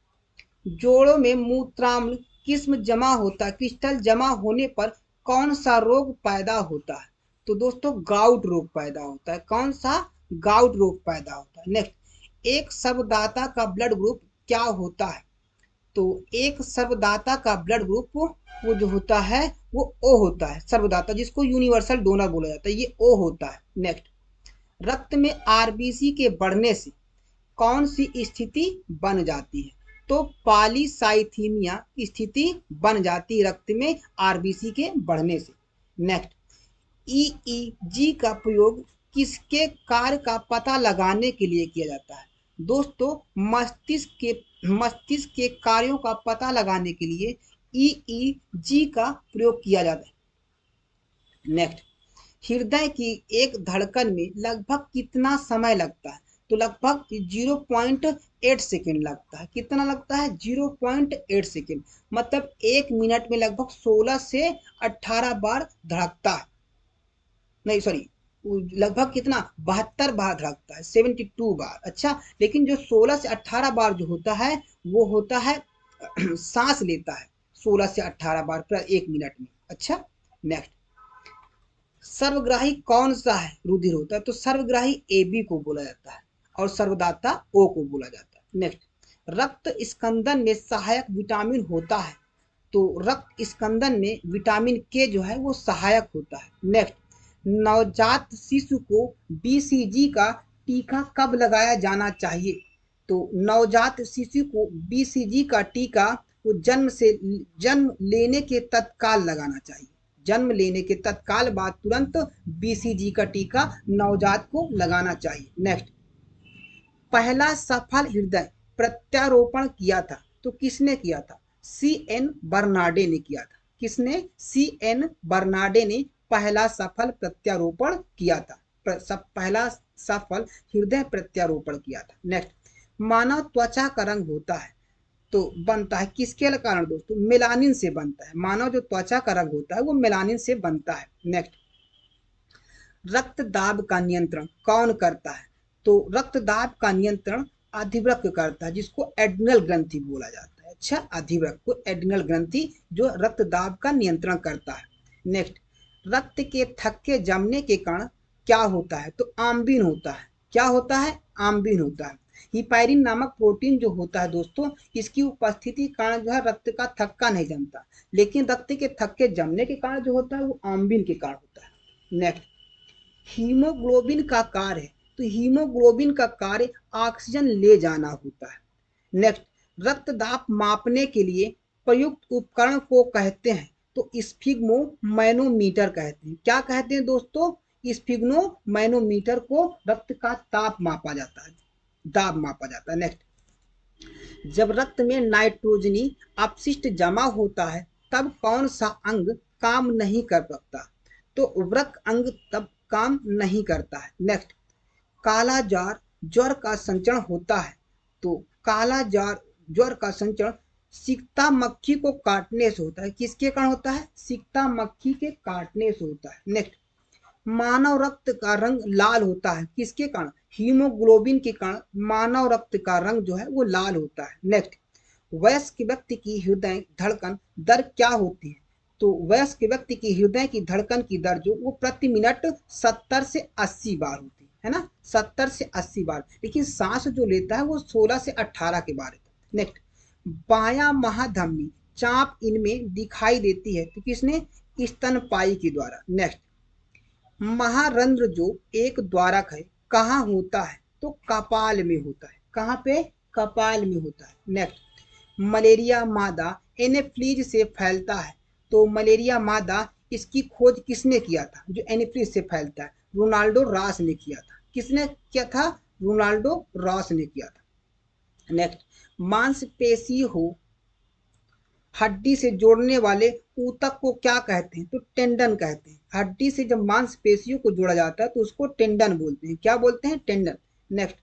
जोड़ों में मूत्राम्ल किस्म जमा होता है, क्रिस्टल जमा होने पर कौन सा रोग पैदा होता है? तो दोस्तों गाउट रोग पैदा होता है, कौन सा? गाउट रोग पैदा होता है। नेक्स्ट, एक सर्वदाता का ब्लड ग्रुप क्या होता है? तो एक सर्वदाता का ब्लड ग्रुप वो जो होता है वो ओ होता है, सर्वदाता जिसको यूनिवर्सल डोनर बोला जाता है, ये ओ होता है। नेक्स्ट, रक्त में आरबीसी के बढ़ने से कौन सी स्थिति बन जाती है? तो पॉलीसाइथीमिया स्थिति बन जाती है रक्त में आरबीसी के बढ़ने से। नेक्स्ट, ईईजी का प्रयोग किसके कार्य का पता लगाने के लिए किया जाता है? दोस्तों मस्तिष्क के कार्यों का पता लगाने के लिए ईईजी का प्रयोग किया जाता है। नेक्स्ट, हृदय की एक धड़कन में लगभग कितना समय लगता है? तो लगभग 0.8 सेकेंड लगता है, कितना लगता है? 0.8 सेकेंड, मतलब 1 मिनट में लगभग 16 से 18 बार धड़कता है, नहीं सॉरी, लगभग कितना? 72 बार धड़कता है, 72 बार। अच्छा, लेकिन जो 16 से 18 बार जो होता है वो होता है सांस लेता है 16 से 18 बार पर 1 मिनट में। अच्छा, नेक्स्ट, सर्वग्राही कौन सा है रुधिर होता है? तो सर्वग्राही ए बी को बोला जाता है और सर्वदाता ओ को बोला जाता है। नेक्स्ट, रक्त स्कंदन में सहायक विटामिन होता है, तो रक्त स्कंदन में विटामिन के जो है वो सहायक होता है। नेक्स्ट, नवजात शिशु को बीसीजी का टीका कब लगाया जाना चाहिए? तो नवजात शिशु को बीसीजी का टीका वो जन्म लेने के तत्काल लगाना चाहिए, जन्म लेने के तत्काल बाद तुरंत बीसीजी का टीका नवजात को लगाना चाहिए। नेक्स्ट, पहला सफल हृदय प्रत्यारोपण किया था, तो किसने किया था? सी एन बर्नाडे ने किया था, किसने? सी एन बर्नाडे ने पहला सफल प्रत्यारोपण किया था, पहला सफल हृदय प्रत्यारोपण किया था। नेक्स्ट, मानव त्वचा का रंग होता है तो बनता है किसके कारण दोस्तों? मेलानिन से बनता है, मानव जो त्वचा का रंग होता है वो मेलानिन से बनता है। नेक्स्ट, रक्तदाब का नियंत्रण कौन करता है? तो रक्तदाब का नियंत्रण अधिवृक्क करता है, जिसको एड्रिनल ग्रंथि बोला जाता है। अच्छा, अधिवृक्क को एड्रिनल ग्रंथि जो रक्तदाब का नियंत्रण करता है। नेक्स्ट, रक्त के थक्के जमने के कारण क्या होता है? तो आम्बिन होता है, क्या होता है? आम्बिन होता है। हिपैरिन नामक प्रोटीन जो होता है दोस्तों, इसकी उपस्थिति के कारण जो है रक्त का थक्का नहीं जमता, लेकिन रक्त के थक्के जमने के कारण जो होता है वो आम्बिन के कारण होता है। नेक्स्ट, हीमोग्लोबिन का कार्य है, तो हीमोग्लोबिन का कार्य ऑक्सीजन ले जाना होता है। नेक्स्ट, रक्तदाब मापने के लिए प्रयुक्त उपकरण को कहते हैं, तो स्फिग्मो मैनोमीटर कहते हैं, क्या कहते हैं दोस्तों? स्फिग्नो मैनोमीटर को रक्त का ताप मापा जाता है, दाब मापा जाता है। नेक्स्ट, जब रक्त में नाइट्रोजनी अपशिष्ट जमा होता है तब कौन सा अंग काम नहीं कर सकता? तो उर्वरक अंग तब काम नहीं करता है। नेक्स्ट, काला जार ज्वर का संचरण होता है, तो काला जार ज्वर का संचरण सिकता मक्खी को काटने से होता है, किसके कारण होता है? सिकता मक्खी के काटने से होता है। नेक्स्ट, मानव रक्त का रंग लाल होता है, किसके कारण? हीमोग्लोबिन के कारण मानव रक्त का रंग जो है वो लाल होता है। नेक्स्ट, वयस्क व्यक्ति की हृदय धड़कन दर क्या होती है? तो वयस्क व्यक्ति की हृदय की धड़कन की दर जो वो प्रति मिनट 70 से 80 बार होती है ना, 70 से 80 बार, लेकिन सांस जो लेता है वो 16 से 18 के बार है। नेक्स्ट, बायां महाधमनी चाप इनमें दिखाई देती है, तो किसने? स्तनपायी के द्वारा। नेक्स्ट, महारंध्र जो एक द्वारक है कहाँ होता है? तो कपाल में होता है। कहाँ पे? कपाल में होता है। नेक्स्ट, मलेरिया मादा एनेफ्लीज से फैलता है, तो मलेरिया मादा इसकी खोज किसने किया था? जो एनेफ्लीज से फैलता है, रोनाल्डो रॉस ने किया था। किसने किया था? रोनाल्डो रॉस ने किया था। नेक्स्ट, मांसपेशी हो हड्डी से जोड़ने वाले ऊतक को क्या कहते हैं? तो टेंडन कहते हैं। हड्डी से जब मांसपेशियों को जोड़ा जाता है तो उसको टेंडन बोलते हैं। क्या बोलते हैं? टेंडन। नेक्स्ट,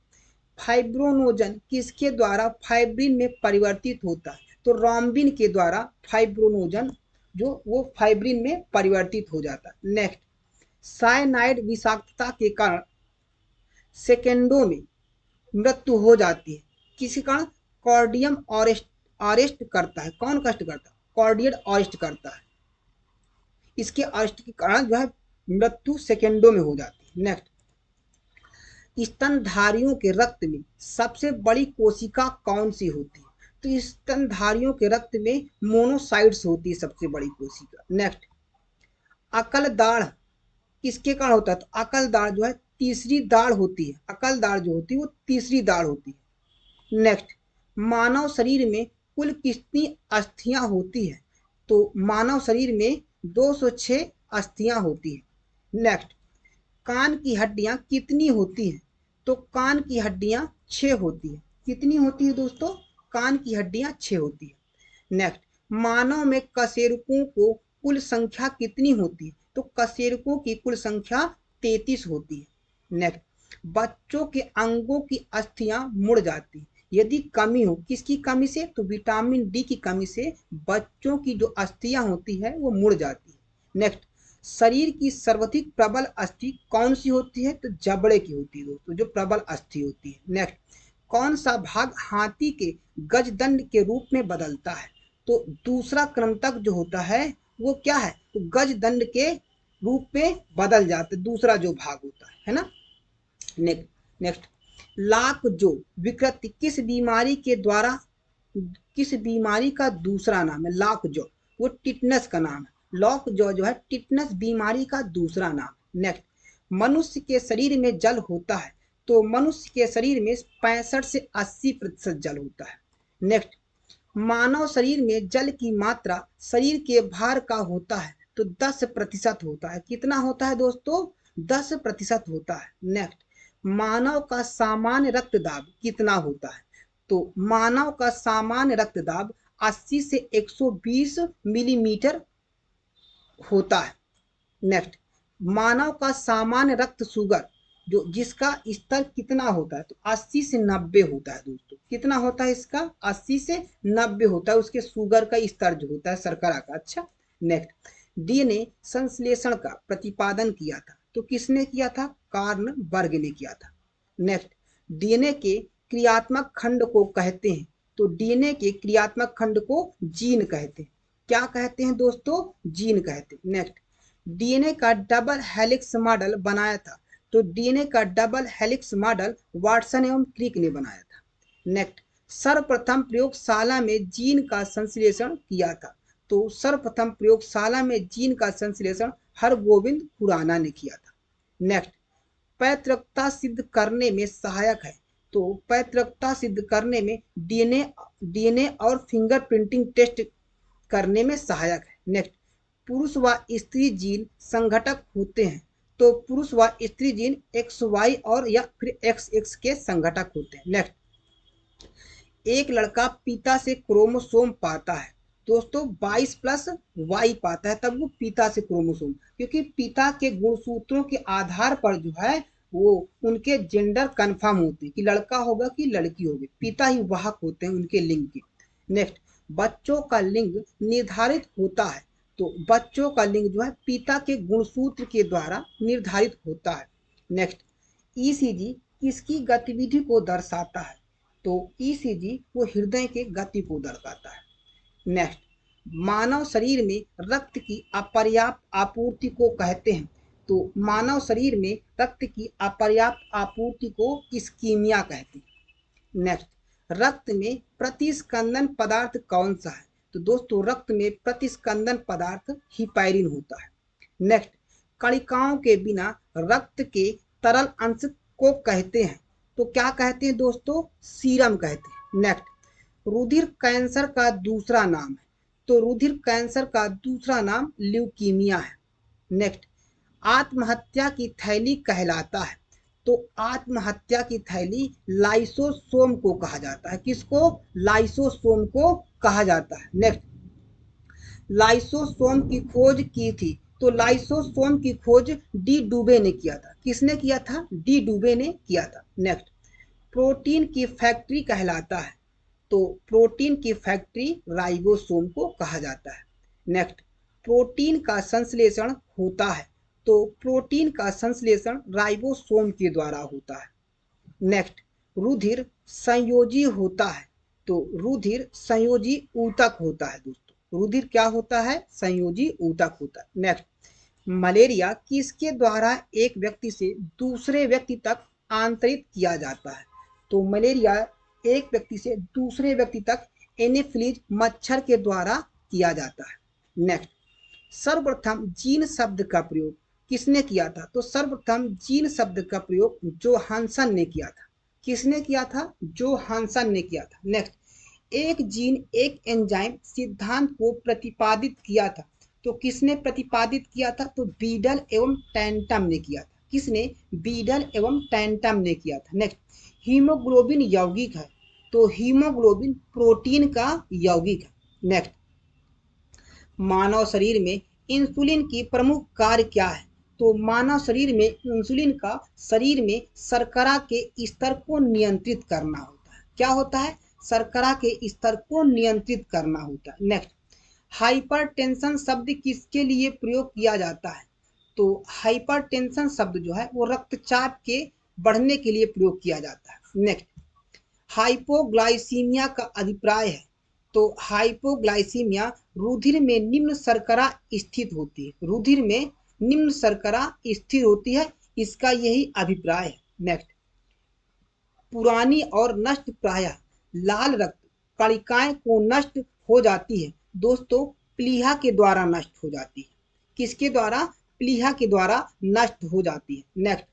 फाइब्रोनोजन किसके द्वारा फाइब्रिन में परिवर्तित होता है? तो रोम्बिन के द्वारा फाइब्रोनोजन जो वो फाइब्रिन में परिवर्तित हो जाता है। नेक्स्ट, साइनाइड विषाक्तता के कारण सेकेंडों में मृत्यु हो जाती है, किसी कारण? कॉर्डियम अरेस्ट करता है। कौन कष्ट करता है? कॉर्डियड अरेस्ट करता है। इसके अरेस्ट के कारण जो है मृत्यु सेकेंडों में हो जाती है। नेक्स्ट, स्तनधारियों के रक्त में सबसे बड़ी कोशिका कौन सी होती है? तो स्तनधारियों के रक्त में मोनोसाइट्स होती है सबसे बड़ी कोशिका। नेक्स्ट, अकल दाढ़ किसके कारण होता है? तो अकल दाढ़ जो है तीसरी दाढ़ होती है। अकल दाढ़ जो होती है वो तीसरी दाढ़ होती है। नेक्स्ट, मानव शरीर में कुल कितनी अस्थियां होती है? तो मानव शरीर में 206 अस्थियां होती है। नेक्स्ट, कान की हड्डियां कितनी होती हैं? तो कान की हड्डियां 6 होती है। कितनी होती है दोस्तों? कान की हड्डियां 6 होती है। नेक्स्ट, मानव में कशेरुकों को कुल संख्या कितनी होती है? तो कशेरुकों की कुल संख्या 33 होती है। नेक्स्ट, बच्चों के अंगों की अस्थियां मुड़ जाती है यदि कमी हो। किसकी कमी से? तो विटामिन डी की कमी से बच्चों की जो अस्थियां होती है वो मुड़ जाती है। नेक्स्ट, शरीर की सर्वाधिक प्रबल अस्थि कौन सी होती है? तो जबड़े की होती है दोस्तों, जो प्रबल अस्थि होती है। नेक्स्ट, कौन सा भाग हाथी के गजदंड के रूप में बदलता है? तो दूसरा क्रमतक जो होता है वो क्या है? तो गजदंड के रूप में बदल जाता है, दूसरा जो भाग होता है ना। नेक्स्ट, लाक जो विकृति किस बीमारी के द्वारा, किस बीमारी का दूसरा नाम है? लाक जो वो टिटनस का नाम है। लॉक जो है टिटनस बीमारी का दूसरा नाम। नेक्स्ट, मनुष्य के शरीर में जल होता है, तो मनुष्य के शरीर में 65 से 80% जल होता है। नेक्स्ट, मानव शरीर में जल की मात्रा शरीर के भार का होता है, तो 10% होता है। कितना होता है दोस्तों? 10% होता है। नेक्स्ट, मानव का सामान्य रक्तदाब कितना होता है? तो मानव का सामान्य रक्तदाब 80 से 120 मिलीमीटर होता है। नेक्स्ट, मानव का सामान्य रक्त शुगर जो जिसका स्तर कितना होता है? तो 80 से 90 होता है दोस्तों। कितना होता है इसका? 80 से 90 होता है उसके शुगर का स्तर जो होता है शर्करा का। अच्छा, नेक्स्ट, डीएनए संश्लेषण का प्रतिपादन किया था, तो किसने किया था? कार्ल बर्ग ने किया था। नेक्स्ट, डीएनए के क्रियात्मक खंड को कहते हैं, तो डीएनए के क्रियात्मक खंड को जीन कहते हैं। क्या कहते हैं दोस्तों? जीन कहते हैं। नेक्स्ट, डीएनए का डबल हेलिक्स मॉडल बनाया था, तो डीएनए का डबल हेलिक्स मॉडल वाटसन एवं क्रिक ने बनाया था। नेक्स्ट, सर्वप्रथम प्रयोगशाला में जीन का संश्लेषण किया था, तो सर्वप्रथम प्रयोगशाला में जीन का संश्लेषण हरगोविंद खुराना ने किया था। नेक्स्ट, पैतृकता सिद्ध करने में सहायक है, तो पैतृकता सिद्ध करने में डीएनए और फिंगरप्रिंटिंग टेस्ट करने में सहायक है। नेक्स्ट, पुरुष व स्त्री जीन संघटक होते हैं, तो पुरुष व स्त्री जीन XY और या फिर XX के संघटक होते हैं। नेक्स्ट, एक लड़का पिता से क्रोमोसोम पाता है दोस्तों 22+Y पाता है, तब वो पिता से क्रोमोसोम, क्योंकि पिता के गुणसूत्रों के आधार पर जो है वो उनके जेंडर कंफर्म होते हैं कि लड़का होगा कि लड़की होगी। पिता ही वाहक होते हैं उनके लिंग के। नेक्स्ट, बच्चों का लिंग निर्धारित होता है, तो बच्चों का लिंग जो है पिता के गुणसूत्र के द्वारा निर्धारित होता है। नेक्स्ट, ईसीजी किसकी गतिविधि को दर्शाता है? तो ईसीजी वो हृदय के गति को दर्शाता है। नेक्स्ट, मानव शरीर में रक्त की अपर्याप्त आपूर्ति को कहते हैं, तो मानव शरीर में रक्त की अपर्याप्त आपूर्ति को इस्कीमिया कहते हैं। नेक्स्ट, रक्त में प्रतिस्कंदन पदार्थ कौन सा है? तो दोस्तों रक्त में प्रतिस्कंदन पदार्थ हिपैरिन होता है। नेक्स्ट, कणिकाओं के बिना रक्त के तरल अंश को कहते हैं, तो क्या कहते हैं दोस्तों? सीरम कहते हैं। नेक्स्ट, रुधिर कैंसर का दूसरा नाम है, तो रुधिर कैंसर का दूसरा नाम ल्यूकीमिया है। नेक्स्ट, आत्महत्या की थैली कहलाता है, तो आत्महत्या की थैली लाइसोसोम को कहा जाता है। किसको? लाइसोसोम को कहा जाता है। नेक्स्ट, लाइसोसोम की खोज की थी, तो लाइसोसोम की खोज डी डुबे ने किया था। किसने किया था? डी डुबे ने किया था। नेक्स्ट, प्रोटीन की फैक्ट्री कहलाता है, तो प्रोटीन की फैक्ट्री राइबोसोम को कहा जाता है। नेक्स्ट, प्रोटीन का संश्लेषण होता है, तो प्रोटीन का संश्लेषण राइबोसोम के द्वारा होता है। नेक्स्ट, रुधिर संयोजी होता है, तो रुधिर संयोजी ऊतक होता है। दोस्तों रुधिर क्या होता है? संयोजी ऊतक होता है। नेक्स्ट, मलेरिया किसके द्वारा एक व्यक्ति से दूसरे व्यक्ति तक आंतरित किया जाता है? तो मलेरिया एक व्यक्ति से दूसरे व्यक्ति तक एनोफिलीज मच्छर के द्वारा किया जाता है। नेक्स्ट, सर्वप्रथम जीन शब्द का प्रयोग किसने किया था? तो सर्वप्रथम जीन शब्द का प्रयोग जोहानसन ने किया था। किसने किया था? जोहानसन ने किया था। नेक्स्ट, एक जीन एक एंजाइम सिद्धांत को प्रतिपादित किया था, तो किसने प्रतिपादित किया था? तो बीडल एवं टैंटम ने किया था। किसने? बीडल एवं टैंटम ने किया था। नेक्स्ट, हीमोग्लोबिन यौगिक है, तो हीमोग्लोबिन प्रोटीन का यौगिक है। नेक्स्ट, मानव शरीर में इंसुलिन की प्रमुख कार्य क्या है? तो मानव शरीर में इंसुलिन का शरीर में शर्करा के स्तर को नियंत्रित करना होता है। क्या होता है? शर्करा के स्तर को नियंत्रित करना होता है। नेक्स्ट, हाइपरटेंशन शब्द किसके लिए प्रयोग किया जाता है? तो हाइपरटेंशन शब्द जो है वो रक्तचाप के बढ़ने के लिए प्रयोग किया जाता है। नेक्स्ट, हाइपोग्लाइसीमिया का अभिप्राय है, तो हाइपोग्लाइसीमिया रुधिर में निम्न शर्करा स्थित होती है। रुधिर में निम्न शर्करा स्थिर होती है, इसका यही अभिप्राय है। नेक्स्ट, पुरानी और नष्ट प्रायः लाल रक्त कणिकाएं को नष्ट हो जाती है। दोस्तों प्लीहा के द्वारा नष्ट हो जाती है। किसके द्वारा? प्लीहा के द्वारा नष्ट हो जाती है। नेक्स्ट,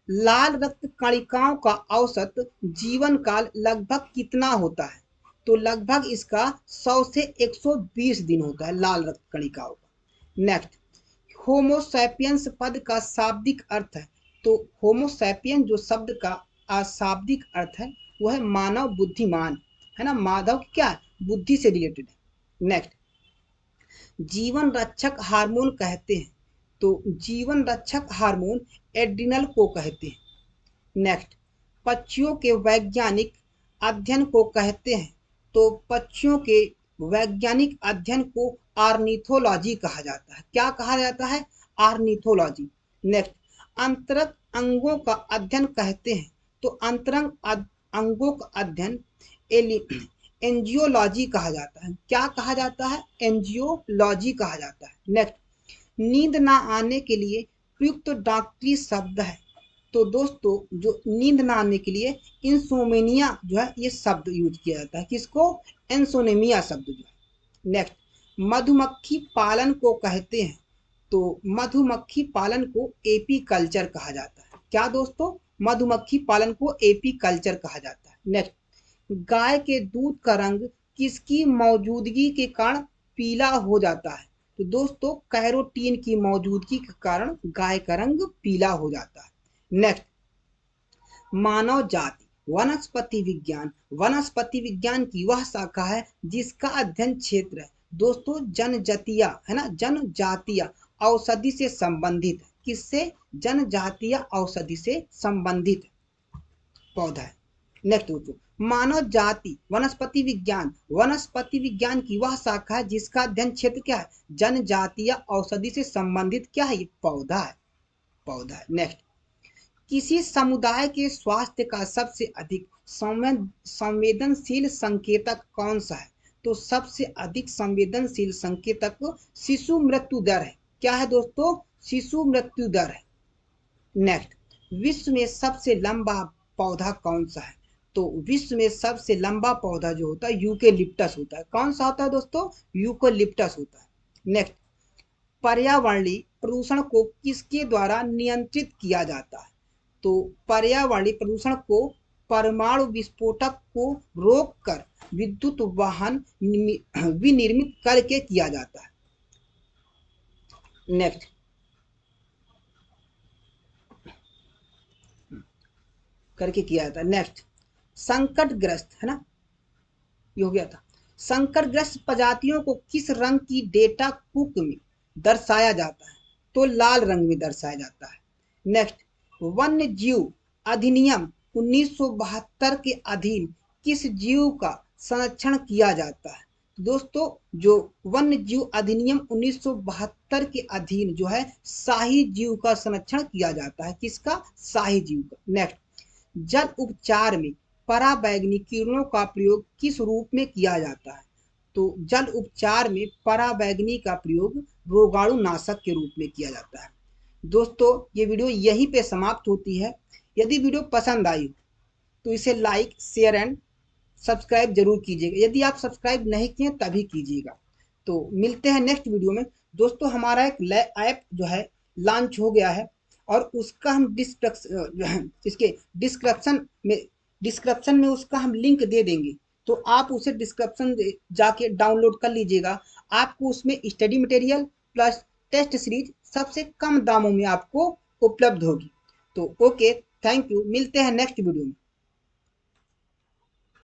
लाल रक्त कणिकाओं का औसत जीवन काल लगभग कितना होता है? तो लगभग इसका 100 से 120 दिन होता है लाल रक्त कणिकाओं का। नेक्स्ट, होमोसैपियंस पद का शाब्दिक अर्थ है, तो होमोसैपियन जो शब्द का अशाब्दिक अर्थ है वह है मानव बुद्धिमान, है ना। माधव क्या है? बुद्धि से रिलेटेड है। नेक्स्ट, जीवन रक्षक हार्मोन कहते हैं, तो जीवन रक्षक हार्मोन एड्रिनल को कहते हैं। नेक्स्ट, पक्षियों के वैज्ञानिक अध्ययन को कहते हैं, तो पक्षियों के वैज्ञानिक अध्ययन को ऑर्निथोलॉजी कहा जाता है। क्या कहा जाता है? ऑर्निथोलॉजी। नेक्स्ट, अंतरंग अंगों का अध्ययन कहते हैं, तो अंतरंग अंगों का अध्ययन एंजियोलॉजी कहा जाता है। क्या कहा जाता है? एंजियोलॉजी कहा जाता है। नेक्स्ट, नींद ना आने के लिए प्रयुक्त डॉक्टरी शब्द है, तो दोस्तों जो नींद ना आने के लिए इंसोमेनिया जो है ये शब्द यूज किया जाता है। किसको? इंसोनेमिया शब्द जो है। नेक्स्ट, मधुमक्खी पालन को कहते हैं, तो मधुमक्खी पालन को एपी कल्चर कहा जाता है। क्या दोस्तों? मधुमक्खी पालन को एपी कल्चर कहा जाता है। नेक्स्ट, गाय के दूध का रंग किसकी मौजूदगी के कारण पीला हो जाता है? तो दोस्तों कैरोटीन की मौजूदगी के कारण गाय का रंग पीला हो जाता है। नेक्स्ट, मानव जाति वनस्पति विज्ञान। वनस्पति विज्ञान की वह शाखा है जिसका अध्ययन क्षेत्र है दोस्तों जनजातीय, है ना, जनजातीय औषधि से संबंधित है। किससे? जनजातीय औषधि से संबंधित पौधा है। नेक्स्ट दोस्तों, मानव जाति वनस्पति विज्ञान। वनस्पति विज्ञान की वह शाखा है जिसका अध्ययन क्षेत्र क्या है? जनजातीय औषधि से संबंधित क्या है? ये पौधा है, पौधा है। नेक्स्ट, किसी समुदाय के स्वास्थ्य का सबसे अधिक संवेदनशील संकेतक कौन सा है? तो सबसे अधिक संवेदनशील संकेतक शिशु मृत्यु दर है। क्या है दोस्तों? शिशु मृत्यु दर है। नेक्स्ट, विश्व में सबसे लंबा पौधा कौन सा है? तो विश्व में सबसे लंबा पौधा जो होता है यूकेलिप्टस होता है। कौन सा होता है दोस्तों? यूकेलिप्टस होता है। नेक्स्ट, पर्यावरणीय प्रदूषण को किसके द्वारा नियंत्रित किया जाता है? तो पर्यावरणीय प्रदूषण को परमाणु विस्फोटक को रोककर विद्युत वाहन विनिर्मित करके किया जाता है। नेक्स्ट, करके किया जाता है। नेक्स्ट, संकटग्रस्त है ना, ये हो गया था। संकटग्रस्त प्रजातियों को किस रंग की डेटा कुक में दर्शाया जाता है? तो लाल रंग में दर्शाया जाता है। नेक्स्ट, वन्य जीव अधिनियम 1972 के अधीन किस जीव का संरक्षण किया जाता है? दोस्तों, जो वन्य जीव अधिनियम 1972 के अधीन जो है शाही जीव का संरक्षण किया जाता है। किसका? शाही जीव का। नेक्स्ट, जल उपचार में पराबैंगनी किरणों का प्रयोग किस रूप में किया जाता है? तो जल उपचार में पराबैंगनी का प्रयोग रोगाणुनाशक के रूप में किया जाता है। दोस्तों, ये वीडियो यहीं पे समाप्त होती है। यदि वीडियो पसंद आई तो इसे लाइक, शेयर एंड सब्सक्राइब जरूर कीजिएगा। यदि आप सब्सक्राइब नहीं किए तभी कीजिएगा। तो मिलते हैं नेक्स्ट वीडियो में। दोस्तों, हमारा एक ऐप जो है लॉन्च हो गया है और उसका हम इसके डिस्क्रिप्शन में उसका हम लिंक दे देंगे। तो आप उसे डिस्क्रिप्शन जाके डाउनलोड कर लीजिएगा। आपको उसमें study material plus test series सबसे कम दामों में आपको उपलब्ध होगी। तो ओके, थैंक यू। मिलते हैं नेक्स्ट वीडियो में।